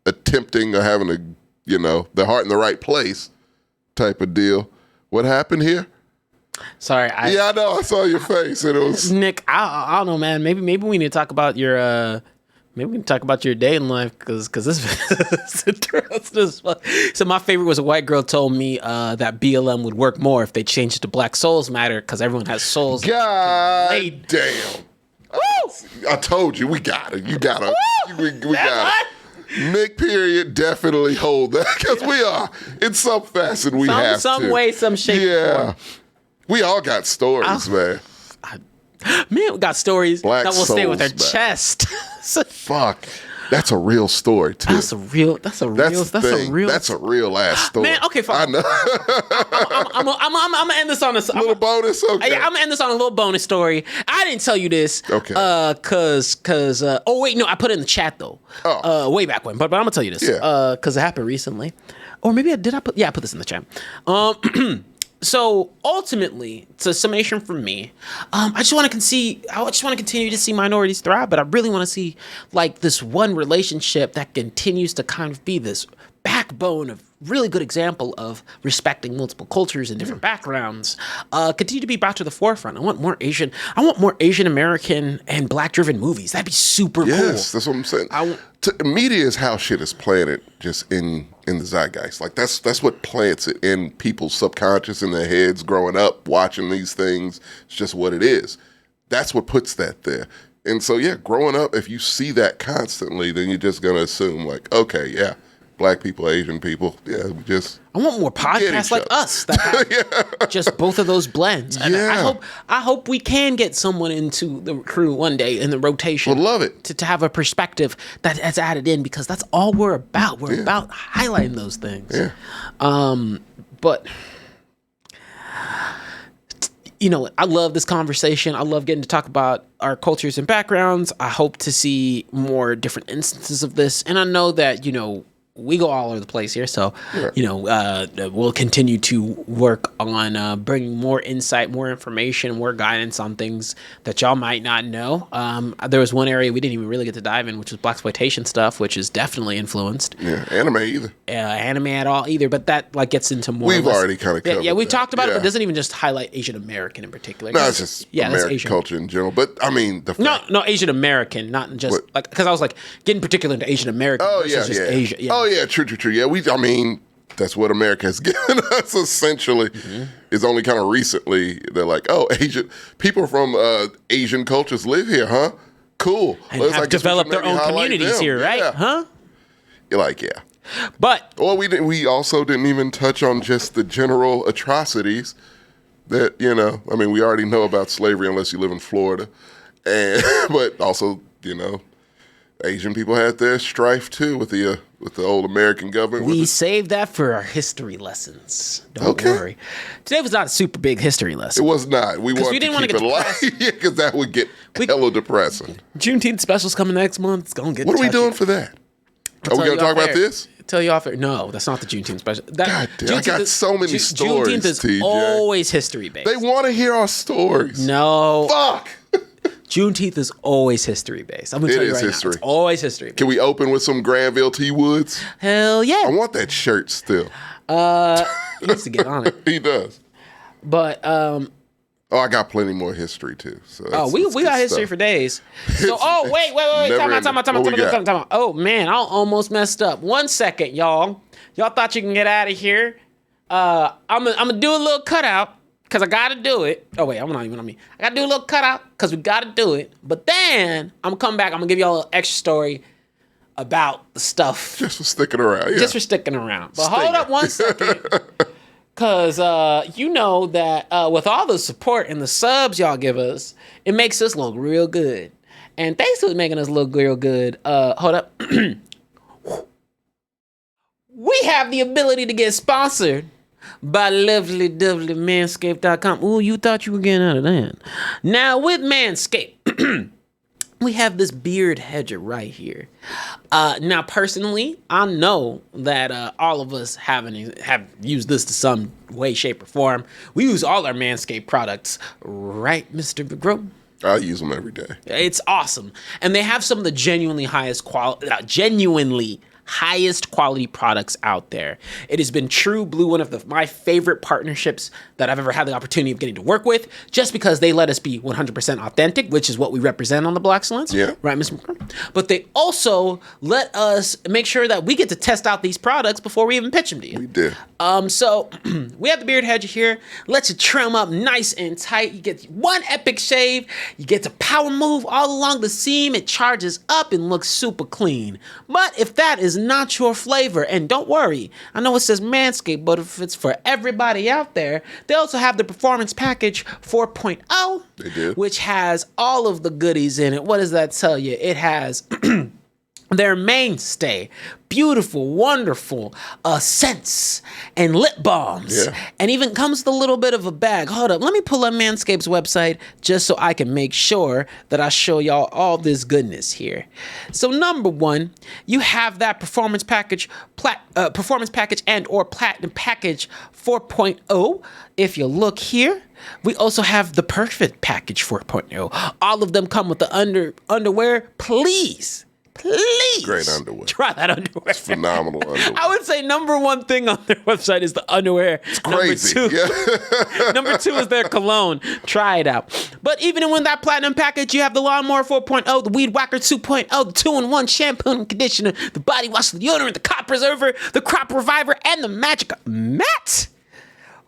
attempting or having their heart in the right place type of deal. What happened here? Sorry. I know. I saw your face. And it was Nick. I don't know, man. Maybe we need to talk about your. Maybe we can talk about your day in life because this is interesting. So my favorite was a white girl told me that BLM would work more if they changed it to Black Souls Matter because everyone has souls. God damn. I told you, we got it. You got it. We got it. Nick, period, definitely hold that because we are. In some facet, we have some way, some shape. Yeah. We all got stories, man. Man, we got stories Black that will stay with our souls, chest. Fuck. That's a real story, too. That's a real ass story. Man, okay, fine. I know. I'm gonna end this on a little bonus. Okay. I'm gonna end this on a little bonus story. I didn't tell you this. Okay. Cause oh wait, no, I put it in the chat though. Way back when, but I'm gonna tell you this. Yeah. Cause it happened recently, or maybe I put this in the chat. So ultimately, it's a summation from me. I just want to continue to see minorities thrive, but I really want to see like this one relationship that continues to kind of be this backbone of really good example of respecting multiple cultures and different backgrounds continue to be brought to the forefront. I want more Asian American and Black driven movies. That'd be super cool. Yes, that's what I'm saying. Media is how shit is planted just in the zeitgeist. Like that's what plants it in people's subconscious, in their heads growing up, watching these things. It's just what it is. That's what puts that there. And so, yeah, growing up, if you see that constantly, then you're just going to assume like, okay, yeah, Black people, Asian people, yeah, we just. I want more podcasts like us that have just both of those blends. And I hope we can get someone into the crew one day in the rotation. Would love it to have a perspective that has added in because that's all we're about. We're about highlighting those things. Yeah. But I love this conversation. I love getting to talk about our cultures and backgrounds. I hope to see more different instances of this, and I know that we go all over the place here, so we'll continue to work on bringing more insight, more information, more guidance on things that y'all might not know. There was one area we didn't even really get to dive in, which was blaxploitation stuff, which is definitely influenced. Yeah, anime either. Anime at all either, but that gets into more. We've already kind of covered. Yeah, we talked about it, but it doesn't even just highlight Asian American in particular. No, it's just American culture in general. But I mean, no Asian American, not just because I was like getting particular into Asian American. Oh versus just Asia. Yeah. Oh yeah, true. Yeah, that's what America has given us essentially. It's only kind of recently they're like, oh, Asian people from Asian cultures live here, huh? Cool. And have developed their own communities here, right? Yeah. Huh? You're like, yeah. But we also didn't even touch on just the general atrocities that, we already know about slavery unless you live in Florida. But also, Asian people had their strife too with the old American government. We saved that for our history lessons. Don't worry. Today was not a super big history lesson. It was not. We wanted didn't to keep it light. Yeah, because that would get hella depressing. Juneteenth special's coming next month. It's gonna get. What are we doing for that? Are we gonna talk about this? Tell you off air. No, that's not the Juneteenth special. God damn, I got so many stories. Juneteenth is TJ. always history based. They want to hear our stories. No. Fuck. Juneteenth is always history based. I'm gonna tell you right history. now. It's always history based. Can we open with some Granville T. Woods? Hell yeah. I want that shirt still. He needs to get on it. He does. But I got plenty more history too. So we got history for days. So wait. Time out. Oh man, I almost messed up. 1 second, y'all. Y'all thought you can get out of here. I'm gonna do a little cutout because I gotta do it. Oh wait, I'm not even on me. I gotta do a little cutout because we gotta do it. But then I'm gonna come back. I'm gonna give y'all an extra story about the stuff. Just for sticking around. Yeah. Just for sticking around. But hold up 1 second. Because you know that with all the support and the subs y'all give us, it makes us look real good. And thanks to making us look real good, hold up. We have the ability to get sponsored by lovely Manscaped.com. Ooh, you thought you were getting out of that. Now with Manscaped, we have this beard hedger right here. Now, personally, I know that all of us have used this to some way, shape, or form. We use all our Manscaped products, right, Mr. McGrow? I use them every day. It's awesome. And they have some of the genuinely highest quality products out there. It has been true blue, one of my favorite partnerships that I've ever had the opportunity of getting to work with, just because they let us be 100% authentic, which is what we represent on the Blaxcellence. Yeah. Right, Mr. McCrum? But they also let us make sure that we get to test out these products before we even pitch them to you. We did. So we have the beard hedger here. Lets you trim up nice and tight. You get one epic shave. You get to power move all along the seam. It charges up and looks super clean. But if that is not your flavor, and don't worry, I know it says Manscaped, but if it's for everybody out there, they also have the Performance Package 4.0. They do. Which has all of the goodies in it. What does that tell you? It has their mainstay, beautiful, wonderful scents and lip balms. Yeah. And even comes with a little bit of a bag. Hold up, let me pull up Manscaped's website just so I can make sure that I show y'all all this goodness here. So number one, you have that Performance Package and or Platinum Package 4.0. If you look here, we also have the Perfect Package 4.0. All of them come with the underwear. Please Great underwear. try that underwear. It's phenomenal underwear. I would say number one thing on their website is the underwear. It's crazy. Number two is their cologne. Try it out. But even in that platinum package, you have the Lawnmower 4.0, the Weed Whacker 2.0, the 2-in-1 shampoo and conditioner, the body wash, the deodorant, the crop preserver, the crop reviver, and the magic mat.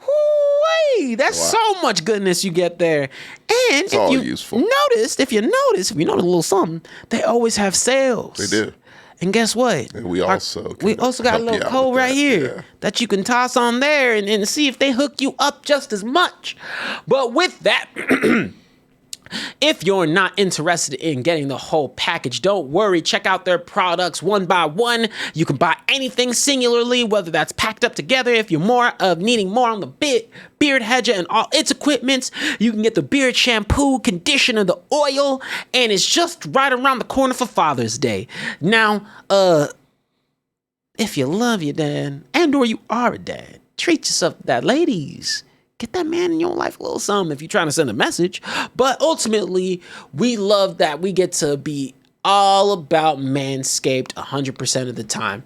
Woo-wee, that's so much goodness you get there. And it's all useful. If you notice a little something, they always have sales. They do. And guess what? And we also got a little code right here that you can toss on there and see if they hook you up just as much. But with that, if you're not interested in getting the whole package, don't worry. Check out their products one by one. You can buy anything singularly, whether that's packed up together. If you're needing more on the beard hedger and all its equipments, you can get the beard shampoo, conditioner, the oil, and it's just right around the corner for Father's Day. Now, if you love your dad and or you are a dad, treat yourself to that, ladies. Get that man in your life a little something if you're trying to send a message. But ultimately, we love that we get to be all about Manscaped 100% of the time.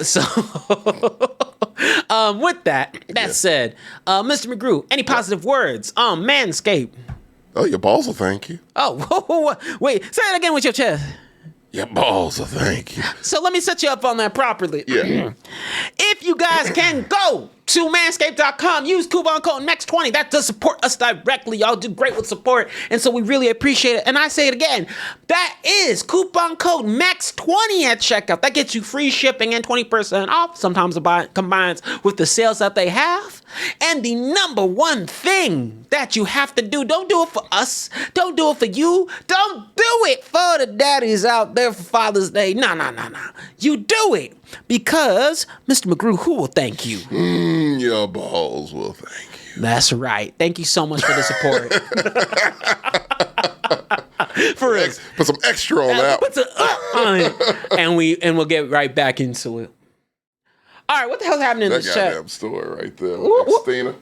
So, with that said, Mr. McGrew, any positive words on Manscaped? Oh, your balls will thank you. Oh, wait, say it again with your chest. Your balls will thank you. So let me set you up on that properly. Yeah. If you guys can go to manscaped.com, use coupon code MEX20. That does support us directly. Y'all do great with support, and so we really appreciate it. And I say it again, that is coupon code MEX20 at checkout. That gets you free shipping and 20% off. Sometimes it combines with the sales that they have. And the number one thing that you have to do, don't do it for us. Don't do it for you. Don't do it for the daddies out there for Father's Day. No. You do it because, Mr. McGrew, who will thank you? Your balls will thank you. That's right. Thank you so much for the support. Put some extra on that. Put some on it. And we'll get right back into it. All right, what the hell's happening in this chat? That goddamn story right there. Christina.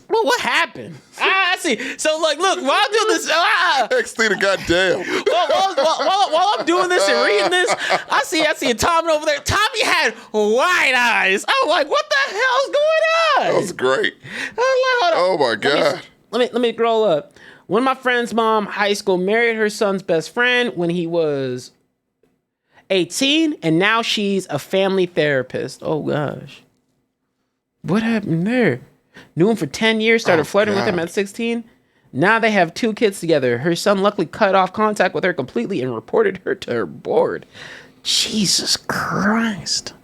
Well, what happened? I see. So, like, look, while I'm doing this, Xtina, goddamn. while I'm doing this and reading this, I see Tommy over there. Tommy had wide eyes. I'm like, what the hell's going on? That was great. I was like, hold on. Oh my God. Let me scroll up. One of my friend's mom, high school, married her son's best friend when he was 18, and now she's a family therapist. Oh gosh. What happened there? Knew him for 10 years, started flirting with him at 16. Now they have 2 kids together. Her son luckily cut off contact with her completely and reported her to her board. Jesus Christ.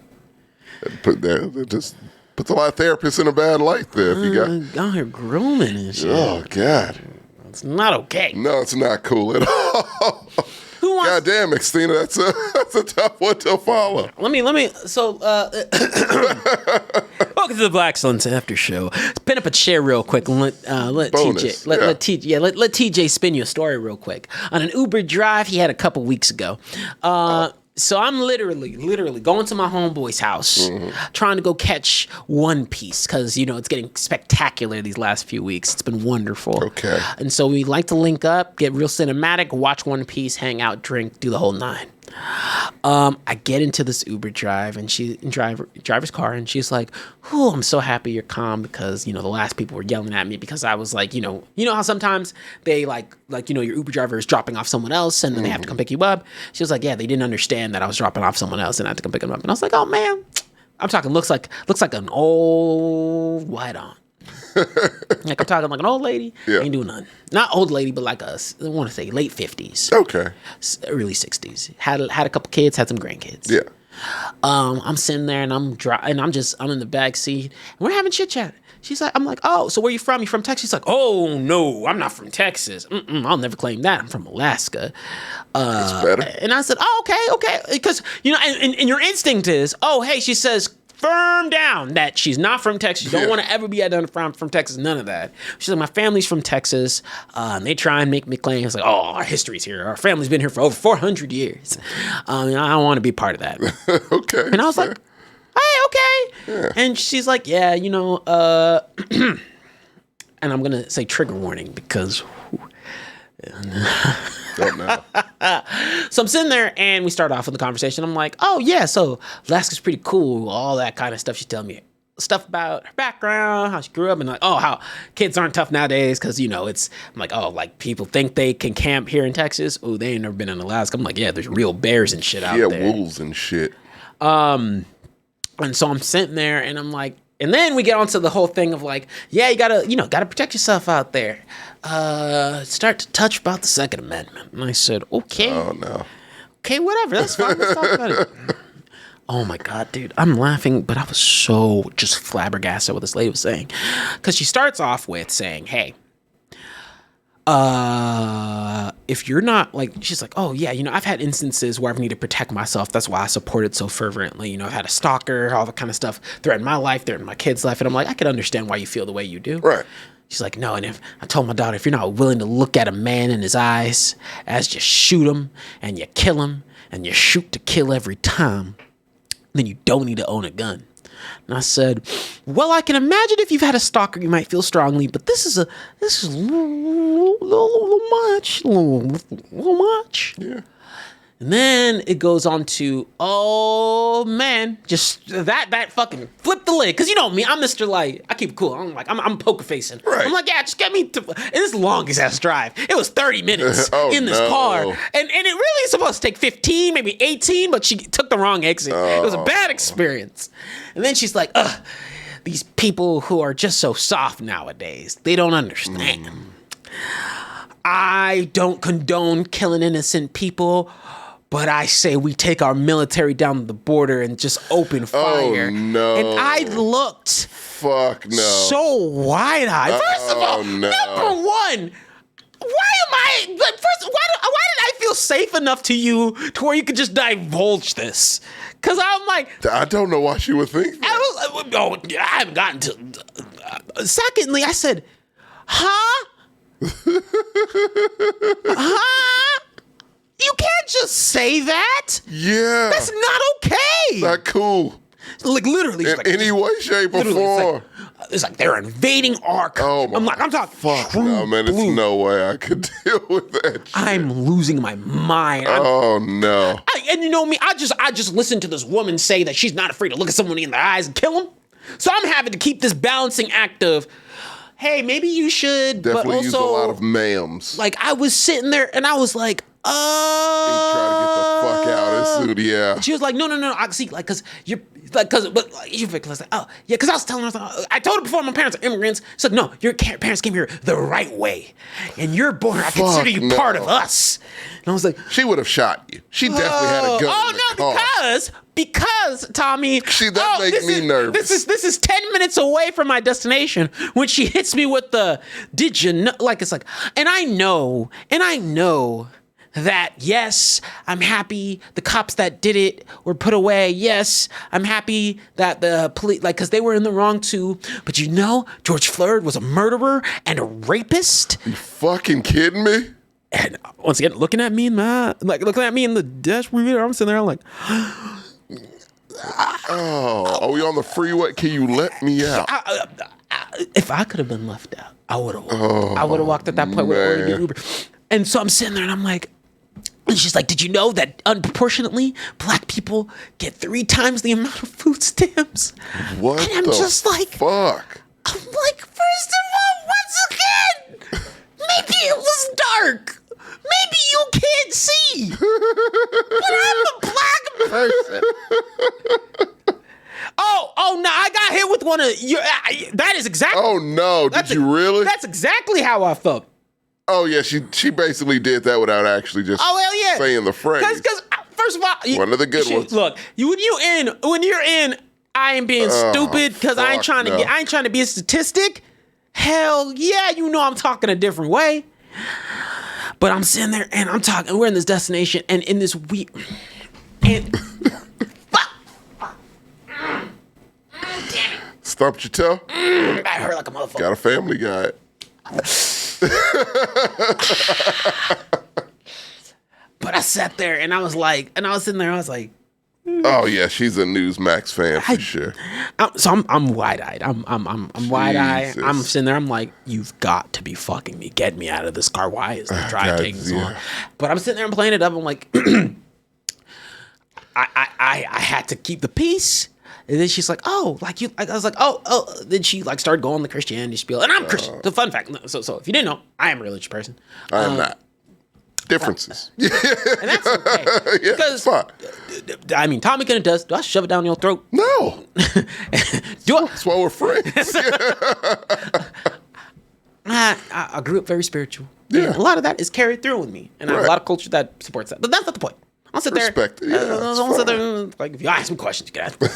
That just puts a lot of therapists in a bad light there. If you got out here grooming and shit. Oh God. It's not okay. No, it's not cool at all. Who wants? God damn, Xtina, that's a tough one to follow. Let me. So, welcome to the Blaxcellence After Show. Pin up a chair real quick and let Bonus, TJ let TJ spin you a story real quick. On an Uber drive he had a couple weeks ago. So I'm literally going to my homeboy's house, trying to go catch One Piece because, you know, it's getting spectacular these last few weeks. It's been wonderful. Okay. And so we like to link up, get real cinematic, watch One Piece, hang out, drink, do the whole 9. I get into this Uber drive and driver's car, and she's like, "Oh, I'm so happy you're calm because, you know, the last people were yelling at me because I was like, you know how sometimes they like you know, your Uber driver is dropping off someone else and then they have to come pick you up." She was like, "Yeah, they didn't understand that I was dropping off someone else and I had to come pick them up." And I was like, "Oh man, I'm talking looks like an old white on." Like I'm talking like an old lady. Yeah. Ain't doing nothing. Not old lady, but like I want to say late 50s. Okay. Early 60s. Had a couple kids, had some grandkids. Yeah. I'm sitting there and I'm in the back seat and we're having chit chat. I'm like, "Oh, so where you from? You from Texas?" She's like, "Oh no, I'm not from Texas. I'll never claim that. I'm from Alaska." That's better. And I said, "Oh, okay," because you know, and your instinct is, "Oh, hey," she says, firm down that she's not from Texas. You don't want to ever be identified from Texas. None of that. She's like, "My family's from Texas, and they try and make me claim." It's like, "Oh, our history's here. Our family's been here for over 400 years. I don't want to be part of that." Okay. And I was like, "Hey, okay." Yeah. And she's like, "Yeah, you know," and I'm going to say trigger warning because... Don't know. So I'm sitting there and we start off with the conversation. I'm like, "Oh yeah, so Alaska's pretty cool," all that kind of stuff. She's telling me stuff about her background, how she grew up, and like, "Oh, how kids aren't tough nowadays because, you know, it's..." I'm like, "Oh, like people think they can camp here in Texas. Oh, they ain't never been in Alaska." I'm like, "Yeah, there's real bears and shit out there. Yeah, wolves and shit." And so I'm sitting there and I'm like, and then we get onto the whole thing of like, "Yeah, you gotta protect yourself out there. Start to touch about the Second Amendment." And I said, "Okay." Oh no. Okay, whatever. That's fine. Let's talk about it. Oh my God, dude. I'm laughing, but I was so just flabbergasted what this lady was saying. Because she starts off with saying, "Hey, if you're not like," she's like, "Oh yeah, you know, I've had instances where I've needed to protect myself. That's why I support it so fervently. You know, I've had a stalker, all that kind of stuff threaten my life, threaten my kid's life." And I'm like, "I can understand why you feel the way you do." Right. She's like, "No, and if I told my daughter, if you're not willing to look at a man in his eyes as you shoot him and you kill him and you shoot to kill every time, then you don't need to own a gun." And I said, "Well, I can imagine if you've had a stalker, you might feel strongly, but this is a little much." Yeah. And then it goes on to, oh man, just that fucking flip the lid. Cause you know me, I'm Mr. Like, I keep it cool. I'm poker facing. Right. I'm like, "Yeah, just get me to," and this is the longest ass drive. It was 30 minutes in this car. And it really is supposed to take 15, maybe 18, but she took the wrong exit. It was a bad experience. And then she's like, "Ugh, these people who are just so soft nowadays, they don't understand. I don't condone killing innocent people, but I say we take our military down the border and just open fire." Oh, no. And I looked Fuck no. so wide-eyed. First of all, no. number one, why did I feel safe enough to you to where you could just divulge this? Because I'm like, I don't know why she would think that. I haven't gotten to. Secondly, I said, "Huh? Huh? You can't just say that. Yeah. That's not okay." Not cool. Like literally, In any way, shape, or form. it's like they're invading Ark. Oh my! I'm talking. Fuck no, man! It's no way I could deal with that. Shit. I'm losing my mind. Oh no! And you know me, I just listened to this woman say that she's not afraid to look at someone in the eyes and kill them. So I'm having to keep this balancing act of, hey, maybe you should, definitely but also use a lot of ma'ams. Like I was sitting there and I was like, Try to get the fuck out as soon, yeah. She was like, no, I see, like, cause you're like, cause you like, oh yeah, cause I was telling her, I told her before my parents are immigrants. She's like, no, your parents came here the right way, and you're born. I consider you part of us. And I was like, she would have shot you. She definitely had a gun. In the car. Because Tommy, that makes me nervous. This is 10 minutes away from my destination when she hits me with the, did you know? Like it's like, and I know that, yes, I'm happy the cops that did it were put away. Yes, I'm happy that the police, like, because they were in the wrong too. But you know, George Floyd was a murderer and a rapist. You fucking kidding me? And once again, looking at me in the dashboard, I'm sitting there, I'm like, oh, are we on the freeway? Can you let me out? If I could have been left out, I would have. I would have walked at that point where I ordered the Uber. And so I'm sitting there and I'm like, and she's like, did you know that unproportionately black people get 3 times the amount of food stamps? What? And I'm just like, fuck. I'm like, first of all, once again, maybe it was dark. Maybe you can't see. But I'm a black person. Oh no! I got hit with one of your. That is exactly. Oh no! Did you really? That's exactly how I felt. Oh yeah, she basically did that without actually just saying the phrase. Because first of all, one of the good ones. Look, when you're in, I ain't being stupid because I ain't trying to be a statistic. Hell yeah, you know I'm talking a different way. But I'm sitting there and I'm talking. We're in this destination and in this week and. Stumped your toe? I hurt like a motherfucker. Got a Family Guy. But I sat there and I was sitting there, I was like, oh yeah, she's a Newsmax fan for sure. I'm wide-eyed. I'm wide-eyed. I'm sitting there, I'm like, you've got to be fucking me. Get me out of this car. Why is the drive taking so long? But I'm sitting there and playing it up. I'm like, I had to keep the peace. And then she's like, oh, like you, I was like, oh. Then she like started going the Christianity spiel. And I'm Christian. The fun fact. So if you didn't know, I am a religious person. I am not. Differences. And that's okay. Yeah, because, fine. I mean, Tommy kind of does. Do I shove it down your throat? No. That's why we're friends. I grew up very spiritual. Yeah. And a lot of that is carried through with me. And I have a lot of culture that supports that. But that's not the point. I'll sit there. Respect it. Yeah, I'll sit there. Like, if you ask me questions, you can ask me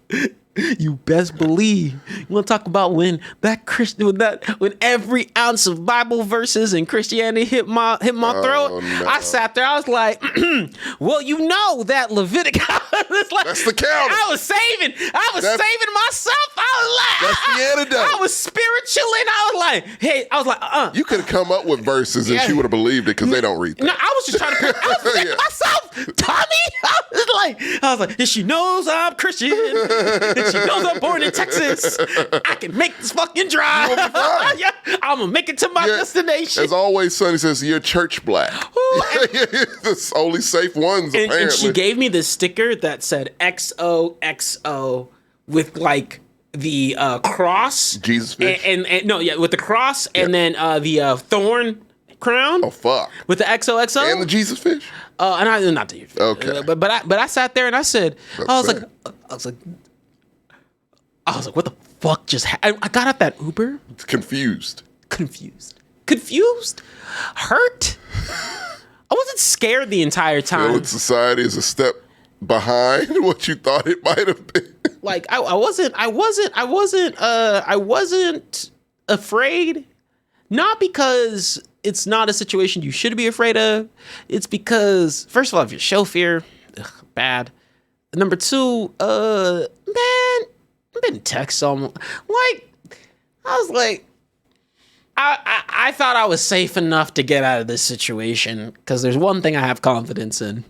questions. You best believe. You want to talk about when every ounce of Bible verses and Christianity hit my throat? No. I sat there. I was like, well, you know that Leviticus. That's the counter. I was saving myself. That's the antidote. I was spiritual and I was like, hey, You could have come up with verses and she would have believed it because they don't read that. No, I was just trying to protect myself, Tommy. I was like, if she knows I'm Christian, if she knows I'm born in Texas, I can make this fucking drive. Yeah, I'm gonna make it to my destination. As always, Sonny says, you're church black. The only safe ones, apparently. And she gave me this sticker that said XOXO with like the cross. Jesus fish. And with the cross and then the thorn crown. Oh fuck! With the XOXO and the Jesus fish. And I not the okay. But I sat there and I said, I was like, what the fuck just happened? I got out that Uber. Confused. Hurt. I wasn't scared the entire time. Feeling society is a step behind what you thought it might have been. Like I wasn't afraid. Not because it's not a situation you should be afraid of. It's because, first of all, if you show fear, bad. Number two, man, I've been text someone. Like, I was like, I thought I was safe enough to get out of this situation because there's one thing I have confidence in.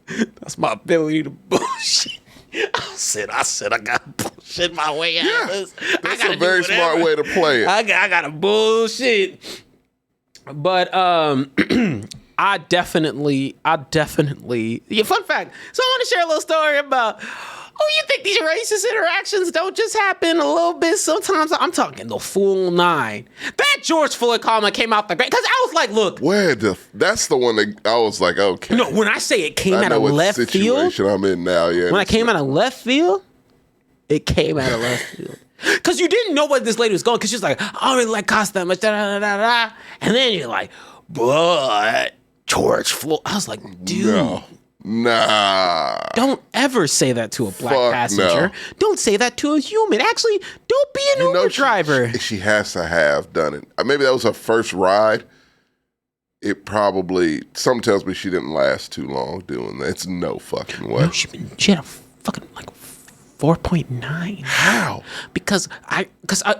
That's my ability to bullshit. I I said I got bullshit my way out of this. That's a very smart way to play it. I got a bullshit. But I definitely. Yeah, fun fact. So I want to share a little story about. Oh, you think these racist interactions don't just happen a little bit sometimes? I'm talking the full 9. That George Floyd comment came out the great because I was like, look. That's the one that I was like, okay. No, when I say it came out of left field. Situation I'm in now, yeah. When I came out of left field, it came out of left field. Because you didn't know where this lady was going because she was like, I don't really like cost that much, da-da-da-da-da. And then you're like, but George Floyd. I was like, dude. No. Nah. Don't ever say that to a black passenger. No. Don't say that to a human. Actually, don't be an Uber driver. She has to have done it. Maybe that was her first ride. It probably, something tells me she didn't last too long doing that. It's no fucking way. No, she had a fucking 4.9. How? Because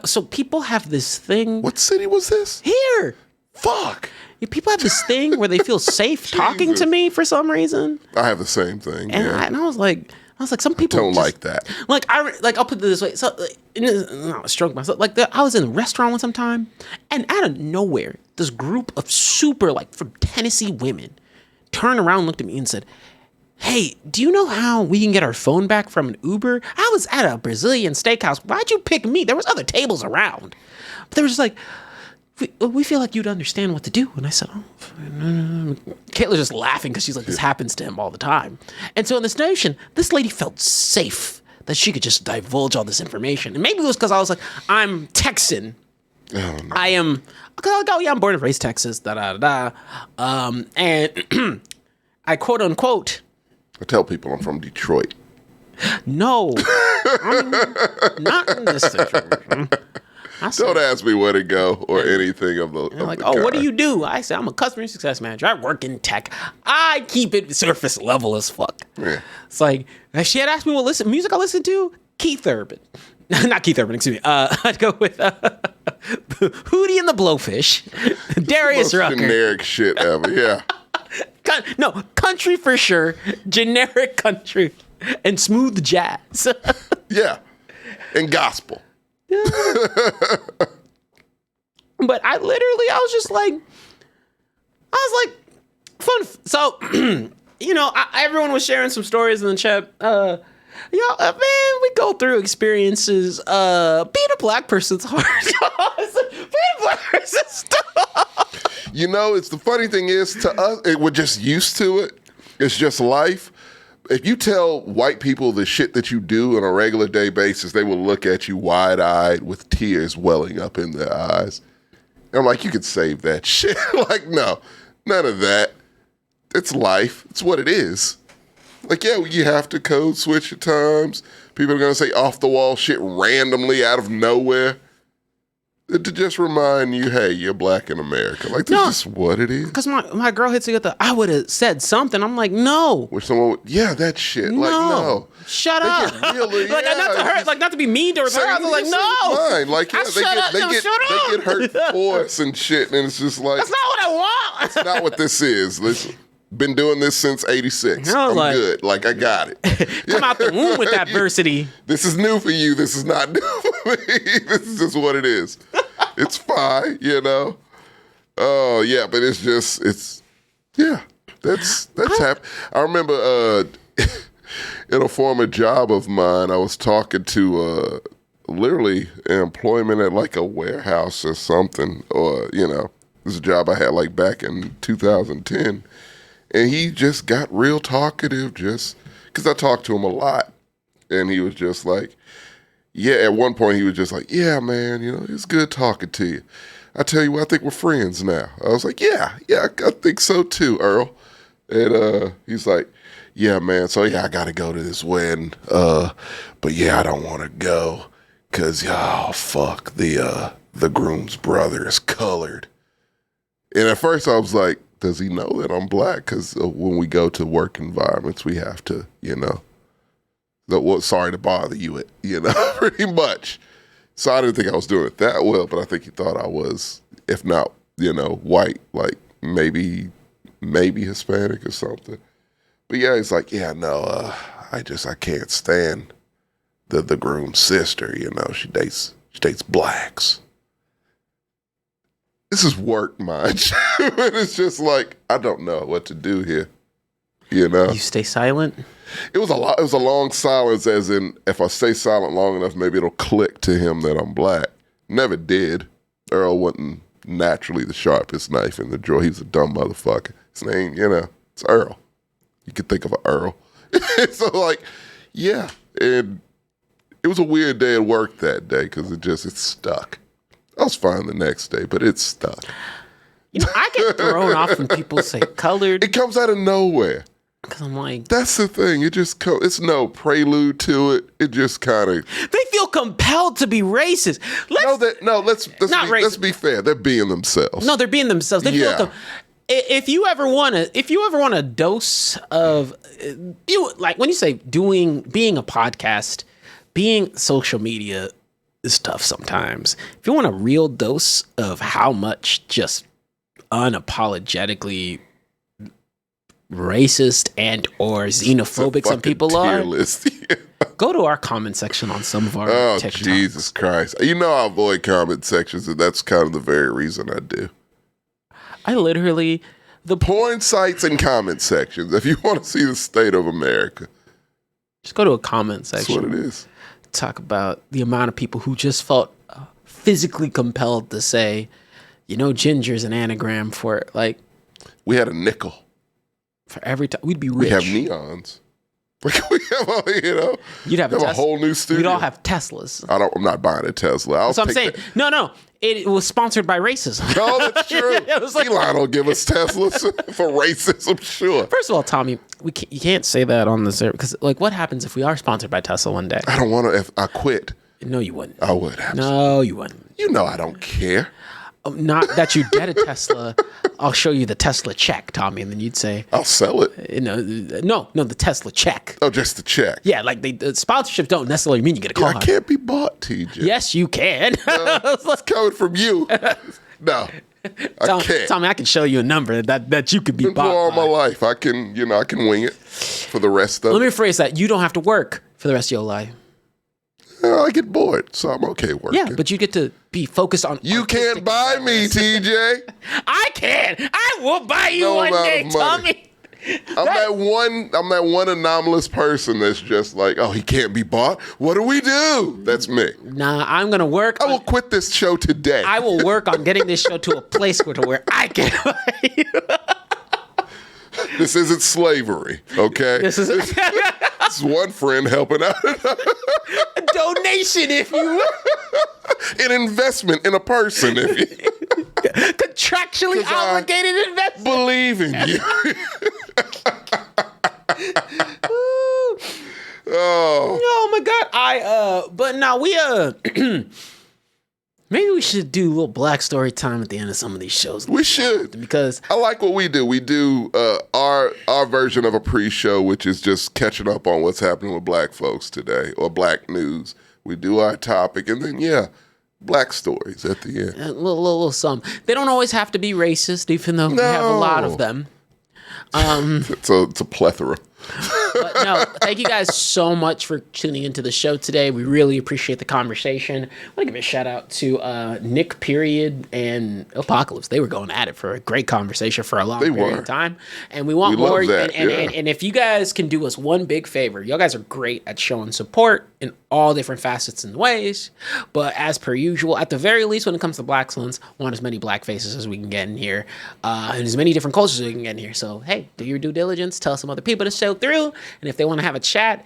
so people have this thing. What city was this? Here. Fuck. People have this thing where they feel safe talking to me for some reason. I have the same thing. And, yeah. I was like, some people don't like that. Like I'll put it this way. So I stroke myself. Like I was in a restaurant one time, and out of nowhere, this group of super from Tennessee women turned around, and looked at me, and said, "Hey, do you know how we can get our phone back from an Uber? I was at a Brazilian steakhouse. Why'd you pick me? There was other tables around." But they were just like, we feel like you'd understand what to do. And I said, Kayla's just laughing because she's like, this happens to him all the time. And so in this notion, this lady felt safe that she could just divulge all this information. And maybe it was because I was like, I'm Texan. Oh, no. I am, I'm born and raised Texas, and I quote unquote. I tell people I'm from Detroit. No, not in this situation. Don't ask me where to go or anything of the. Like, what do you do? I say I'm a customer success manager. I work in tech. I keep it surface level as fuck. Yeah. It's like if she had asked me what music I listen to, Keith Urban, not Keith Urban. Excuse me. I'd go with Hootie and the Blowfish, Darius Rucker. Generic shit ever. Yeah. No, country for sure. Generic country and smooth jazz. Yeah, and gospel. But I was just like, fun. So, everyone was sharing some stories in the chat. Man, we go through experiences. Being a black person's hard. Being a black person's tough. It's the funny thing is to us, we're just used to it. It's just life. If you tell white people the shit that you do on a regular day basis, they will look at you wide-eyed with tears welling up in their eyes. And I'm like, you could save that shit. Like, no, none of that. It's life. It's what it is. Like, yeah, you have to code switch at times. People are going to say off-the-wall shit randomly out of nowhere. To just remind you, hey, you're black in America. Like, this is what it is. Because my girl hits me with I would have said something. I'm like, no. Where someone that shit. Like, no. Shut up. Really, not to hurt, not to be mean to her. I was like, no. Fine. Like, they get hurt for us and shit. And it's just like. That's not what I want. That's not what this is. Listen. Been doing this since 86. I'm good. Like, I got it. Come out the womb with adversity. This is new for you. This is not new for me. This is just what it is. It's fine, Oh, yeah, but that's happened. I remember in a former job of mine, I was talking to literally employment at like a warehouse or something. Or, this is a job I had back in 2010. And he just got real talkative just because I talked to him a lot. And he was just like, at one point he was just like, yeah, man, it's good talking to you. I tell you what, I think we're friends now. I was like, yeah, I think so too, Earl. And he's like, yeah, man, so I got to go to this wedding. But yeah, I don't want to go because, fuck, the groom's brother is colored. And at first I was like, does he know that I'm black? Because when we go to work environments, we have to, sorry to bother you, pretty much. So I didn't think I was doing it that well, but I think he thought I was, if not, white, like maybe Hispanic or something. But yeah, he's like, I can't stand the groom's sister, you know, she dates blacks. This is work, mind you. And it's just like, I don't know what to do here. You know? You stay silent? It was a long silence, as in, if I stay silent long enough, maybe it'll click to him that I'm black. Never did. Earl wasn't naturally the sharpest knife in the drawer. He's a dumb motherfucker. His name, you know, it's Earl. You could think of an Earl. So, like, yeah. And it was a weird day at work that day because it stuck. I was fine the next day, but it stuck. You know, I get thrown off when people say colored. It comes out of nowhere. Because I'm like... That's the thing. It just it's no prelude to it. It just kind of... They feel compelled to be racist. Let's be fair. They're being themselves. No, they're being themselves. They feel if you ever want a dose of... like, when you say being a podcast, being social media is tough sometimes. If you want a real dose of how much just unapologetically racist and or xenophobic some people are, go to our comment section on some of our TikToks. Jesus Christ. You know I avoid comment sections, and that's kind of the very reason I do. I literally... The porn sites and comment sections, if you want to see the state of America. Just go to a comment section. That's what it is. Talk about the amount of people who just felt physically compelled to say, you know, ginger's an anagram for, like... We had a nickel. For every time. We'd be rich. We have neons. We have, you know... You'd have a whole new studio. We'd all have Teslas. I'm not buying a Tesla. That's what I'm saying. No. It was sponsored by racism. No, that's true. Elon will give us Teslas for racism, sure. First of all, Tommy, you can't say that on the server because, like, what happens if we are sponsored by Tesla one day? I don't want to. If I quit. No, you wouldn't. I would. Absolutely. No, you wouldn't. You know I don't care. Not that you get a Tesla. I'll show you the Tesla check, Tommy, and then you'd say, I'll sell it. No, the Tesla check. Oh, just the check. Yeah, like the sponsorships don't necessarily mean you get a car. I can't be bought, TJ. Yes, you can. It's coming from you. No, I can't. Tommy, I can show you a number that you could be bought. All my life, I can wing it for the rest of it. Let me rephrase that. You don't have to work for the rest of your life. I get bored, so I'm okay working. Yeah, but you get to be focused on... You can't buy me, TJ. I can. I will buy you one day, Tommy. I'm that one anomalous person that's just like, oh, he can't be bought. What do we do? That's me. Nah, I'm going to work. I will quit this show today. I will work on getting this show to a place where I can buy you. This isn't slavery, okay? This is one friend helping out. A donation, if you will. An investment in a person, if you... Contractually obligated investment. Believe in you. Oh my God. But now we maybe we should do a little Black story time at the end of some of these shows. We should, because I like what we do. We do our version of a pre-show, which is just catching up on what's happening with Black folks today or Black news. We do our topic, and then Black stories at the end. A little some. They don't always have to be racist, even though we have a lot of them. It's a plethora. But no, thank you guys so much for tuning into the show today. We really appreciate the conversation. I want to give a shout out to Nick Period and Apocalypse. They were going at it for a great conversation for a long period of time. And we want more. And if you guys can do us one big favor, y'all guys are great at showing support in all different facets and ways. But as per usual, at the very least, when it comes to Blaxcellence, want as many Black faces as we can get in here, and as many different cultures as we can get in here. So, hey, do your due diligence. Tell some other people to show through. And if they want to have a chat,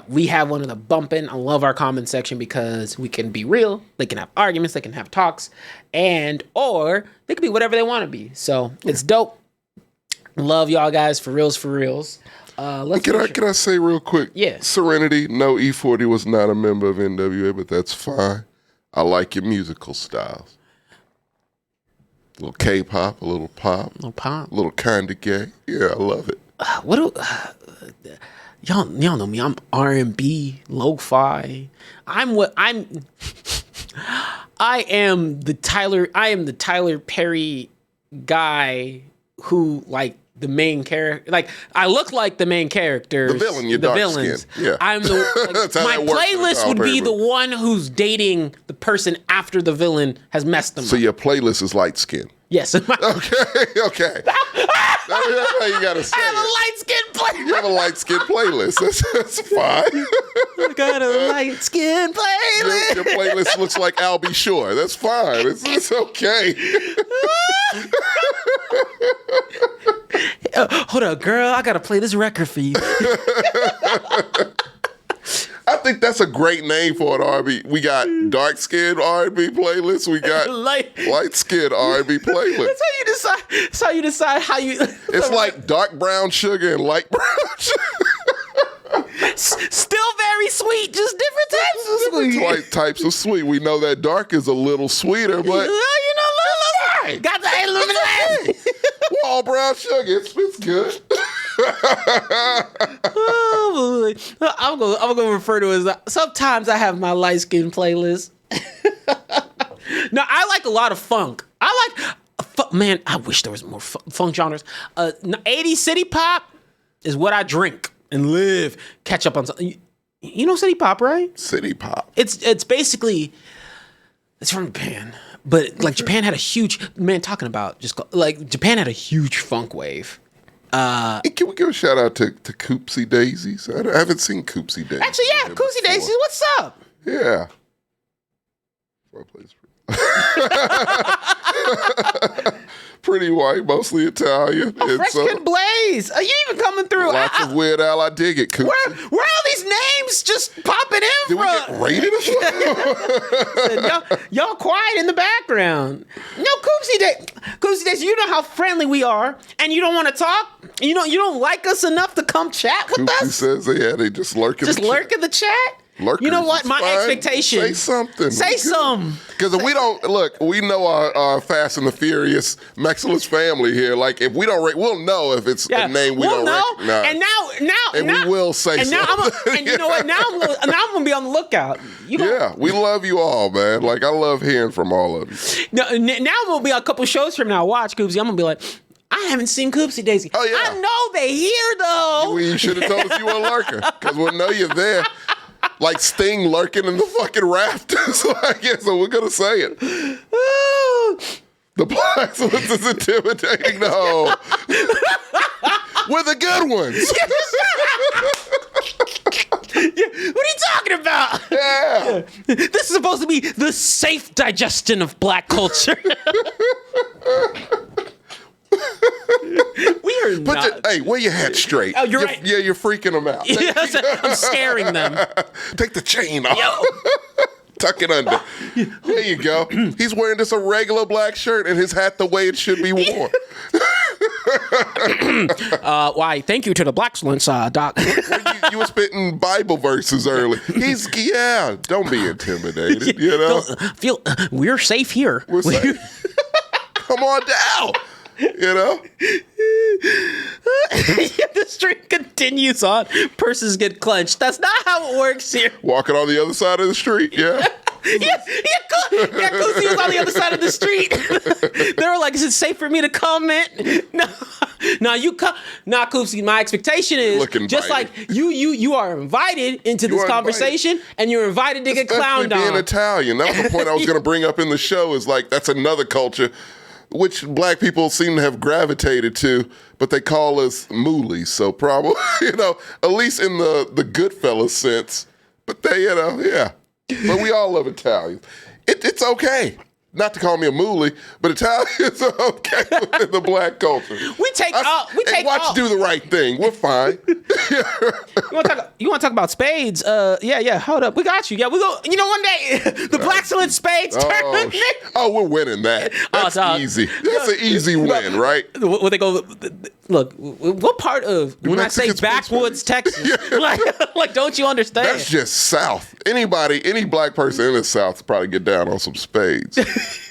we have one of the bumping. I love our comment section because we can be real. They can have arguments. They can have talks. Or they can be whatever they want to be. So it's dope. Love y'all guys for reals, for reals. Can I say real quick? Yeah. Serenity, no, E40 was not a member of NWA, but that's fine. I like your musical styles. A little K-pop, a little pop. A little kinda gay. Yeah, I love it. Y'all know me. I'm R&B, lo-fi. I am the Tyler Perry guy who like the main character. Like I look like the main characters. The villain, you're the dark villains. skin. Yeah. I'm the That's how my that works with playlist Tom would be Paper. the one who's dating the person after the villain has messed them So up. your playlist is light skin. Yes. Okay. That's how you gotta say I have a it. light skin playlist. You have a light skin playlist. That's fine. I got a light skin playlist. Your playlist looks like Al B. Shore. That's fine. It's okay. Hold up, girl. I gotta play this record for you. I think that's a great name for an R&B. We got dark skin R&B playlist. We got light skin R&B playlist. That's how you decide how you. It's like dark brown sugar and light brown sugar. Still very sweet, just different types of sweet. Different types of sweet. We know that dark is a little sweeter, but got the illumination. All brown sugar. It's good. Oh, boy. I'm gonna refer to it as sometimes I have my light skin playlist. No, I like a lot of funk. I like man. I wish there was more funk genres. 80s city pop is what I drink and live. Catch up on something. You know city pop, right? City pop. It's basically it's from Japan, but like Japan had a huge Japan had a huge funk wave. Hey, can we give a shout out to Coopsie Daisies? I haven't seen Coopsie Daisies. Actually, yeah, Coopsie Daisies. What's up? Yeah. Pretty white, mostly Italian. Fresh Kid Blaze. Are you even coming through? Lots of Weird Al. I dig it, Coopsie. Where are all these names just popping in Did we get rated or something? y'all quiet in the background. No, Coopsie Days, you know how friendly we are, and you don't want to talk? You don't like us enough to come chat with Coopsie us? says, they just lurk in the chat. Just lurk in the chat? Lurkers, you know what? it's My fine. expectation. Say something. Say something. Because if we don't, look, we know our Fast and the Furious Blaxcellence family here. Like, if we don't, we'll know if it's a name we don't recognize. And now, we will say something. And you know what? Now I'm going to be on the lookout. We love you all, man. Like, I love hearing from all of you. Now we'll be a couple shows from now. Watch, Coopsie. I'm going to be like, I haven't seen Coopsie Daisy. Oh, yeah. I know they here, though. You should have told us you were a lurker. Because we'll know you're there. Like Sting lurking in the fucking rafters. So we're going to say it. The Blaxcellence is intimidating. No. We're the good ones. What are you talking about? Yeah. This is supposed to be the safe digestion of black culture. We are not. Hey, wear your hat straight. Oh, you're right. Yeah, you're freaking them out. Yes, I'm scaring them. Take the chain off. Tuck it under. There you go. He's wearing just a regular black shirt and his hat the way it should be worn. Why, thank you to the Blaxcellence, Doc. You were spitting Bible verses early. Don't be intimidated, you know? We're safe here. We're safe. Come on down. You know? The string continues on. Purses get clenched. That's not how it works here. Walking on the other side of the street, yeah. Coopsie was on the other side of the street. They were like, is it safe for me to comment? No, Coopsie, my expectation is just like you are invited into this conversation and you're invited to get clowned on. Being Italian. That was the point I was going to bring up in the show is like, that's another culture which black people seem to have gravitated to, but they call us moolies. So probably, at least in the Goodfellas sense. But they, yeah. But we all love Italians. It's okay not to call me a moolie, but Italians are okay within the black culture. Watch do the right thing. We're fine. You want to talk about spades? Yeah. Hold up, we got you. Yeah, we go. One day the Blaxcellence spades tournament. We're winning that. That's easy. That's an easy win, right? When they go, look, what part of when Mexicans I say backwoods Texas? like, don't you understand? That's just South. Any black person in the South probably get down on some spades.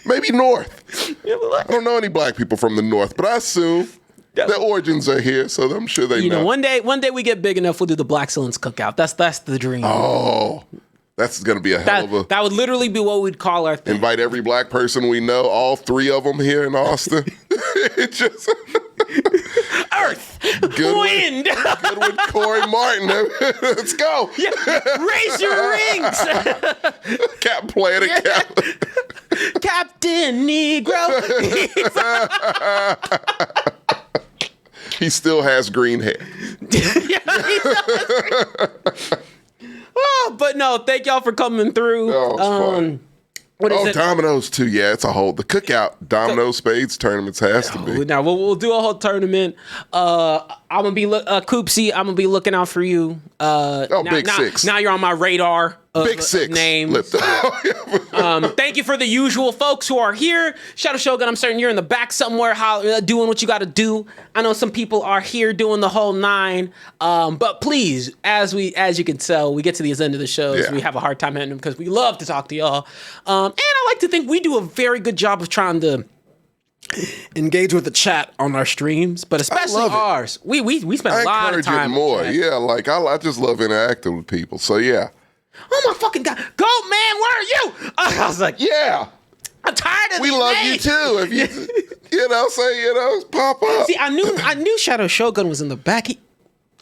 Maybe North. I don't know any black people from the North, but I assume their origins are here, so I'm sure they know. One day we get big enough, we'll do the Blaxcellence cookout. That's the dream. Oh, that's going to be a hell of a... That would literally be what we'd call our thing. Invite every black person we know, all three of them here in Austin. Earth, Good wind. Good one, Corey Martin. Let's go. Yeah, raise your rings. Captain Planet, Captain. Captain Negro. He still has green hair. Yeah, he does. Oh, but no, thank y'all for coming through. Oh, it's fun. What is it? Dominoes too. Yeah, it's a whole the cookout. Dominoes, spades, tournaments has to be. Now we'll do a whole tournament. I'm gonna be Coopsy. I'm gonna be looking out for you. Big Six. Now you're on my radar. Big Six names. Thank you for the usual folks who are here. Shadow Shogun, I'm certain you're in the back somewhere, doing what you got to do. I know some people are here doing the whole 9. But please, as you can tell, we get to the end of the shows. Yeah. We have a hard time ending them because we love to talk to y'all. And I like to think we do a very good job of trying to engage with the chat on our streams, but especially ours. We spend a lot of time. I encourage it more. Yeah, like I just love interacting with people. So yeah. Oh my fucking God. Goat man, where are you? I was like, yeah. I'm tired of We these love names. you too. If you, say, pop up. See, I knew Shadow Shogun was in the back. He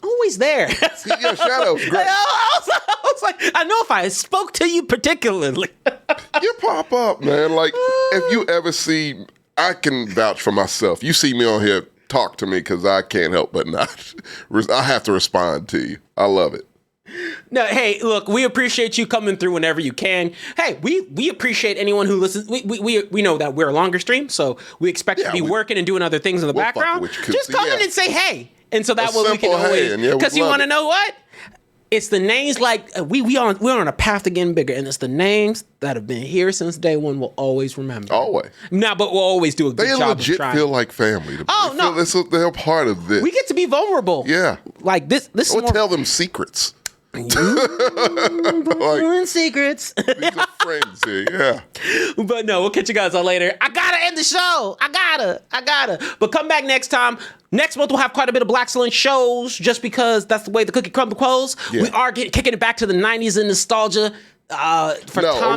always there. Yeah, Shadow's great. I was like, I know if I spoke to you particularly. You pop up, man. Like, if you ever see, I can vouch for myself. You see me on here, talk to me because I can't help but not. I have to respond to you. I love it. No, hey, look, we appreciate you coming through whenever you can. Hey, we appreciate anyone who listens. We know that we're a longer stream, so we expect to be working and doing other things in the background. Just come in and say hey, and so that way we can always. Because you want to know what? It's the names like we're on a path to getting bigger, and it's the names that have been here since day one. We'll always remember. Always. Nah, but we'll always do a good job. They legit of feel like family. They're part of this. We get to be vulnerable. Yeah. Like this. I would tell them secrets. Like, secrets. These are friends here, yeah. But no, we'll catch you guys on later. I gotta end the show. I gotta. But come back next time. Next month we'll have quite a bit of Blaxcellence shows, just because that's the way the cookie crumble goes. Yeah. We are kicking it back to the 90s and nostalgia. A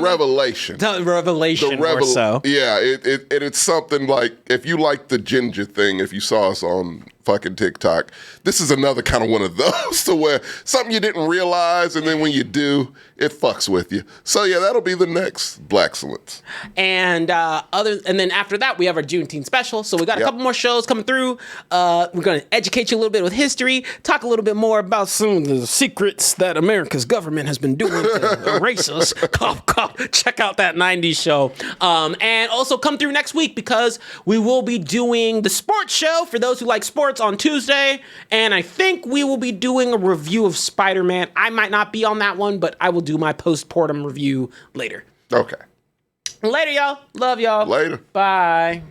revelation. The revelation or so. Yeah, it's something like, if you like the ginger thing, if you saw us on fucking TikTok, this is another kind of one of those to where something you didn't realize, and then when you do, it fucks with you. So yeah, that'll be the next Blaxcellence. And then after that, we have our Juneteenth special. So we got a couple more shows coming through. We're going to educate you a little bit with history, talk a little bit more about some of the secrets that America's government has been doing to erase us. Check out that 90s show. And also come through next week, because we will be doing the sports show for those who like sports on Tuesday. And I think we will be doing a review of Spider-Man. I might not be on that one, but I will do my post-mortem review later. Okay. Later, y'all. Love y'all. Later. Bye.